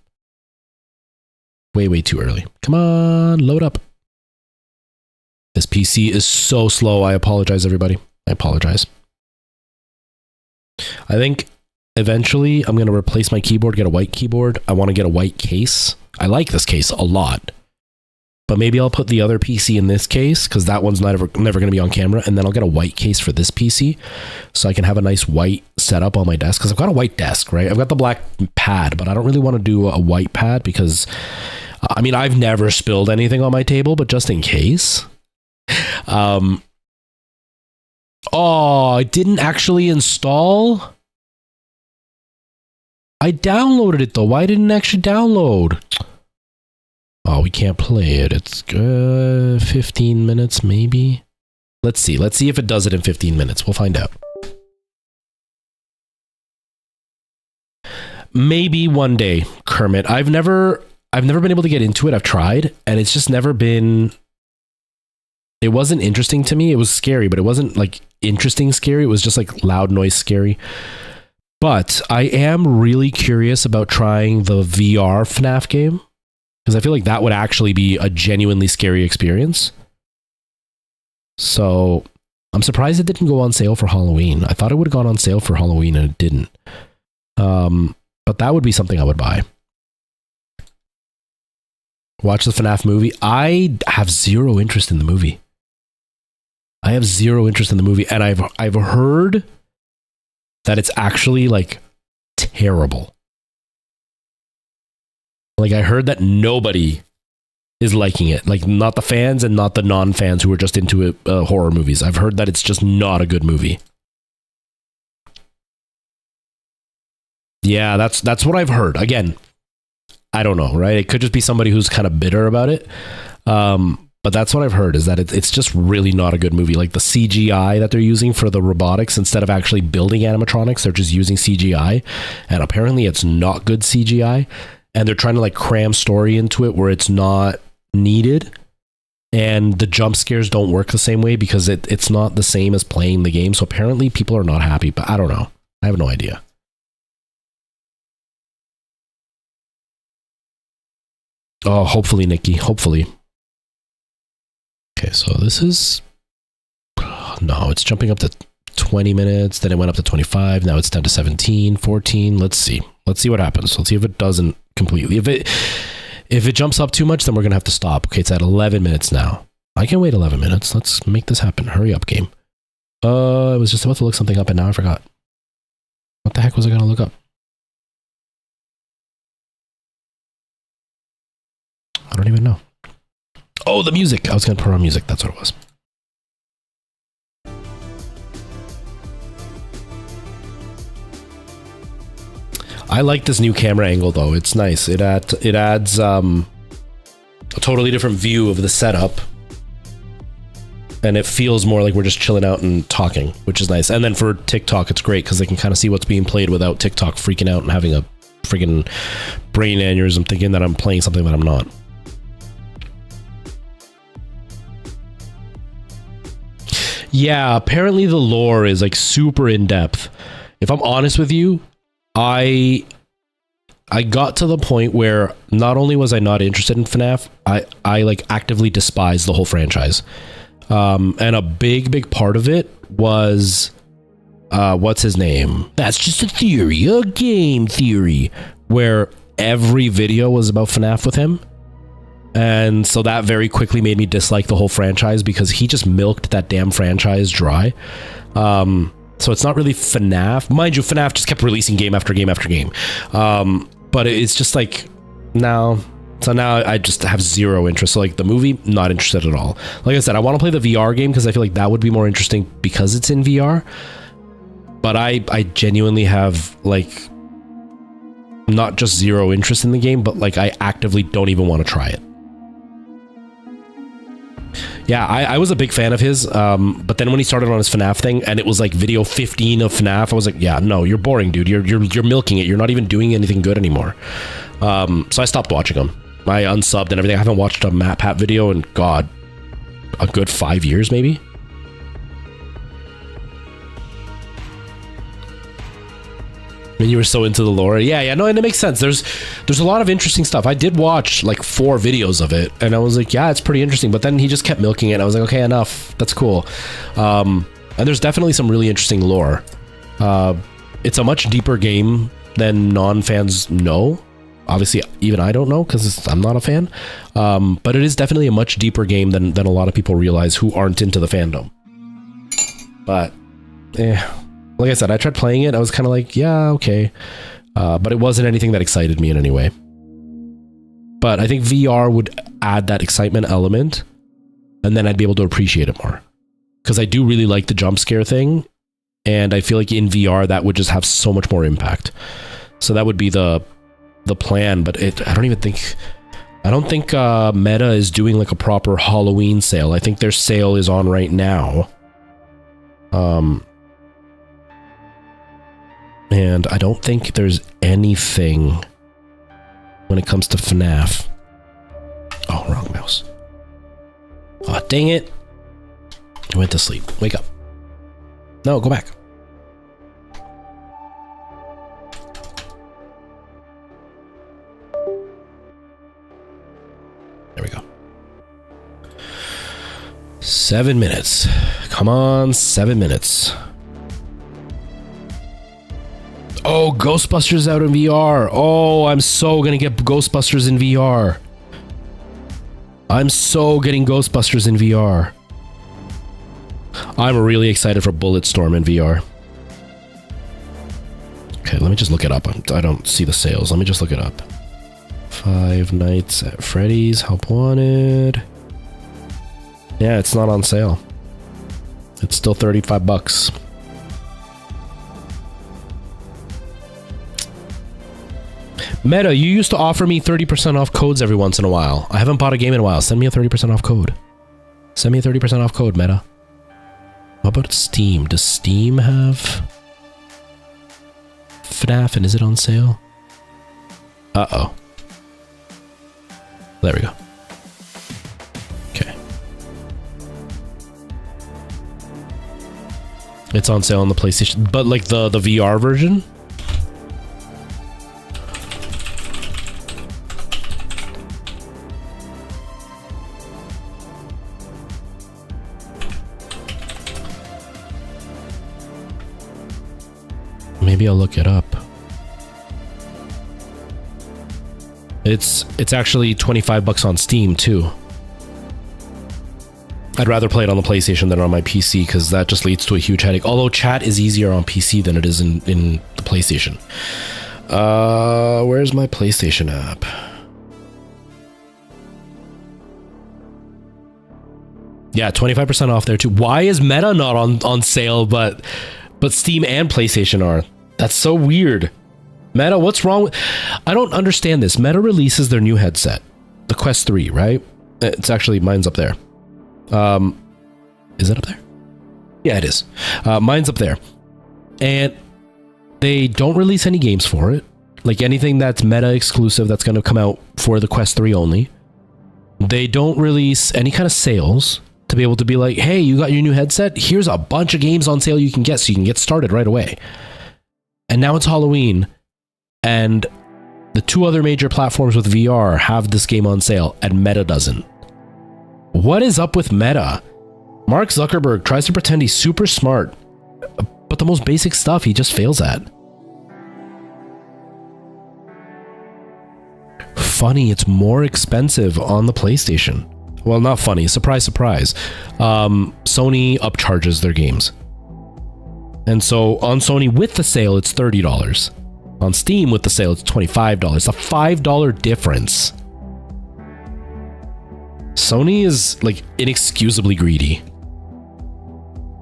Way too early. Come on, load up. This PC is so slow. I apologize, everybody. I apologize. I think eventually I'm going to replace my keyboard, get a white keyboard. I want to get a white case. I like this case a lot. But maybe I'll put the other PC in this case because that one's never going to be on camera. And then I'll get a white case for this PC so I can have a nice white setup on my desk. Because I've got a white desk, right? I've got the black pad, but I don't really want to do a white pad because, I mean, I've never spilled anything on my table, but just in case. Oh, I didn't actually install. I downloaded it though. Why didn't it actually download? Oh, we can't play it. It's 15 minutes maybe. Let's see. Let's see if it does it in 15 minutes. We'll find out. Maybe one day, Kermit. I've never been able to get into it. I've tried, and it's just never been. It wasn't interesting to me. It was scary, but it wasn't like interesting scary. It was just like loud noise scary. But I am really curious about trying the VR FNAF game because I feel like that would actually be a genuinely scary experience. So I'm surprised it didn't go on sale for Halloween. I thought it would have gone on sale for Halloween and it didn't. But that would be something I would buy. Watch the FNAF movie. I have zero interest in the movie. I have zero interest in the movie, and I've heard that it's actually like terrible. Like I heard that nobody is liking it, like not the fans and not the non-fans who are just into it, horror movies. I've heard that it's just not a good movie. Yeah, that's what I've heard. Again, I don't know, right? It could just be somebody who's kind of bitter about it. But that's what I've heard is that it's just really not a good movie. Like the CGI that they're using for the robotics, instead of actually building animatronics, they're just using CGI. And apparently it's not good CGI. And they're trying to like cram story into it where it's not needed. And the jump scares don't work the same way because it's not the same as playing the game. So apparently people are not happy, but I don't know. I have no idea. Oh, hopefully, Nikki. Hopefully. Okay, so this is... No, it's jumping up to 20 minutes. Then it went up to 25. Now it's down to 17, 14. Let's see. Let's see what happens. Let's see if it doesn't completely. If it jumps up too much, then we're going to have to stop. Okay, it's at 11 minutes now. I can wait 11 minutes. Let's make this happen. Hurry up, game. I was just about to look something up and now I forgot. What the heck was I going to look up? I don't even know. Oh, the music. I was going to put on music. That's what it was. I like this new camera angle though. It's nice. It adds a totally different view of the setup. And it feels more like we're just chilling out and talking, which is nice. And then for TikTok, it's great because they can kind of see what's being played without TikTok freaking out and having a freaking brain aneurysm thinking that I'm playing something that I'm not. Yeah, apparently the lore is like super in depth. If I'm honest with you, I got to the point where not only was I not interested in FNAF, I like actively despised the whole franchise. And a big part of it was, what's his name? That's just a theory, a game theory, where every video was about FNAF with him. And so that very quickly made me dislike the whole franchise because he just milked that damn franchise dry. So it's not really FNAF. Mind you, FNAF just kept releasing game after game after game. But it's just like, now... So now I just have zero interest. So like the movie, not interested at all. Like I said, I want to play the VR game because I feel like that would be more interesting because it's in VR. But I genuinely have like not just zero interest in the game, but like I actively don't even want to try it. Yeah, I was a big fan of his, but then when he started on his FNAF thing and it was like video 15 of FNAF, I was like, yeah, no, you're boring, dude. You're milking it. You're not even doing anything good anymore. So I stopped watching him. I unsubbed and everything. I haven't watched a MatPat video in, God, a good 5 years, maybe. When you were so into the lore. Yeah, no, and it makes sense. There's a lot of interesting stuff. I did watch like 4 videos of it, and I was like, yeah, it's pretty interesting. But then he just kept milking it, and I was like, okay, enough. That's cool. And there's definitely some really interesting lore. It's a much deeper game than non-fans know. Obviously, even I don't know because I'm not a fan. But it is definitely a much deeper game than a lot of people realize who aren't into the fandom. But, like I said, I tried playing it. I was kind of like, yeah, okay. But it wasn't anything that excited me in any way. But I think VR would add that excitement element, and then I'd be able to appreciate it more. Because I do really like the jump scare thing, and I feel like in VR that would just have so much more impact. So that would be the plan, but I don't think Meta is doing like a proper Halloween sale. I think their sale is on right now. And I don't think there's anything when it comes to FNAF. Oh, wrong mouse. Oh, dang it. I went to sleep. Wake up. No, go back. There we go. 7 minutes. Come on, 7 minutes. Oh, Ghostbusters out in VR. Oh, I'm so gonna get Ghostbusters in VR. I'm so getting Ghostbusters in VR. I'm really excited for Bulletstorm in VR. Okay, let me just look it up. I don't see the sales. Let me just look it up. Five Nights at Freddy's, Help Wanted. Yeah, it's not on sale. It's still $35. Meta, you used to offer me 30% off codes every once in a while. I haven't bought a game in a while. Send me a 30% off code. Send me a 30% off code, Meta. How about Steam? Does Steam have FNAF and is it on sale? Uh-oh. There we go. Okay. It's on sale on the PlayStation, but like the VR version? Maybe I'll look it up. It's actually $25 on Steam too. I'd rather play it on the PlayStation than on my PC because that just leads to a huge headache. Although chat is easier on PC than it is in the PlayStation. Where's my PlayStation app? Yeah, 25% off there too. Why is Meta not on sale, but Steam and PlayStation are? That's so weird. Meta, what's wrong with... I don't understand this. Meta releases their new headset, the Quest 3, right? It's actually, mine's up there. Is it up there? Yeah, it is. Mine's up there. And they don't release any games for it. Like anything that's Meta exclusive that's going to come out for the Quest 3 only. They don't release any kind of sales to be able to be like, hey, you got your new headset? Here's a bunch of games on sale you can get so you can get started right away. And now it's Halloween, and the two other major platforms with VR have this game on sale, and Meta doesn't. What is up with Meta? Mark Zuckerberg tries to pretend he's super smart, but the most basic stuff he just fails at. Funny, it's more expensive on the PlayStation. Well, not funny. Surprise, surprise. Sony upcharges their games. And so on Sony with the sale, it's $30. On Steam with the sale, it's $25. It's a $5 difference. Sony is like inexcusably greedy.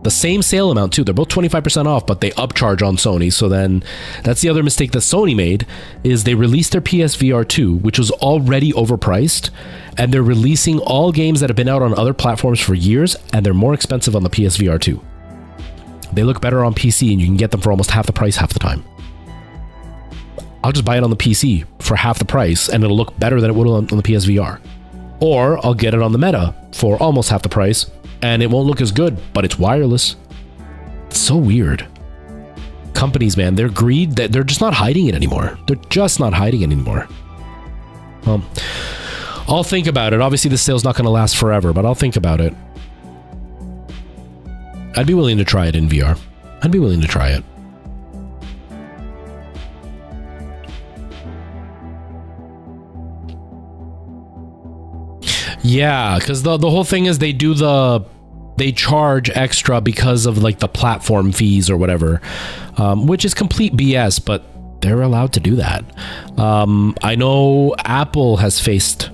The same sale amount too. They're both 25% off, but they upcharge on Sony. So then that's the other mistake that Sony made, is they released their PSVR 2, which was already overpriced, and they're releasing all games that have been out on other platforms for years, and they're more expensive on the PSVR 2. They look better on PC, and you can get them for almost half the price half the time. I'll just buy it on the PC for half the price, and it'll look better than it would on the PSVR. Or I'll get it on the Meta for almost half the price, and it won't look as good, but it's wireless. It's so weird. Companies, man, they're greed. They're just not hiding it anymore. They're just not hiding it anymore. I'll think about it. Obviously, this sale's not going to last forever, but I'll think about it. I'd be willing to try it in VR. I'd be willing to try it. Yeah, because the whole thing is they charge extra because of like the platform fees or whatever, which is complete BS, but they're allowed to do that. I know Apple has faced,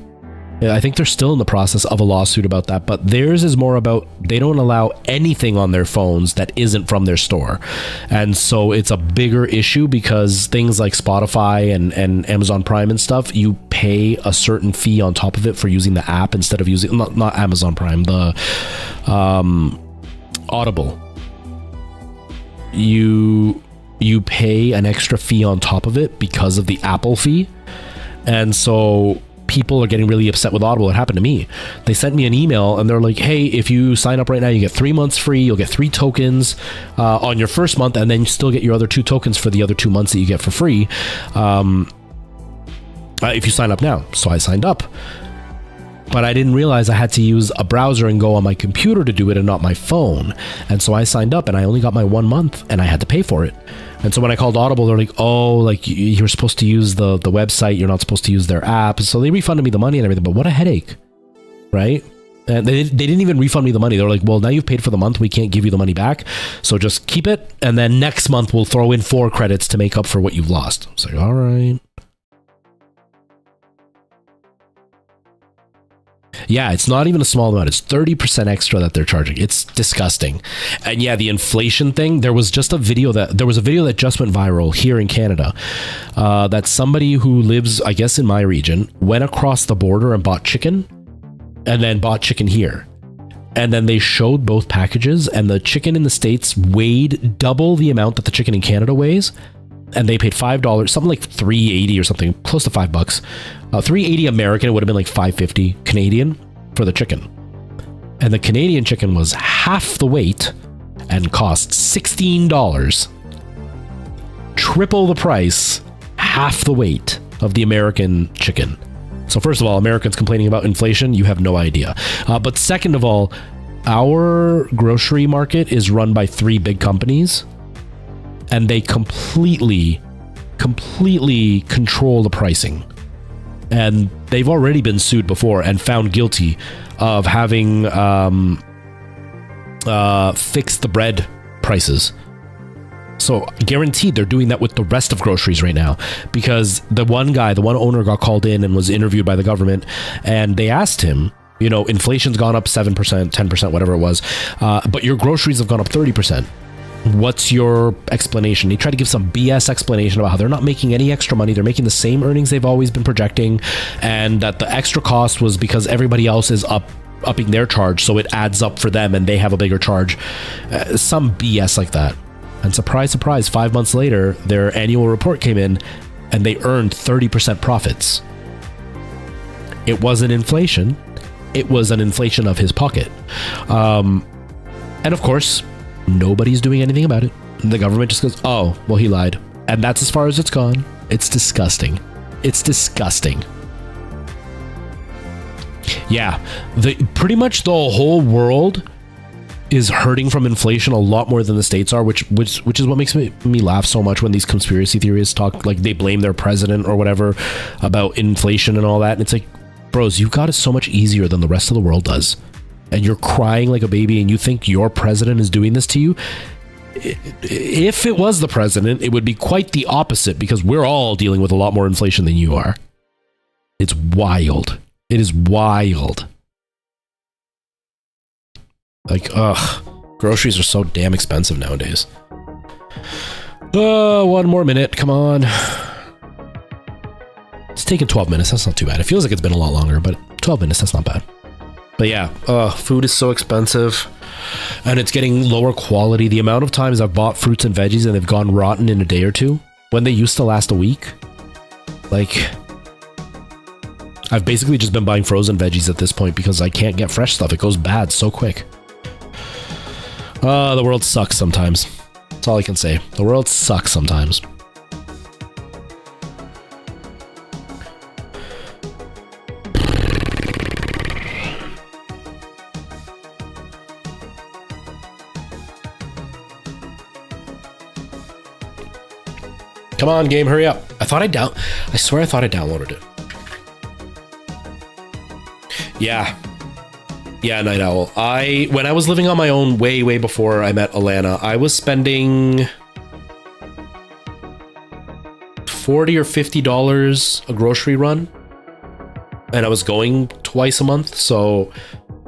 I think they're still in the process of a lawsuit about that, but theirs is more about they don't allow anything on their phones that isn't from their store. And so it's a bigger issue because things like Spotify and Amazon Prime and stuff, you pay a certain fee on top of it for using the app instead of using, not Amazon Prime, the Audible. You pay an extra fee on top of it because of the Apple fee. And so people are getting really upset with Audible. It happened to me. They sent me an email and they're like, hey, if you sign up right now, you get 3 months free. You'll get 3 tokens on your first month, and then you still get your other 2 tokens for the other 2 months that you get for free if you sign up now. So I signed up. But I didn't realize I had to use a browser and go on my computer to do it and not my phone. And so I signed up and I only got my 1 month and I had to pay for it. And so when I called Audible, they're like, oh, like you're supposed to use the website. You're not supposed to use their app. So they refunded me the money and everything. But what a headache, right? And they didn't even refund me the money. They were like, well, now you've paid for the month. We can't give you the money back. So just keep it. And then next month we'll throw in 4 credits to make up for what you've lost. I was like, all right. Yeah, it's not even a small amount. It's 30% extra that they're charging. It's disgusting. And yeah, the inflation thing, there was a video that just went viral here in Canada, that somebody who lives, I guess, in my region, went across the border and bought chicken and then bought chicken here. And then they showed both packages, and the chicken in the States weighed double the amount that the chicken in Canada weighs. And they paid $5, something like $3.80 or something, close to $5. $3.80 American, it would have been like $5.50 Canadian for the chicken. And the Canadian chicken was half the weight and cost $16. Triple the price, half the weight of the American chicken. So first of all, Americans complaining about inflation, you have no idea. But second of all, our grocery market is run by 3 big companies. and they completely control the pricing. And they've already been sued before and found guilty of having fixed the bread prices. So guaranteed they're doing that with the rest of groceries right now, because the one owner got called in and was interviewed by the government, and they asked him, you know, inflation's gone up 7%, 10%, whatever it was, but your groceries have gone up 30%. What's your explanation? He tried to give some BS explanation about how they're not making any extra money. They're making the same earnings they've always been projecting, and that the extra cost was because everybody else is upping their charge, so it adds up for them and they have a bigger charge. Some BS like that. And surprise, surprise, 5 months later, their annual report came in and they earned 30% profits. It wasn't inflation. It was an inflation of his pocket. And of course, nobody's doing anything about it. The government just goes, oh, well, he lied. And that's as far as it's gone. It's disgusting. It's disgusting. Yeah, pretty much the whole world is hurting from inflation a lot more than the states are, which is what makes me laugh so much when these conspiracy theorists talk, like they blame their president or whatever about inflation and all that. And it's like, bros, you've got it so much easier than the rest of the world does. And you're crying like a baby and you think your president is doing this to you. If it was the president, it would be quite the opposite, because we're all dealing with a lot more inflation than you are. It's wild. It is wild. Like, groceries are so damn expensive nowadays. One more minute. Come on. It's taken 12 minutes. That's not too bad. It feels like it's been a lot longer, but 12 minutes, that's not bad. But yeah, food is so expensive and it's getting lower quality. The amount of times I've bought fruits and veggies and they've gone rotten in a day or two when they used to last a week. Like, I've basically just been buying frozen veggies at this point because I can't get fresh stuff. It goes bad so quick. The world sucks sometimes. That's all I can say. The world sucks sometimes. Come on, game, hurry up. I swear I thought I downloaded it. Yeah, Night Owl. When I was living on my own way before I met Alana, I was spending $40 or $50 a grocery run, and I was going twice a month, so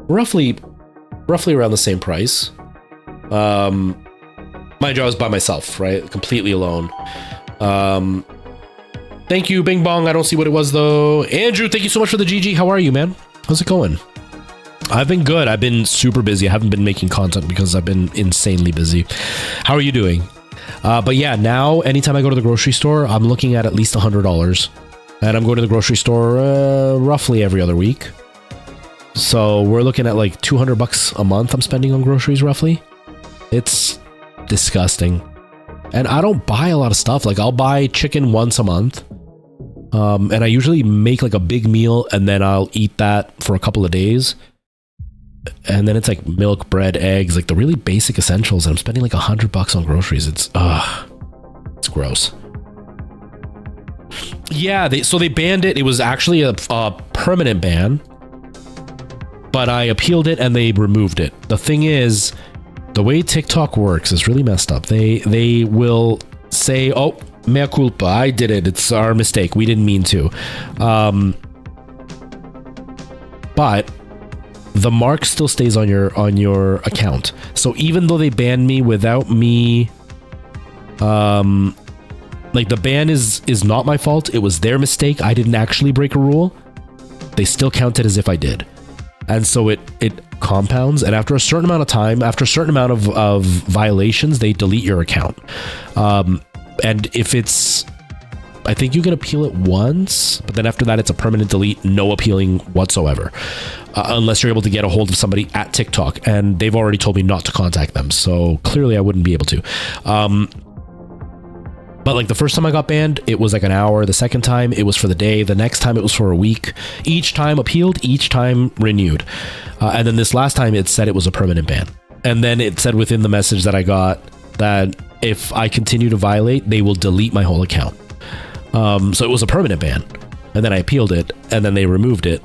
roughly around the same price. Mind you, I was by myself, right? Completely alone. Thank you, Bing Bong. I don't see what it was though. Andrew, thank you so much for the GG. How are you, man? How's it going? I've been good. I've been super busy. I haven't been making content because I've been insanely busy. How are you doing? But yeah, now anytime I go to the grocery store, I'm looking at least $100, and I'm going to the grocery store roughly every other week. So we're looking at like $200 a month I'm spending on groceries roughly. It's disgusting. And I don't buy a lot of stuff. Like, I'll buy chicken once a month. And I usually make like a big meal and then I'll eat that for a couple of days. And then it's like milk, bread, eggs, like the really basic essentials. And I'm spending like $100 on groceries. It's gross. Yeah, so they banned it. It was actually a permanent ban, but I appealed it and they removed it. The thing is, the way TikTok works is really messed up. They will say, oh, mea culpa, I did it. It's our mistake. We didn't mean to. But the mark still stays on your account. So even though they banned me without me, like the ban is not my fault. It was their mistake. I didn't actually break a rule. They still count it as if I did. And so it compounds, and after a certain amount of time, after a certain amount of violations, they delete your account. And if it's, I think you can appeal it once, but then after that, it's a permanent delete, no appealing whatsoever, unless you're able to get a hold of somebody at TikTok, and they've already told me not to contact them, so clearly I wouldn't be able to. But like the first time I got banned, it was like an hour. The second time it was for the day. The next time it was for a week. Each time appealed, each time renewed. And then this last time it said it was a permanent ban. And then it said within the message that I got that if I continue to violate, they will delete my whole account. So it was a permanent ban, and then I appealed it, and then they removed it.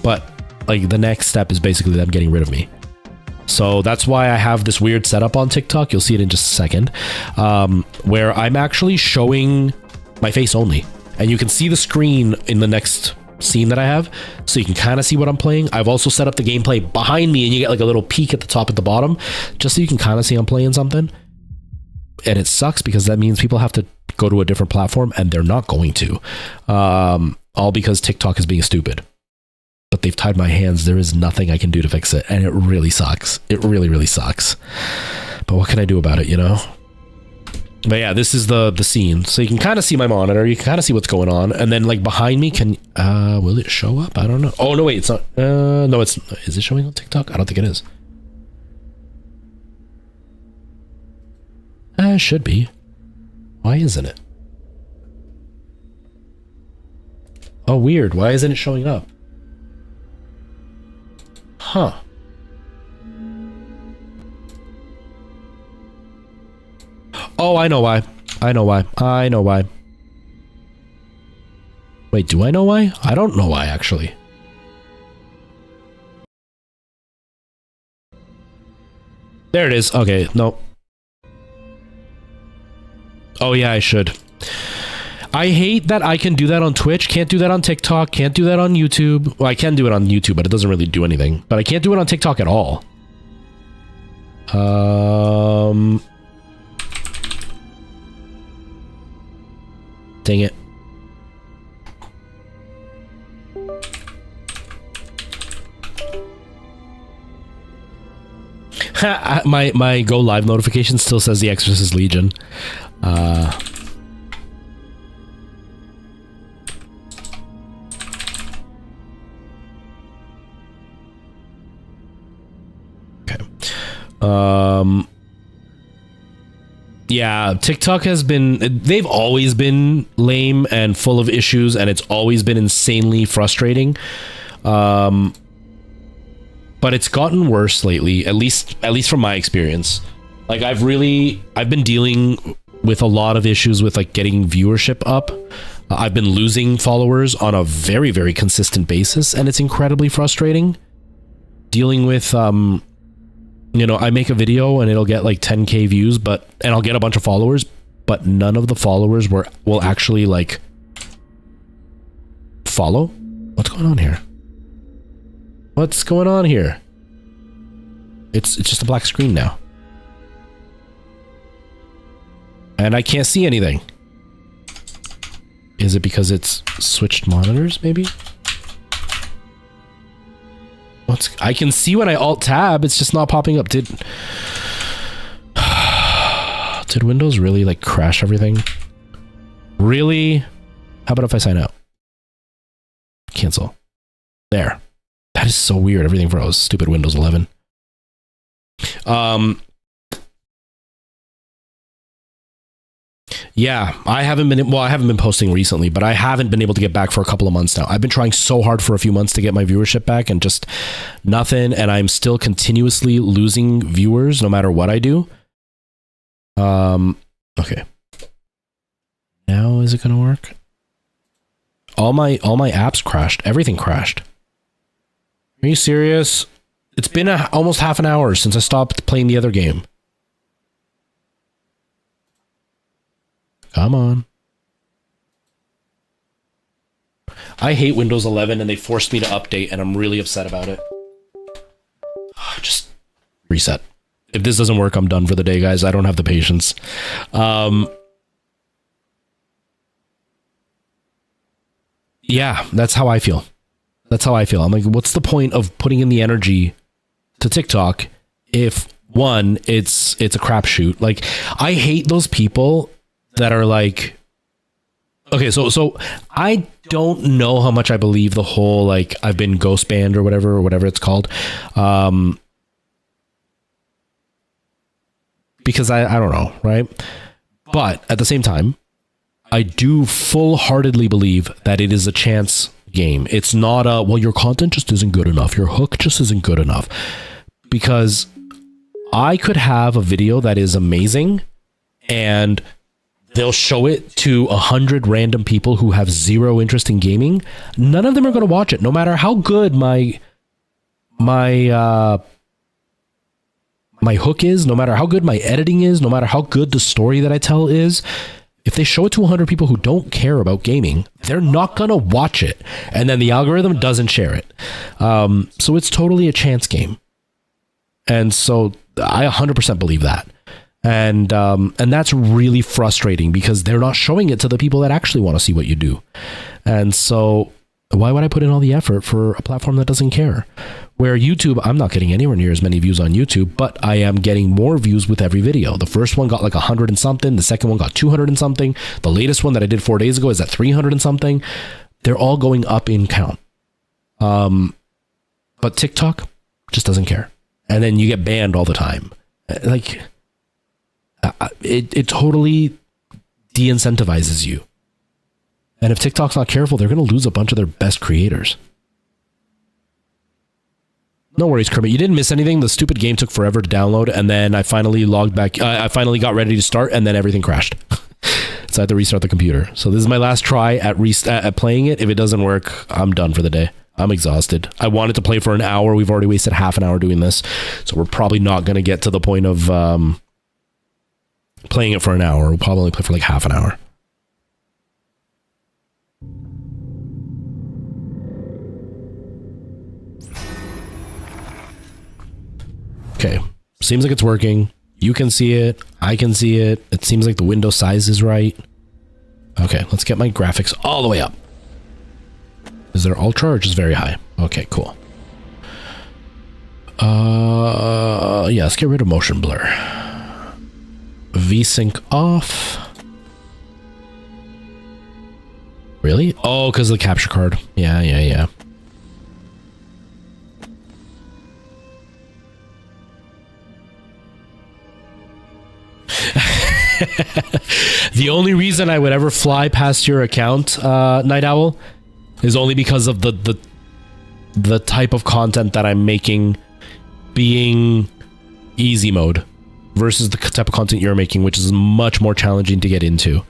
But like the next step is basically them getting rid of me. So that's why I have this weird setup on TikTok. You'll see it in just a second, where I'm actually showing my face only, and you can see the screen in the next scene that I have, so you can kind of see what I'm playing. I've also set up the gameplay behind me, and you get like a little peek at the top at the bottom, just so you can kind of see I'm playing something. And it sucks because that means people have to go to a different platform, and they're not going to, all because TikTok is being stupid. But they've tied my hands. There is nothing I can do to fix it, and it really sucks. It really, really sucks. But what can I do about it, you know? But yeah, this is the scene. So you can kind of see my monitor. You can kind of see what's going on. And then like behind me, will it show up? I don't know. Oh, no, wait, it's not. No, is it showing on TikTok? I don't think it is. It should be. Why isn't it? Oh, weird. Why isn't it showing up? Huh. Oh, I know why. I know why. I know why. Wait, do I know why? I don't know why, actually. There it is. Okay, no. Oh, yeah, I should. I hate that I can do that on Twitch, can't do that on TikTok, can't do that on YouTube. Well, I can do it on YouTube, but it doesn't really do anything. But I can't do it on TikTok at all. Dang it. my go live notification still says The Exorcist Legion. Yeah, TikTok has been, they've always been lame and full of issues, and it's always been insanely frustrating. But it's gotten worse lately, at least from my experience. Like I've been dealing with a lot of issues with like getting viewership up. I've been losing followers on a very, very consistent basis, and it's incredibly frustrating dealing with, you know, I make a video and it'll get like 10K views, and I'll get a bunch of followers, but none of the followers will actually like follow. What's going on here? What's going on here? It's just a black screen now. And I can't see anything. Is it because it's switched monitors, maybe? I can see when I alt tab, it's just not popping up. Did Windows really like crash everything? Really? How about if I sign out? Cancel. There. That is so weird. Everything froze. Stupid Windows 11. Yeah, I haven't been posting recently, but I haven't been able to get back for a couple of months now. I've been trying so hard for a few months to get my viewership back, and just nothing, and I'm still continuously losing viewers no matter what I do. Okay. Now is it gonna work? All my apps crashed. Everything crashed. Are you serious? It's been almost half an hour since I stopped playing the other game. Come on. I hate Windows 11, and they forced me to update, and I'm really upset about it. Just reset. If this doesn't work, I'm done for the day, guys. I don't have the patience. Yeah, that's how I feel. That's how I feel. I'm like, what's the point of putting in the energy to TikTok if, one, it's a crapshoot? Like, I hate those people that are like, okay, so I don't know how much I believe the whole, like, I've been ghost banned or whatever it's called. Because I don't know, right? But at the same time, I do full-heartedly believe that it is a chance game. It's not a, well, your content just isn't good enough. Your hook just isn't good enough. Because I could have a video that is amazing, and they'll show it to 100 random people who have zero interest in gaming. None of them are going to watch it, no matter how good my hook is, no matter how good my editing is, no matter how good the story that I tell is. If they show it to 100 people who don't care about gaming, they're not going to watch it. And then the algorithm doesn't share it. So it's totally a chance game. And so I 100% believe that. And that's really frustrating because they're not showing it to the people that actually want to see what you do. And so why would I put in all the effort for a platform that doesn't care? Where YouTube, I'm not getting anywhere near as many views on YouTube, but I am getting more views with every video. The first one got like 100 and something. The second one got 200 and something. The latest one that I did 4 days ago is at 300 and something. They're all going up in count. But TikTok just doesn't care. And then you get banned all the time. Like, it totally de-incentivizes you. And if TikTok's not careful, they're going to lose a bunch of their best creators. No worries, Kermit. You didn't miss anything. The stupid game took forever to download, and then I finally logged back. I finally got ready to start, and then everything crashed. So I had to restart the computer. So this is my last try at playing it. If it doesn't work, I'm done for the day. I'm exhausted. I wanted to play for an hour. We've already wasted half an hour doing this. So we're probably not going to get to the point of playing it for an hour. We'll probably play for like half an hour. Okay, seems like it's working. You can see it. I can see it. It seems like the window size is right. Okay, let's get my graphics all the way up. Is there ultra or just very high? Okay, cool. Yeah, let's get rid of motion blur. VSync off. Really? Oh, because of the capture card. Yeah. The only reason I would ever fly past your account, Night Owl, is only because of the type of content that I'm making being easy mode versus the type of content you're making, which is much more challenging to get into.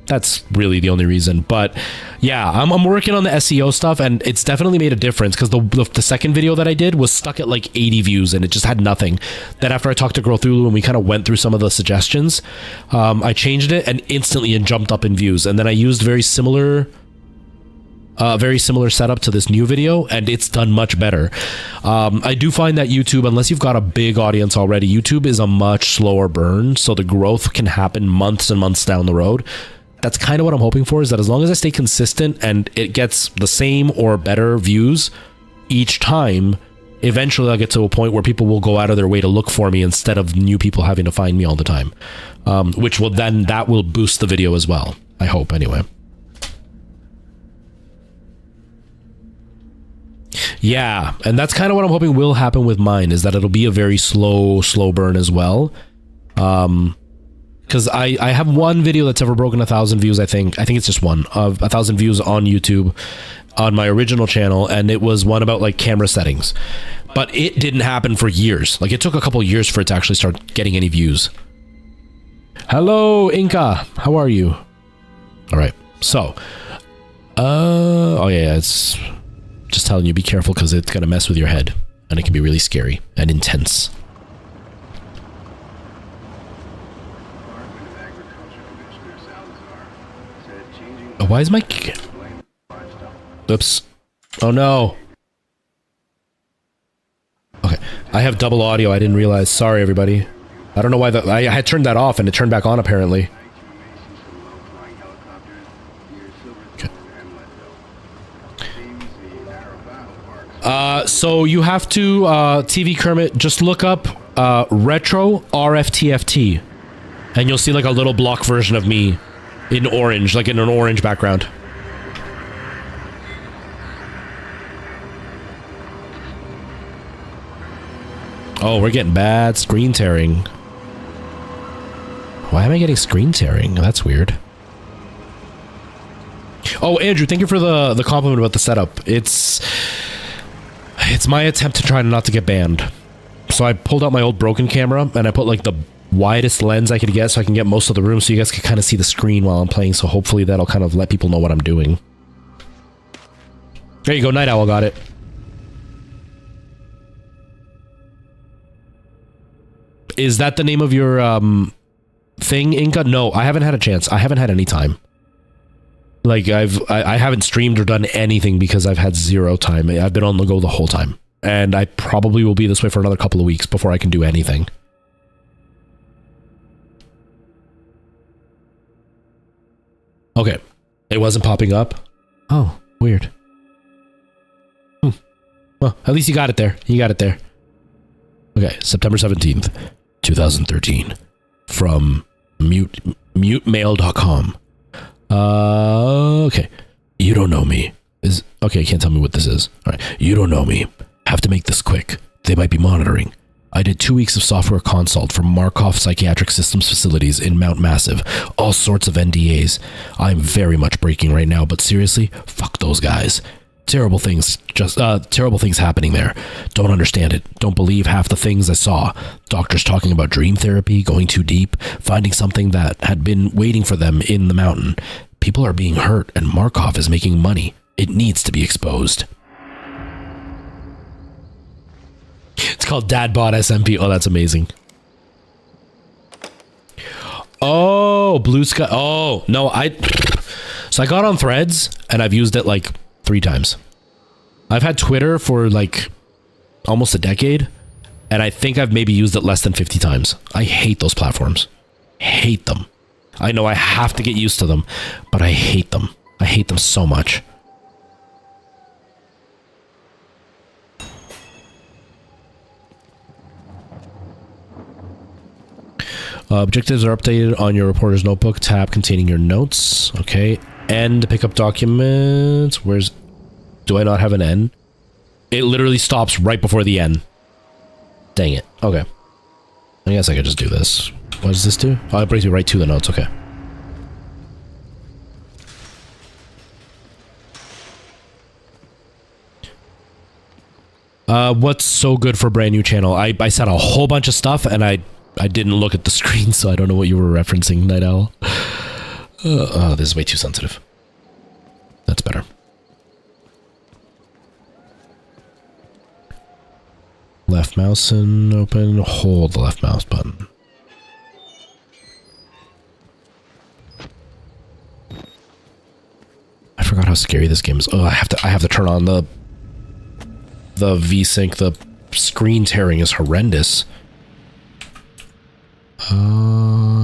That's really the only reason. But yeah, I'm working on the SEO stuff, and it's definitely made a difference because the second video that I did was stuck at like 80 views and it just had nothing. Then after I talked to Girl Thulu and we kind of went through some of the suggestions, I changed it and instantly it jumped up in views. And then I used very similar setup to this new video, and it's done much better. I do find that YouTube, unless you've got a big audience already, YouTube is a much slower burn, so the growth can happen months and months down the road. That's kind of what I'm hoping for, is that as long as I stay consistent and it gets the same or better views each time, eventually I'll get to a point where people will go out of their way to look for me instead of new people having to find me all the time, which will then, that will boost the video as well. I hope, anyway. Yeah, and that's kind of what I'm hoping will happen with mine, is that it'll be a very slow burn as well. Because I have one video that's ever broken 1,000 views, I think it's just one of 1,000 views on YouTube on my original channel, and it was one about like camera settings, but it didn't happen for years. Like, it took a couple years for it to actually start getting any views. Hello, Inca, how are you? All right, so oh yeah, it's just telling you, be careful because it's gonna mess with your head and it can be really scary and intense. Why is my... Oops. Oh no. Okay. I have double audio. I didn't realize. Sorry, everybody. I don't know why that... I had turned that off and it turned back on, apparently. Okay. So you have to, TV Kermit, just look up retro RFTFT. And you'll see like a little block version of me in orange, like in an orange background. Oh, we're getting bad screen tearing. Why am I getting screen tearing? That's weird. Oh, Andrew, thank you for the compliment about the setup. It's my attempt to try not to get banned. So I pulled out my old broken camera and I put like the widest lens I could get so I can get most of the room so you guys can kind of see the screen while I'm playing. So hopefully that'll kind of let people know what I'm doing. There you go, Night Owl got it. Is that the name of your thing, Inca? No, I haven't had a chance. I haven't had any time. Like I haven't streamed or done anything because I've had zero time. I've been on the go the whole time. And I probably will be this way for another couple of weeks before I can do anything. Okay. It wasn't popping up. Oh, weird. Well, at least you got it there. You got it there. Okay, September 17th, 2013. From mutemail.com. Okay. You don't know me. Okay, can't tell me what this is. All right. You don't know me. Have to make this quick. They might be monitoring. I did 2 weeks of software consult for Markov Psychiatric Systems facilities in Mount Massive. All sorts of NDAs. I'm very much breaking right now, but seriously, fuck those guys. Terrible things happening there. Don't understand it. Don't believe half the things I saw. Doctors talking about dream therapy, going too deep, finding something that had been waiting for them in the mountain. People are being hurt and Markov is making money. It needs to be exposed. It's called Dadbot SMP. Oh, that's amazing. Oh, Blue Sky. Oh, no, so I got on Threads and I've used it like 3 times. I've had Twitter for like almost a decade and I think I've maybe used it less than 50 times. I hate those platforms. Hate them. I know I have to get used to them, but I hate them. I hate them so much. Objectives are updated on your reporter's notebook tab containing your notes. Okay. End, pick up documents. Do I not have an N? It literally stops right before the N. Dang it. Okay. I guess I could just do this. What does this do? Oh, it brings me right to the notes. Okay. What's so good for a brand new channel? I said a whole bunch of stuff and I didn't look at the screen, so I don't know what you were referencing, Night Owl. Oh, this is way too sensitive. That's better. Left mouse and open. Hold the left mouse button. I forgot how scary this game is. Oh, I have to turn on the VSync. The screen tearing is horrendous.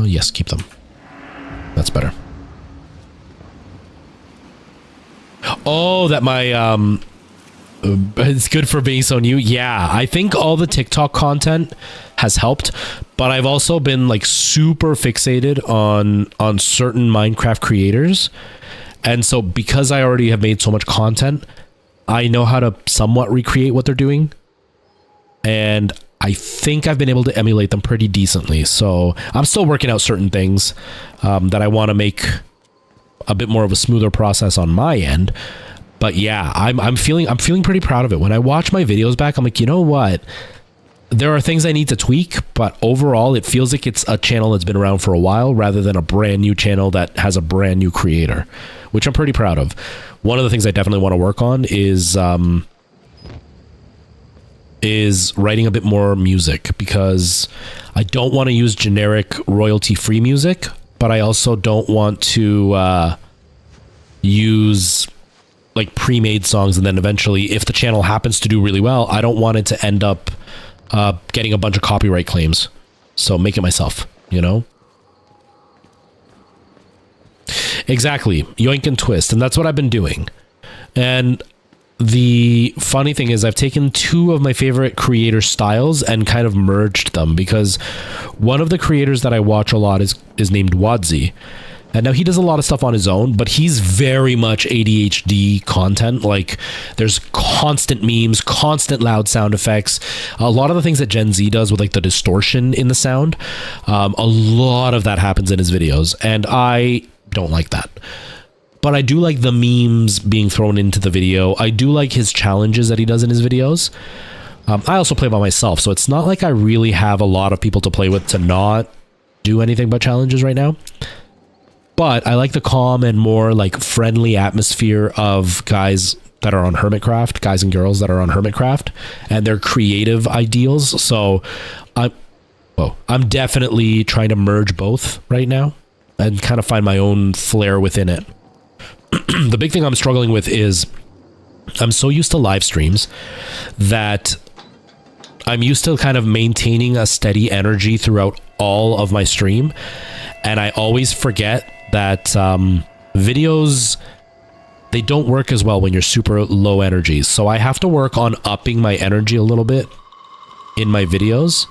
Yes, keep them. That's better. Oh, that my it's good for being so new. Yeah, I think all the TikTok content has helped, but I've also been like super fixated on certain Minecraft creators. And so because I already have made so much content, I know how to somewhat recreate what they're doing. And I think I've been able to emulate them pretty decently. So I'm still working out certain things that I want to make a bit more of a smoother process on my end. But yeah, I'm feeling pretty proud of it. When I watch my videos back, I'm like, you know what? There are things I need to tweak, but overall, it feels like it's a channel that's been around for a while rather than a brand new channel that has a brand new creator, which I'm pretty proud of. One of the things I definitely want to work on is writing a bit more music, because I don't want to use generic royalty-free music, but I also don't want to use like pre-made songs and then eventually, if the channel happens to do really well, I don't want it to end up getting a bunch of copyright claims. So make it myself, you know? Exactly. Yoink and twist. And that's what I've been doing. And the funny thing is I've taken 2 of my favorite creator styles and kind of merged them, because one of the creators that I watch a lot is named Wadzi. And now he does a lot of stuff on his own, but he's very much ADHD content. Like there's constant memes, constant loud sound effects. A lot of the things that Gen Z does with like the distortion in the sound, a lot of that happens in his videos. And I don't like that. But I do like the memes being thrown into the video. I do like his challenges that he does in his videos. I also play by myself, so it's not like I really have a lot of people to play with to not do anything but challenges right now. But I like the calm and more like friendly atmosphere of guys that are on Hermitcraft, guys and girls that are on Hermitcraft, and their creative ideals. So I'm definitely trying to merge both right now and kind of find my own flair within it. The big thing I'm struggling with is I'm so used to live streams that I'm used to kind of maintaining a steady energy throughout all of my stream. And I always forget that videos, they don't work as well when you're super low energy. So I have to work on upping my energy a little bit in my videos.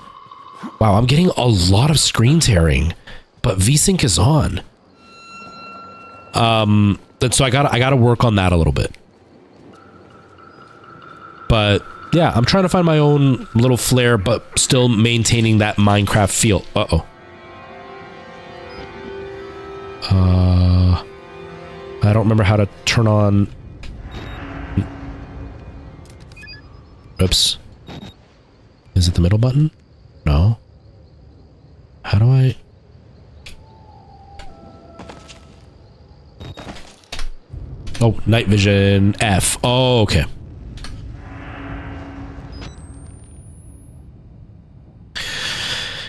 Wow, I'm getting a lot of screen tearing, but VSync is on. And so I gotta work on that a little bit. But yeah, I'm trying to find my own little flair, but still maintaining that Minecraft feel. I don't remember how to turn on. Oops. Is it the middle button? No. How do I? Oh, night vision F. Oh, okay.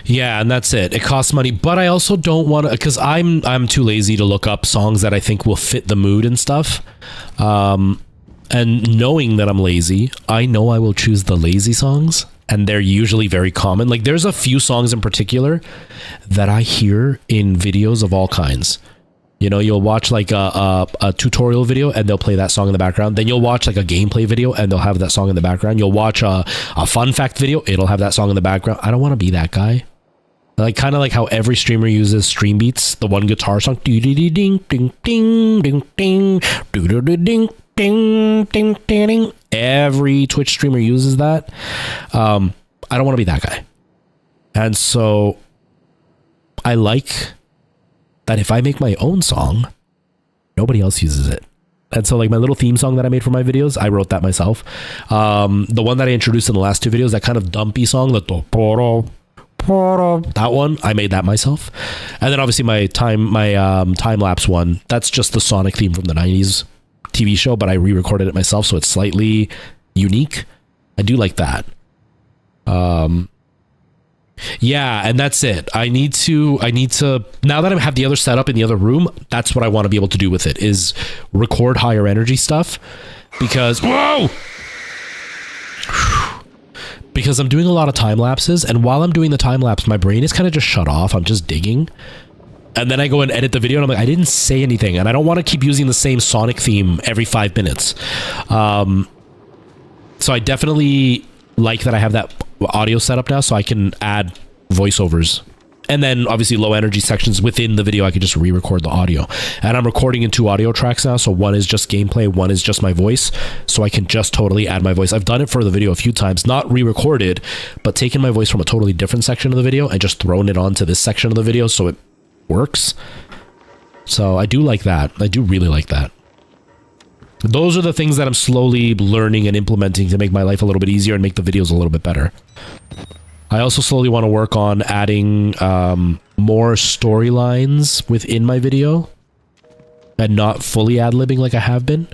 Yeah, and that's it. It costs money, but I also don't want to, because I'm too lazy to look up songs that I think will fit the mood and stuff. And knowing that I'm lazy, I know I will choose the lazy songs, and they're usually very common. Like there's a few songs in particular that I hear in videos of all kinds. You know, you'll watch like a tutorial video and they'll play that song in the background. Then you'll watch like a gameplay video and they'll have that song in the background. You'll watch a fun fact video, it'll have that song in the background. I don't want to be that guy. Like kind of like how every streamer uses stream beats, the one guitar song, ding ding ding ding ding ding ding ding ding ding. Every Twitch streamer uses that. I don't want to be that guy. And so I like that if I make my own song, nobody else uses it. And so like my little theme song that I made for my videos, I wrote that myself. The one that I introduced in the last two videos, that kind of dumpy song, that one, I made that myself. And then obviously my time-lapse one, that's just the Sonic theme from the 90s TV show, but I re-recorded it myself, so it's slightly unique. I do like that. Yeah, and that's it. I need to, now that I have the other setup in the other room, that's what I want to be able to do with it, is record higher energy stuff, because, whoa! Because I'm doing a lot of time lapses, and while I'm doing the time lapse, my brain is kind of just shut off. I'm just digging. And then I go and edit the video and I'm like, I didn't say anything, and I don't want to keep using the same Sonic theme every 5 minutes. So I definitely like that I have that audio setup now, so I can add voiceovers. And then obviously low energy sections within the video, I can just re-record the audio. And I'm recording in 2 audio tracks now. So one is just gameplay, one is just my voice. So I can just totally add my voice. I've done it for the video a few times, not re-recorded, but taken my voice from a totally different section of the video and just thrown it onto this section of the video so it works. So I do like that. I do really like that. Those are the things that I'm slowly learning and implementing to make my life a little bit easier and make the videos a little bit better. I also slowly want to work on adding more storylines within my video and not fully ad-libbing like I have been.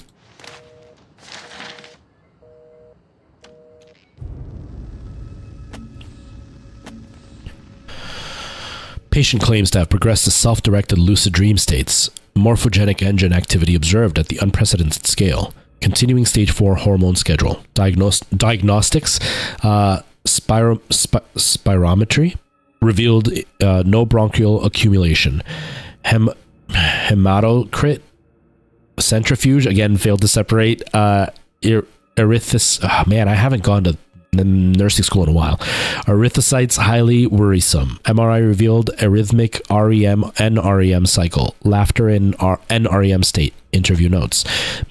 Patient claims to have progressed to self-directed lucid dream states. Morphogenic engine activity observed at the unprecedented scale. Continuing stage 4 hormone schedule. Diagnostics. Spirometry revealed no bronchial accumulation. Hematocrit centrifuge again failed to separate. Erythis. Man, I haven't gone to nursing school in a while. Erythrocytes highly worrisome. MRI revealed arrhythmic REM NREM cycle. Laughter in NREM state. Interview notes.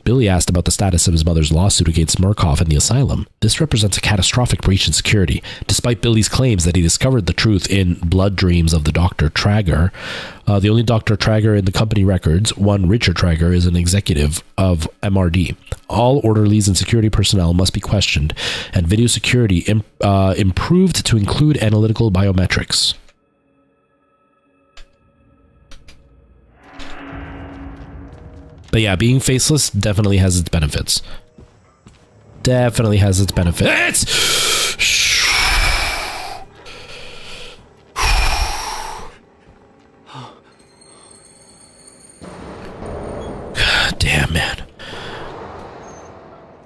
Billy asked about the status of his mother's lawsuit against Murkoff and the asylum. This represents a catastrophic breach in security. Despite Billy's claims that he discovered the truth in blood dreams of the Dr. Trager, the only Dr. Trager in the company records, one Richard Trager, is an executive of MRD. All orderlies and security personnel must be questioned, and video security improved to include analytical biometrics. But yeah, being faceless definitely has its benefits. Definitely has its benefits. God damn, man.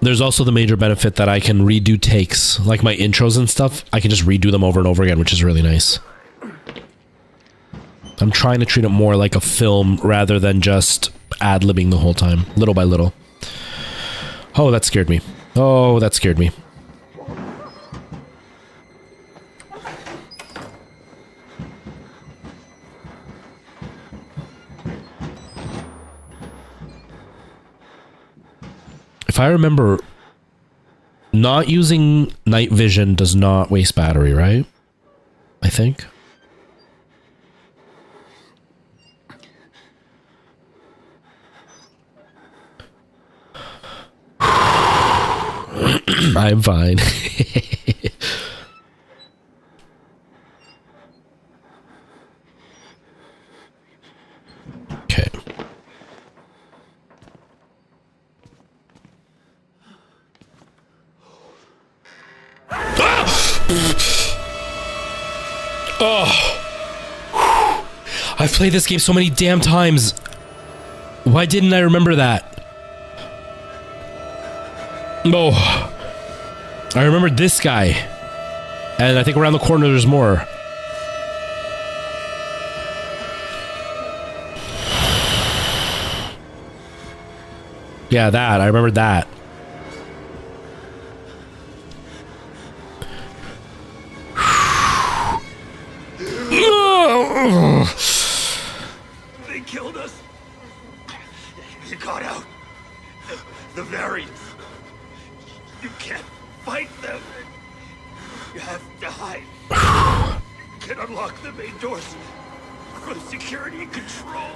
There's also the major benefit that I can redo takes, like my intros and stuff. I can just redo them over and over again, which is really nice. I'm trying to treat it more like a film rather than just ad-libbing the whole time, little by little. Oh, that scared me. Oh, that scared me. If I remember, not using night vision does not waste battery, right? I think. I'm fine. Okay. Oh. I've played this game so many damn times. Why didn't I remember that? Oh, I remembered this guy. And I think around the corner there's more. Yeah, that. I remembered that. They killed us. You got out. The variants. You can't fight them. You have to hide. You can unlock the main doors from security control.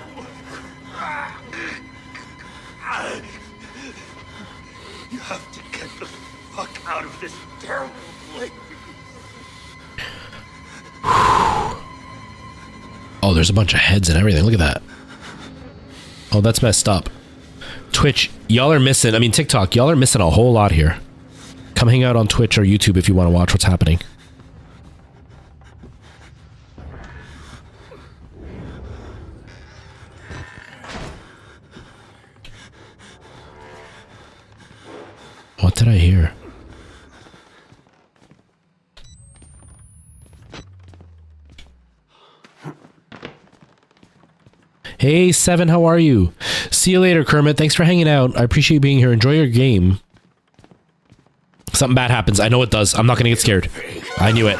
You have to get the fuck out of this terrible place. Oh, there's a bunch of heads and everything. Look at that. Oh, that's messed up. Twitch, y'all are missing. I mean, TikTok, y'all are missing a whole lot here. Come hang out on Twitch or YouTube if you want to watch what's happening. What did I hear? Hey, Seven, how are you? See you later, Kermit. Thanks for hanging out. I appreciate you being here. Enjoy your game. Something bad happens. I know it does. I'm not going to get scared. I knew it.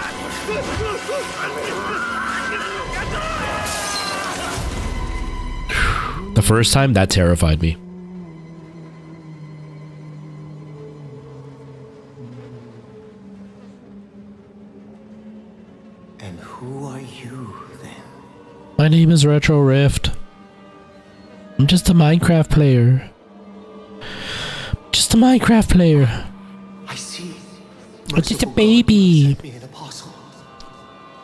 The first time, that terrified me. And who are you, then? My name is Retro Rift. I'm just a Minecraft player. Just a Minecraft player. I see. I'm just a baby. Be an apostle.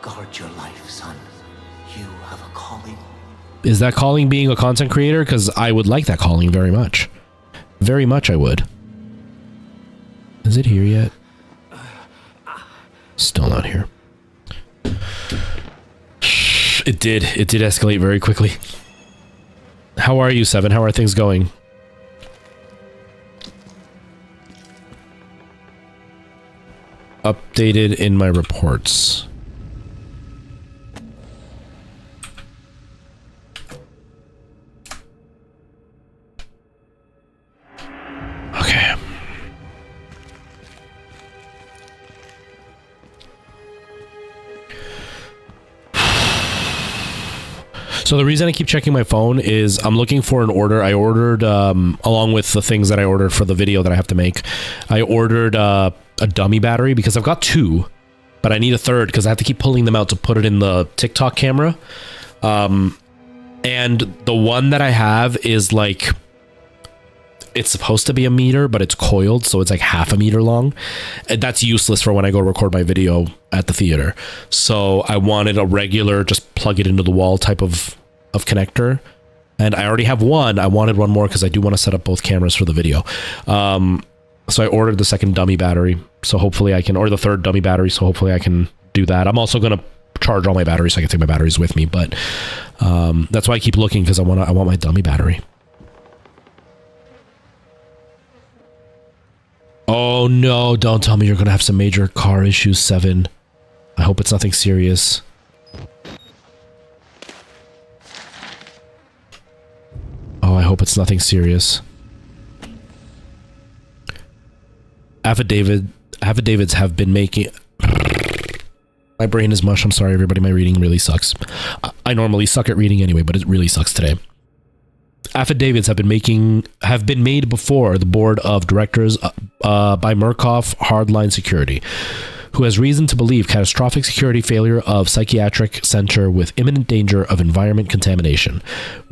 Guard your life, son. You have a calling. Is that calling being a content creator? Because I would like that calling very much. Very much I would. Is it here yet? Still not here. It did escalate very quickly. How are you, Seven? How are things going? Updated in my reports. Okay. So the reason I keep checking my phone is I'm looking for an order. I ordered, along with the things that I ordered for the video that I have to make, I ordered a dummy battery because I've got two, but I need a third because I have to keep pulling them out to put it in the TikTok camera. And the one that I have is like, it's supposed to be a meter, but it's coiled, so it's like half a meter long. And that's useless for when I go record my video at the theater. So I wanted a regular, just plug it into the wall type of connector. And I already have one. I wanted one more because I do want to set up both cameras for the video. So I ordered the second dummy battery. So hopefully I can, or the third dummy battery. So hopefully I can do that. I'm also going to charge all my batteries so I can take my batteries with me. But that's why I keep looking, because I want my dummy battery. Oh no, don't tell me you're going to have some major car issues, 7. I hope it's nothing serious. Oh, I hope it's nothing serious. Affidavits have been making... My brain is mush. I'm sorry, everybody. My reading really sucks. I normally suck at reading anyway, but it really sucks today. Affidavits have been made before the board of directors by Murkoff Hardline Security, who has reason to believe catastrophic security failure of psychiatric center with imminent danger of environment contamination.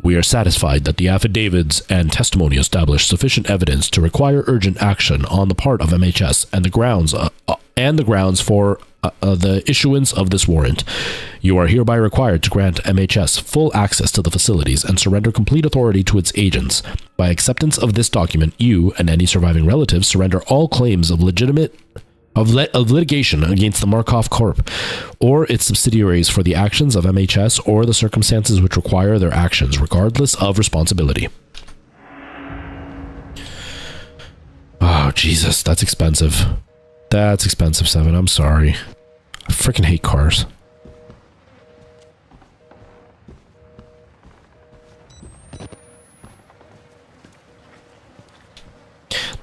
We are satisfied that the affidavits and testimony establish sufficient evidence to require urgent action on the part of MHS and the grounds for the issuance of this warrant. You are hereby required to grant MHS full access to the facilities and surrender complete authority to its agents. By acceptance of this document, you and any surviving relatives surrender all claims of litigation against the Markov Corp or its subsidiaries for the actions of MHS or the circumstances which require their actions, regardless of responsibility. Oh, Jesus, that's expensive. That's expensive, 7. I'm sorry. I freaking hate cars.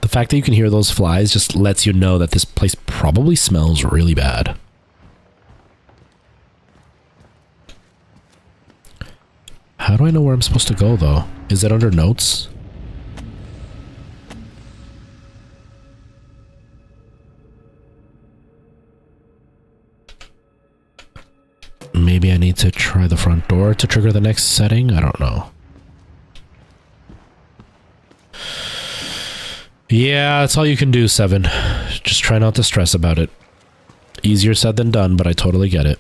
The fact that you can hear those flies just lets you know that this place probably smells really bad. How do I know where I'm supposed to go, though? Is it under notes? Maybe I need to try the front door to trigger the next setting? I don't know. Yeah, that's all you can do, 7. Just try not to stress about it. Easier said than done, but I totally get it.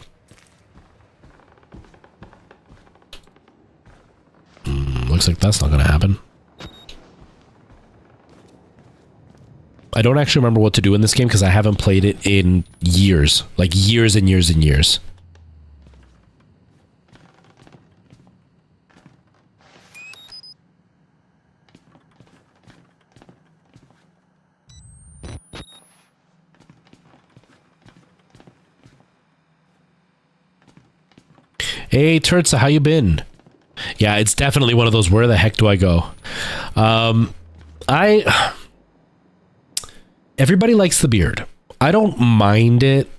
Looks like that's not gonna happen. I don't actually remember what to do in this game because I haven't played it in years. Like years and years and years. Hey, Turtsa, how you been? Yeah, it's definitely one of those, where the heck do I go? Everybody likes the beard. I don't mind it.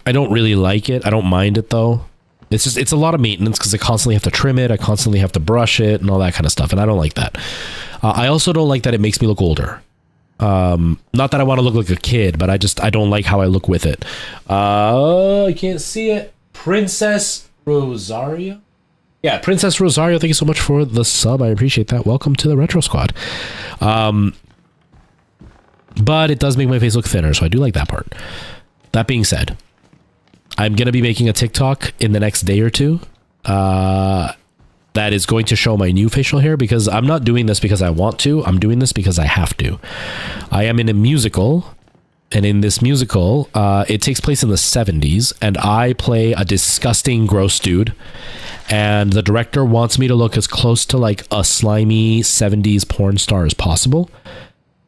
I don't really like it. I don't mind it, though. It's a lot of maintenance because I constantly have to trim it. I constantly have to brush it and all that kind of stuff, and I don't like that. I also don't like that it makes me look older. Not that I want to look like a kid, but I don't like how I look with it. I can't see it. Princess Rosario? Yeah, Princess Rosario, thank you so much for the sub. I appreciate that. Welcome to the Retro Squad. But it does make my face look thinner, so I do like that part. That being said, I'm going to be making a TikTok in the next day or two that is going to show my new facial hair, because I'm not doing this because I want to. I'm doing this because I have to. I am in a musical, and in this musical, it takes place in the 70s, and I play a disgusting, gross dude. And the director wants me to look as close to like a slimy 70s porn star as possible.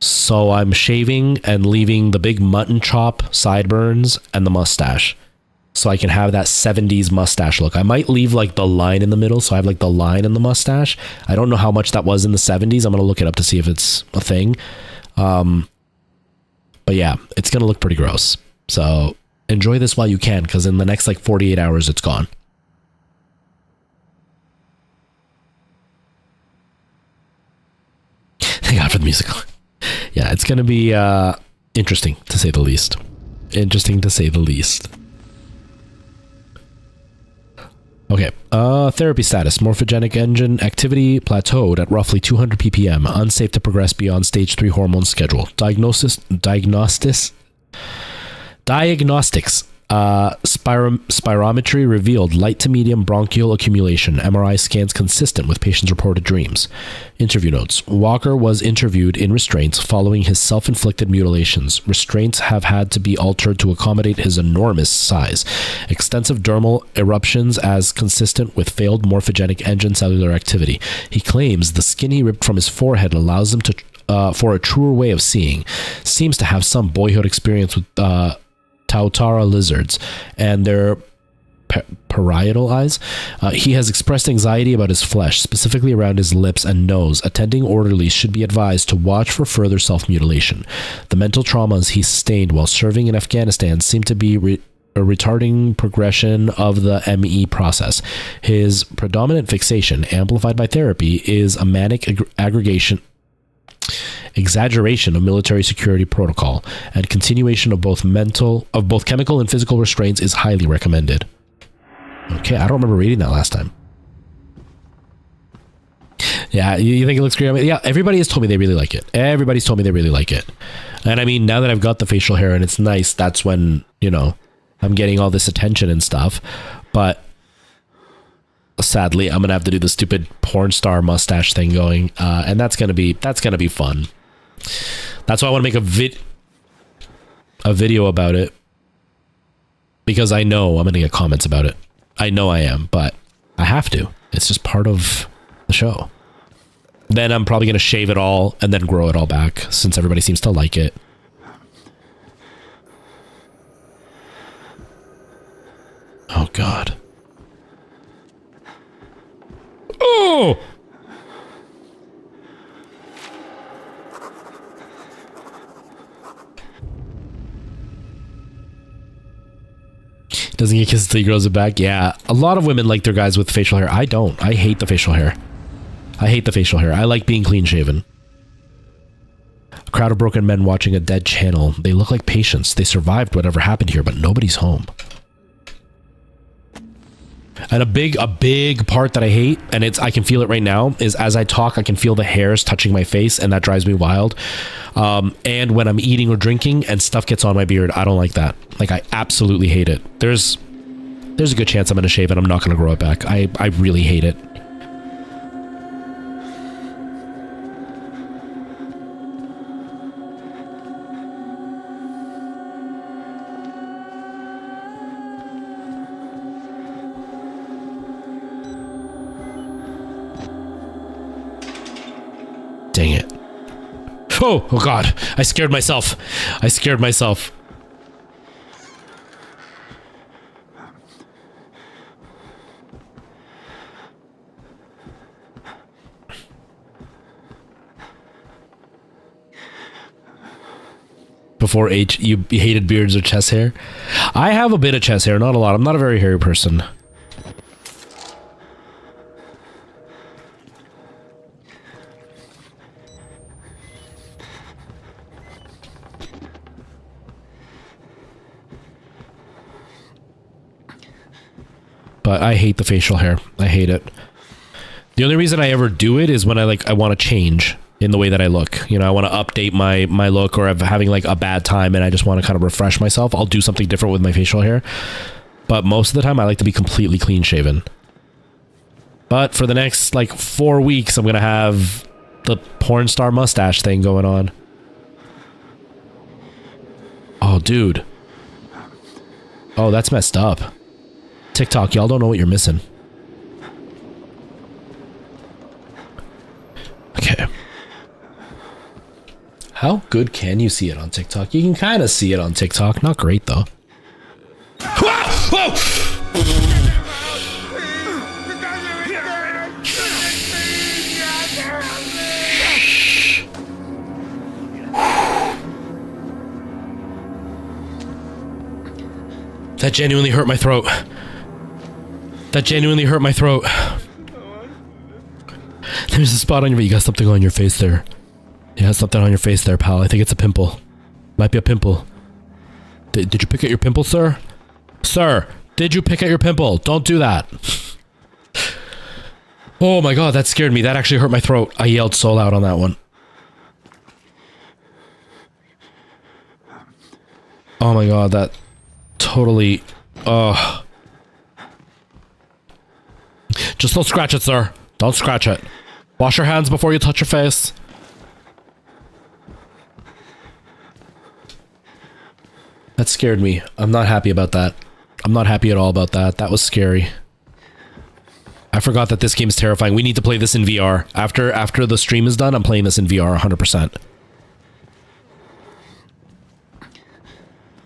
So I'm shaving and leaving the big mutton chop, sideburns, and the mustache. So I can have that 70s mustache look. I might leave like the line in the middle, so I have like the line in the mustache. I don't know how much that was in the 70s. I'm going to look it up to see if it's a thing. But yeah, it's going to look pretty gross. So enjoy this while you can, because in the next like 48 hours, it's gone. Thank God for the musical. Yeah, it's going to be interesting, to say the least. Interesting, to say the least. Okay, therapy status. Morphogenic engine activity plateaued at roughly 200 ppm. Unsafe to progress beyond stage 3 hormone schedule. Diagnostics. Spirometry revealed light to medium bronchial accumulation. MRI scans consistent with patient's reported dreams. Interview notes. Walker was interviewed in restraints following his self-inflicted mutilations. Restraints have had to be altered to accommodate his enormous size. Extensive dermal eruptions as consistent with failed morphogenic engine cellular activity. He claims the skin he ripped from his forehead allows him to for a truer way of seeing. Seems to have some boyhood experience with Tautara lizards and their parietal eyes. He has expressed anxiety about his flesh, specifically around his lips and nose. Attending orderlies should be advised to watch for further self-mutilation. The mental traumas he sustained while serving in Afghanistan seem to be retarding progression of the ME process. His predominant fixation, amplified by therapy, is a manic exaggeration of military security protocol, and continuation of both chemical and physical restraints is highly recommended. Okay, I don't remember reading that last time. Yeah, you think it looks great? I mean, yeah, everybody has told me they really like it. Everybody's told me they really like it. And I mean, now that I've got the facial hair and it's nice, that's when, you know, I'm getting all this attention and stuff. But sadly, I'm gonna have to do the stupid porn star mustache thing going, and that's gonna be fun. That's why I want to make a video about it, because I know I'm gonna get comments about it. I know I am, but I have to. It's just part of the show. Then I'm probably gonna shave it all and then grow it all back, since everybody seems to like it. Oh God. Oh! Doesn't get kissed until he grows it back. Yeah, a lot of women like their guys with facial hair. I don't. I hate the facial hair. I hate the facial hair. I like being clean shaven. A crowd of broken men watching a dead channel. They look like patients. They survived whatever happened here, but nobody's home. And a big part that I hate, and I can feel it right now, is as I talk, I can feel the hairs touching my face, and that drives me wild. And when I'm eating or drinking and stuff gets on my beard, I don't like that. Like, I absolutely hate it. There's a good chance I'm going to shave it. I'm not going to grow it back. I really hate it. Dang it. Oh God. I scared myself. Before H, you hated beards or chest hair? I have a bit of chest hair, not a lot. I'm not a very hairy person. But I hate the facial hair. I hate it. The only reason I ever do it is when I want to change in the way that I look. You know, I want to update my look, or I'm having like a bad time and I just want to kind of refresh myself. I'll do something different with my facial hair. But most of the time I like to be completely clean shaven. But for the next like 4 weeks, I'm going to have the porn star mustache thing going on. Oh, dude. Oh, that's messed up. TikTok, y'all don't know what you're missing. Okay. How good can you see it on TikTok? You can kind of see it on TikTok. Not great, though. Whoa! That genuinely hurt my throat. There's a spot on your face. You got something on your face there. Yeah, something on your face there, pal. I think it's a pimple. Might be a pimple. Did you pick at your pimple, sir? Sir, did you pick at your pimple? Don't do that. Oh my God, that scared me. That actually hurt my throat. I yelled so loud on that one. Oh my God, that totally... Just don't scratch it, sir. Don't scratch it. Wash your hands before you touch your face. That scared me. I'm not happy about that. I'm not happy at all about that. That was scary. I forgot that this game is terrifying. We need to play this in VR. After the stream is done, I'm playing this in VR 100%.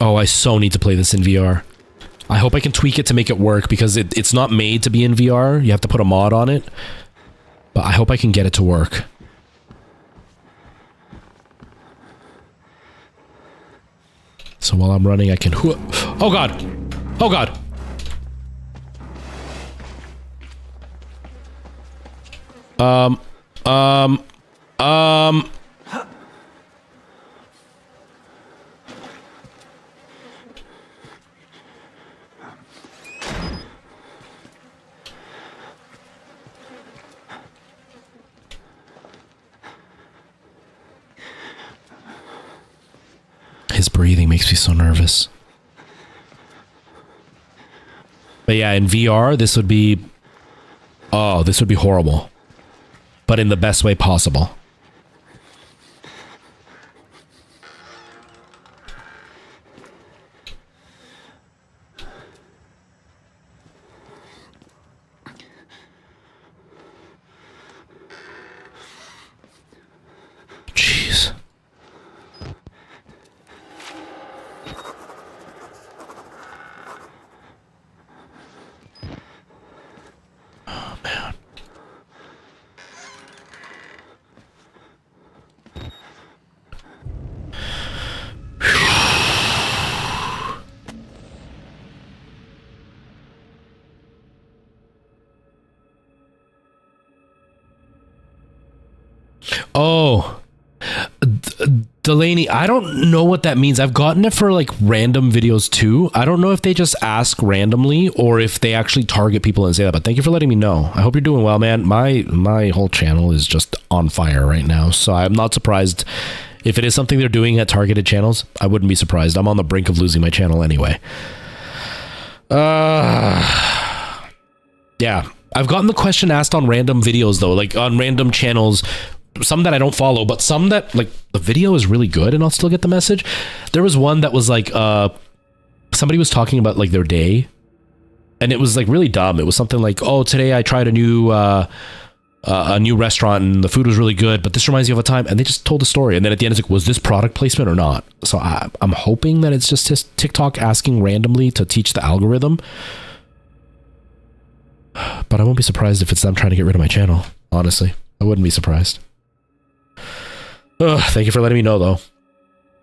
Oh, I so need to play this in VR. I hope I can tweak it to make it work because it's not made to be in VR. You have to put a mod on it. But I hope I can get it to work. So while I'm running, I can... Oh god! Oh god! His breathing makes me so nervous. But yeah, in VR, this would be... Oh, this would be horrible. But in the best way possible. Jeez. Oh, man. Oh, Delaney, I don't know what that means. I've gotten it for like random videos too. I don't know if they just ask randomly or if they actually target people and say that, but thank you for letting me know. I hope you're doing well, man. My whole channel is just on fire right now, so I'm not surprised if it is something they're doing at targeted channels. I wouldn't be surprised. I'm on the brink of losing my channel anyway. Yeah, I've gotten the question asked on random videos though, like on random channels. Some that I don't follow, but some that like the video is really good and I'll still get the message. There was one that was like somebody was talking about like their day and it was like really dumb. It was something like, oh, today I tried a new restaurant and the food was really good, but this reminds me of a time, and they just told the story, and then at the end it's like, was this product placement or not? So I'm hoping that it's just TikTok asking randomly to teach the algorithm, but I won't be surprised if it's them trying to get rid of my channel. Honestly, I wouldn't be surprised. Thank you for letting me know, though.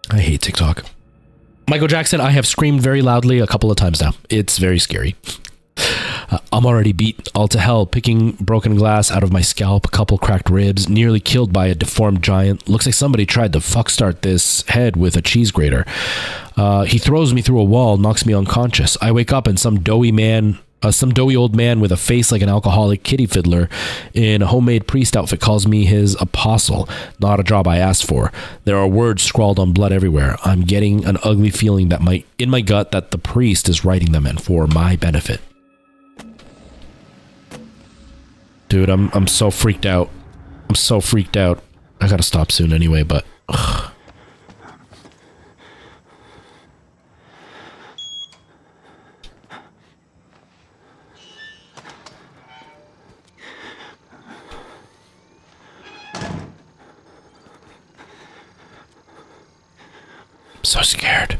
I hate TikTok. Michael Jackson, I have screamed very loudly a couple of times now. It's very scary. I'm already beat all to hell, picking broken glass out of my scalp, a couple cracked ribs, nearly killed by a deformed giant. Looks like somebody tried to fuckstart this head with a cheese grater. He throws me through a wall, knocks me unconscious. I wake up and some doughy old man with a face like an alcoholic kitty fiddler in a homemade priest outfit calls me his apostle. Not a job I asked for. There are words scrawled on blood everywhere. I'm getting an ugly feeling in my gut that the priest is writing them and for my benefit. Dude, I'm so freaked out. I'm so freaked out. I gotta stop soon anyway, but... Ugh. I'm so scared.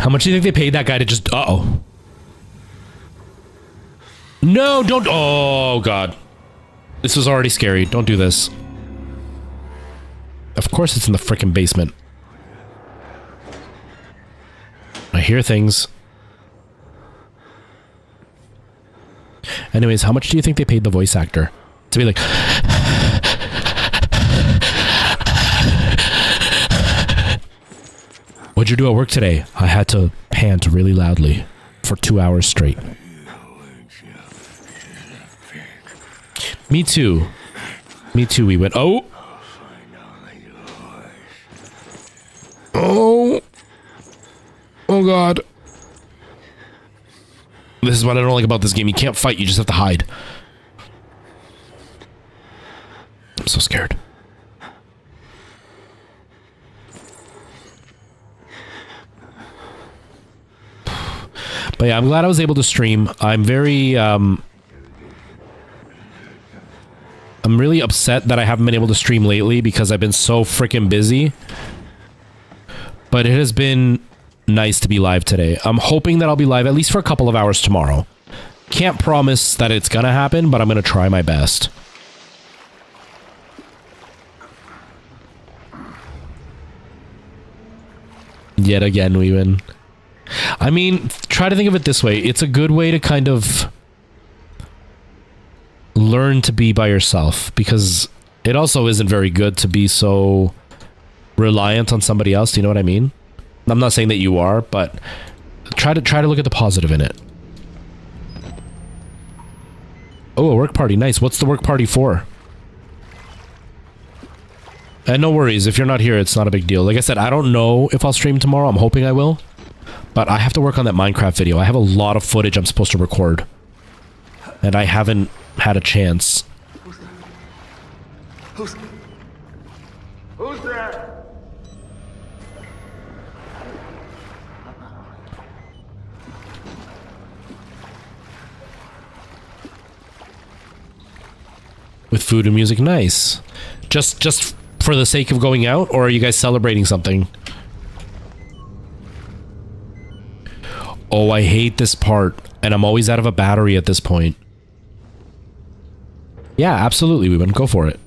How much do you think they paid that guy to just... Uh-oh. No, don't... Oh, God. This was already scary. Don't do this. Of course it's in the frickin' basement. I hear things. Anyways, how much do you think they paid the voice actor to be like... What'd you do at work today? I had to pant really loudly for 2 hours straight. Me too. Me too, we went. Oh! Oh! Oh god. This is what I don't like about this game. You can't fight, you just have to hide. I'm so scared. But yeah, I'm glad I was able to stream. I'm very, I'm really upset that I haven't been able to stream lately because I've been so freaking busy. But it has been nice to be live today. I'm hoping that I'll be live at least for a couple of hours tomorrow. Can't promise that it's gonna happen, but I'm gonna try my best. Yet again, we win. I mean, try to think of it this way. It's a good way to kind of learn to be by yourself, because it also isn't very good to be so reliant on somebody else. Do you know what I mean? I'm not saying that you are, but try to look at the positive in it. Oh, a work party. Nice. What's the work party for? And no worries. If you're not here, it's not a big deal. Like I said, I don't know if I'll stream tomorrow. I'm hoping I will. But I have to work on that Minecraft video. I have a lot of footage I'm supposed to record. And I haven't had a chance. Who's there? With food and music. Nice. Just for the sake of going out, or are you guys celebrating something? Oh, I hate this part, and I'm always out of a battery at this point. Yeah, absolutely, we would go for it.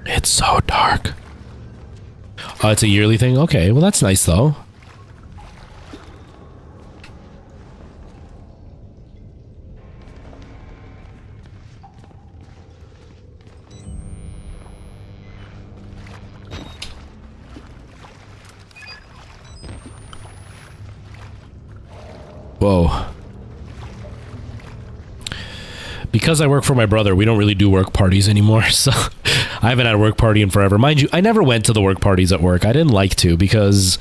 It's so dark. Oh, it's a yearly thing? Okay, well that's nice though. Whoa. Because I work for my brother, we don't really do work parties anymore, so I haven't had a work party in forever. Mind you, I never went to the work parties at work. I didn't like to, because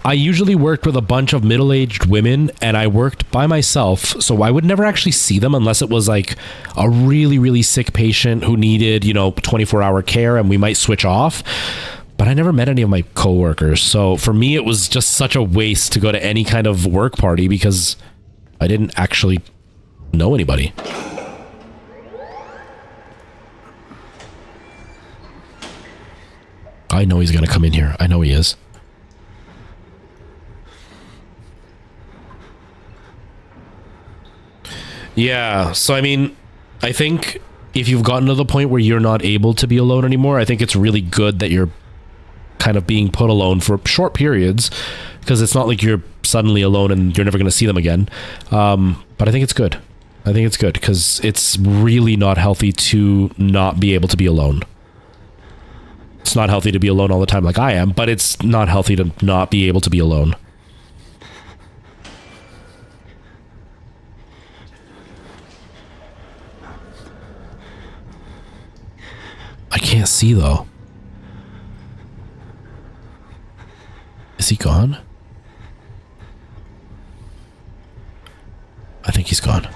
I usually worked with a bunch of middle-aged women, and I worked by myself, so I would never actually see them unless it was like a really, really sick patient who needed, you know, 24-hour care, and we might switch off. But I never met any of my coworkers, so for me it was just such a waste to go to any kind of work party because I didn't actually know anybody. I know he's gonna come in here. I know he is. Yeah, so I mean, I think if you've gotten to the point where you're not able to be alone anymore, I think it's really good that you're kind of being put alone for short periods, because it's not like you're suddenly alone and you're never going to see them again. But I think it's good. I think it's good because it's really not healthy to not be able to be alone. It's not healthy to be alone all the time like I am, but it's not healthy to not be able to be alone. I can't see though. Is he gone? I think he's gone.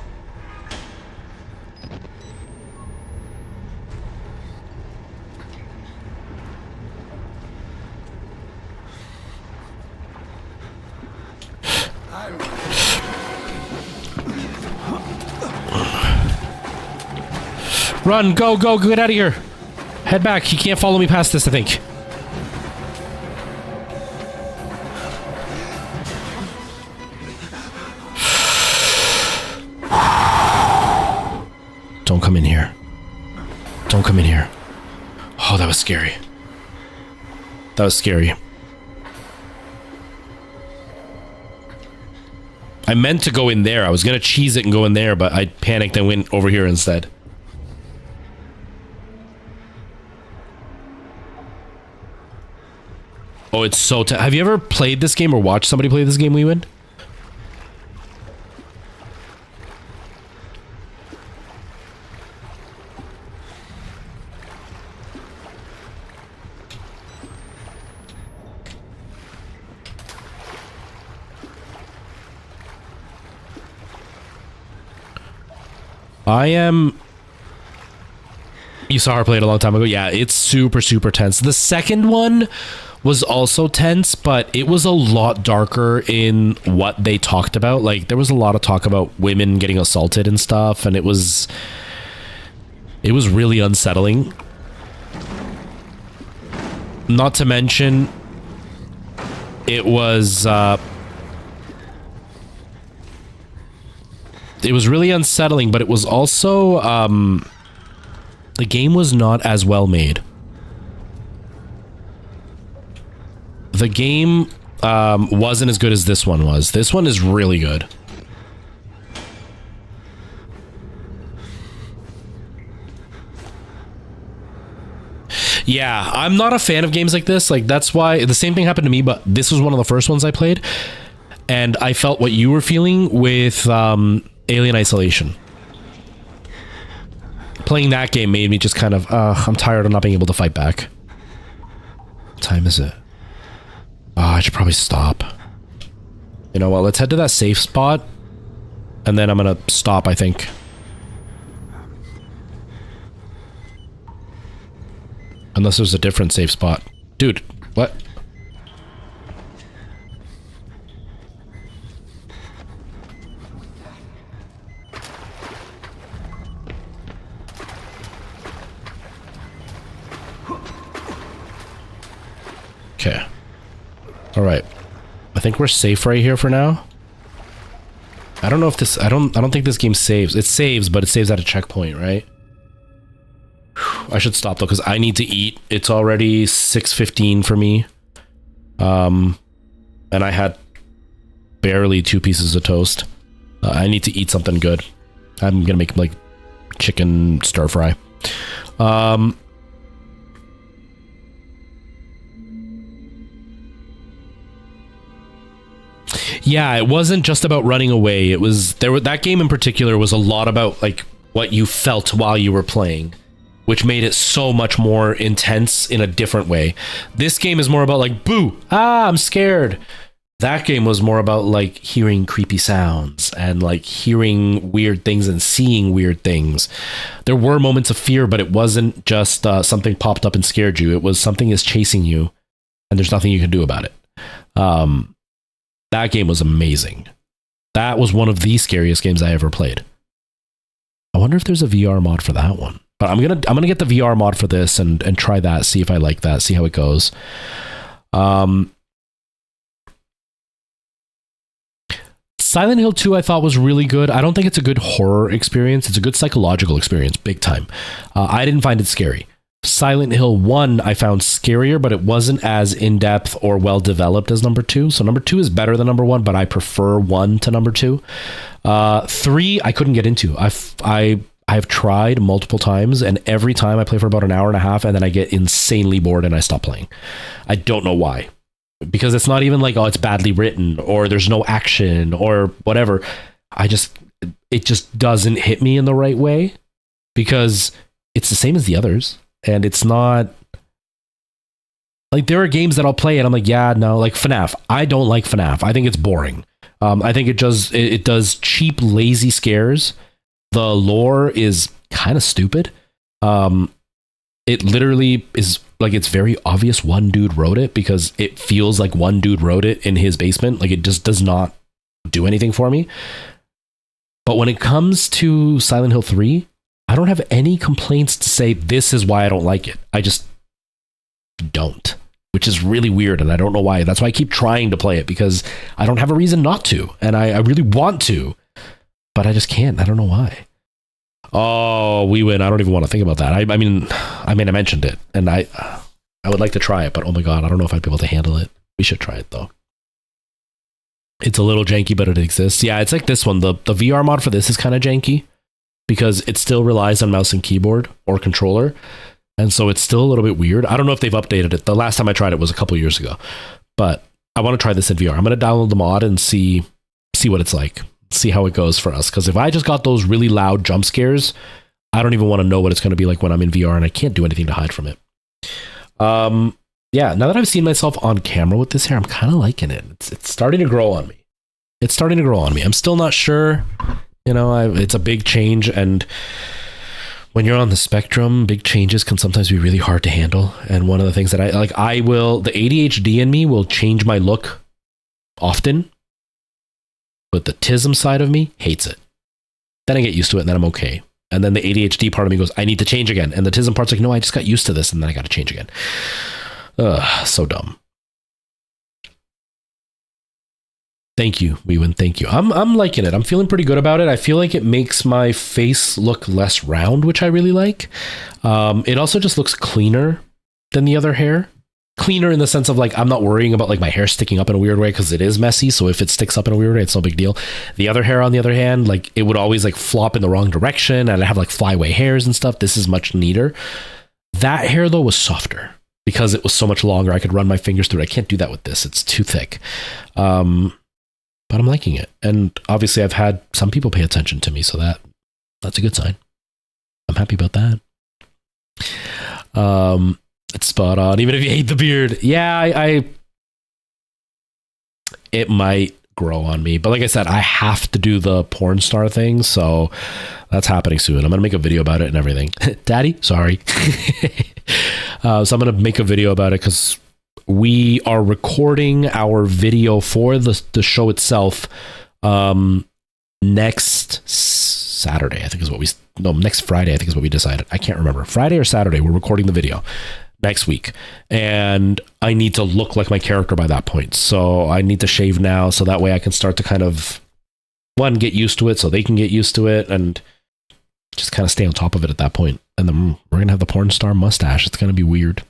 Run, go, get out of here. Head back. He can't follow me past this, I think. Don't come in here. Don't come in here. Oh, that was scary. That was scary. I meant to go in there. I was gonna cheese it and go in there, but I panicked and went over here instead. Oh, it's so have you ever played this game or watched somebody play this game, Leewin? You saw her play it a long time ago. Yeah, it's super, super tense. The second one was also tense, but it was a lot darker in what they talked about. Like, there was a lot of talk about women getting assaulted and stuff, and it was really unsettling. Not to mention, it was really unsettling, but it was also the game was not as well made. The game wasn't as good as this one was. This one is really good. Yeah, I'm not a fan of games like this. Like, that's why the same thing happened to me, but this was one of the first ones I played. And I felt what you were feeling with Alien Isolation. Playing that game made me just kind of, I'm tired of not being able to fight back. What time is it? Oh, I should probably stop. You know what, let's head to that safe spot. And then I'm gonna stop, I think. Unless there's a different safe spot. Dude, what? Okay. All right. I think we're safe right here for now. I don't know if this, I don't think this game saves. It saves, but it saves at a checkpoint, right? I should stop though, because I need to eat. It's already 6:15 for me. And I had barely 2 pieces of toast. I need to eat something good. I'm gonna make like chicken stir fry. Yeah, it wasn't just about running away. It was that game in particular was a lot about like what you felt while you were playing, which made it so much more intense in a different way. This game is more about like, boo, I'm scared. That game was more about like hearing creepy sounds and like hearing weird things and seeing weird things. There were moments of fear, but it wasn't just something popped up and scared you. It was something is chasing you and there's nothing you can do about it. That game was amazing. That was one of the scariest games I ever played. I wonder if there's a VR mod for that one. But I'm gonna get the VR mod for this and try that, see if I like that, see how it goes. Silent Hill 2 I thought was really good. I don't think it's a good horror experience. It's a good psychological experience, big time. I didn't find it scary. Silent Hill 1 I found scarier, but it wasn't as in-depth or well-developed as number 2. So number 2 is better than number 1, but I prefer 1 to number 2. 3 I couldn't get into. I've tried multiple times, and every time I play for about an hour and a half, and then I get insanely bored and I stop playing. I don't know why. Because it's not even like, oh, it's badly written, or there's no action, or whatever. It just doesn't hit me in the right way, because it's the same as the others. And it's not like, there are games that I'll play and I'm like, yeah, no, like FNAF. I don't like FNAF. I think it's boring. I think it does cheap, lazy scares. The lore is kind of stupid. It literally is like, it's very obvious one dude wrote it, because it feels like one dude wrote it in his basement. Like, it just does not do anything for me. But when it comes to Silent Hill 3, I don't have any complaints to say this is why I don't like it. I just don't, which is really weird, and I don't know why. That's why I keep trying to play it, because I don't have a reason not to, and I really want to, but I just can't. I don't know why. Oh, we win. I don't even want to think about that. I mean, I mentioned it, and I would like to try it, but oh my god, I don't know if I'd be able to handle it. We should try it though. It's a little janky, but it exists. Yeah, it's like this one. The VR mod for this is kind of janky, because it still relies on mouse and keyboard or controller. And so it's still a little bit weird. I don't know if they've updated it. The last time I tried it was a couple years ago, but I want to try this in VR. I'm going to download the mod and see what it's like, see how it goes for us. Because if I just got those really loud jump scares, I don't even want to know what it's going to be like when I'm in VR and I can't do anything to hide from it. Yeah, now that I've seen myself on camera with this hair, I'm kind of liking it. It's starting to grow on me. I'm still not sure You know, it's a big change, and when you're on the spectrum, big changes can sometimes be really hard to handle. And one of the things that the ADHD in me will change my look often, but the TISM side of me hates it. Then I get used to it, and then I'm okay. And then the ADHD part of me goes, I need to change again. And the TISM part's like, no, I just got used to this, and then I got to change again. Ugh, so dumb. Thank you, Weewin. Thank you. I'm liking it. I'm feeling pretty good about it. I feel like it makes my face look less round, which I really like. It also just looks cleaner than the other hair. Cleaner in the sense of like, I'm not worrying about like my hair sticking up in a weird way because it is messy. So if it sticks up in a weird way, it's no big deal. The other hair, on the other hand, like it would always like flop in the wrong direction, and I have like flyaway hairs and stuff. This is much neater. That hair though was softer because it was so much longer. I could run my fingers through it. I can't do that with this. It's too thick. But I'm liking it. And obviously I've had some people pay attention to me, so that's a good sign. I'm happy about that. It's spot on. Even if you hate the beard. Yeah, it might grow on me. But like I said, I have to do the porn star thing, so that's happening soon. I'm going to make a video about it and everything. Daddy, sorry. So I'm going to make a video about it because we are recording our video for the show itself next Saturday, I think is what next Friday, I think is what we decided. I can't remember. Friday or Saturday, we're recording the video next week. And I need to look like my character by that point. So I need to shave now so that way I can start to kind of, one, get used to it so they can get used to it and just kind of stay on top of it at that point. And then we're going to have the porn star mustache. It's going to be weird.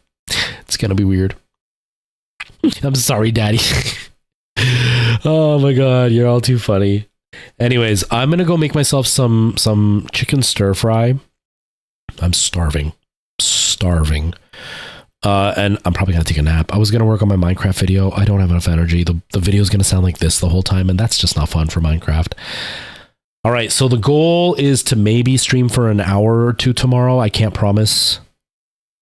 It's going to be weird. I'm sorry, Daddy. Oh my God, you're all too funny. Anyways, I'm gonna go make myself some chicken stir fry. I'm starving. And I'm probably gonna take a nap. I was gonna work on my Minecraft video. I don't have enough energy. The video is gonna sound like this the whole time, and that's just not fun for Minecraft. All right, so the goal is to maybe stream for an hour or two tomorrow. I can't promise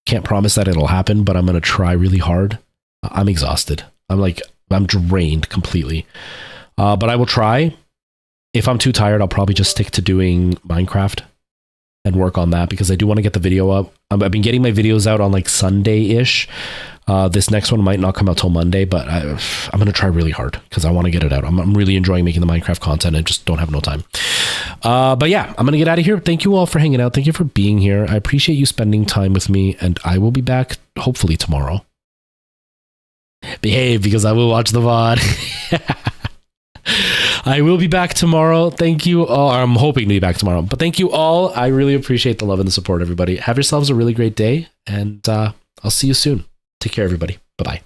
that it'll happen, but I'm gonna try really hard. I'm exhausted. I'm drained completely. But I will try. If I'm too tired, I'll probably just stick to doing Minecraft and work on that because I do want to get the video up. I've been getting my videos out on like Sunday-ish. This next one might not come out till Monday, but I'm going to try really hard because I want to get it out. I'm really enjoying making the Minecraft content. I just don't have no time. But yeah, I'm going to get out of here. Thank you all for hanging out. Thank you for being here. I appreciate you spending time with me, and I will be back hopefully tomorrow. Behave because I will watch the VOD. I will be back tomorrow. Thank you all. I'm hoping to be back tomorrow, but thank you all. I really appreciate the love and the support, everybody. Have yourselves a really great day, and I'll see you soon. Take care, everybody. Bye-bye.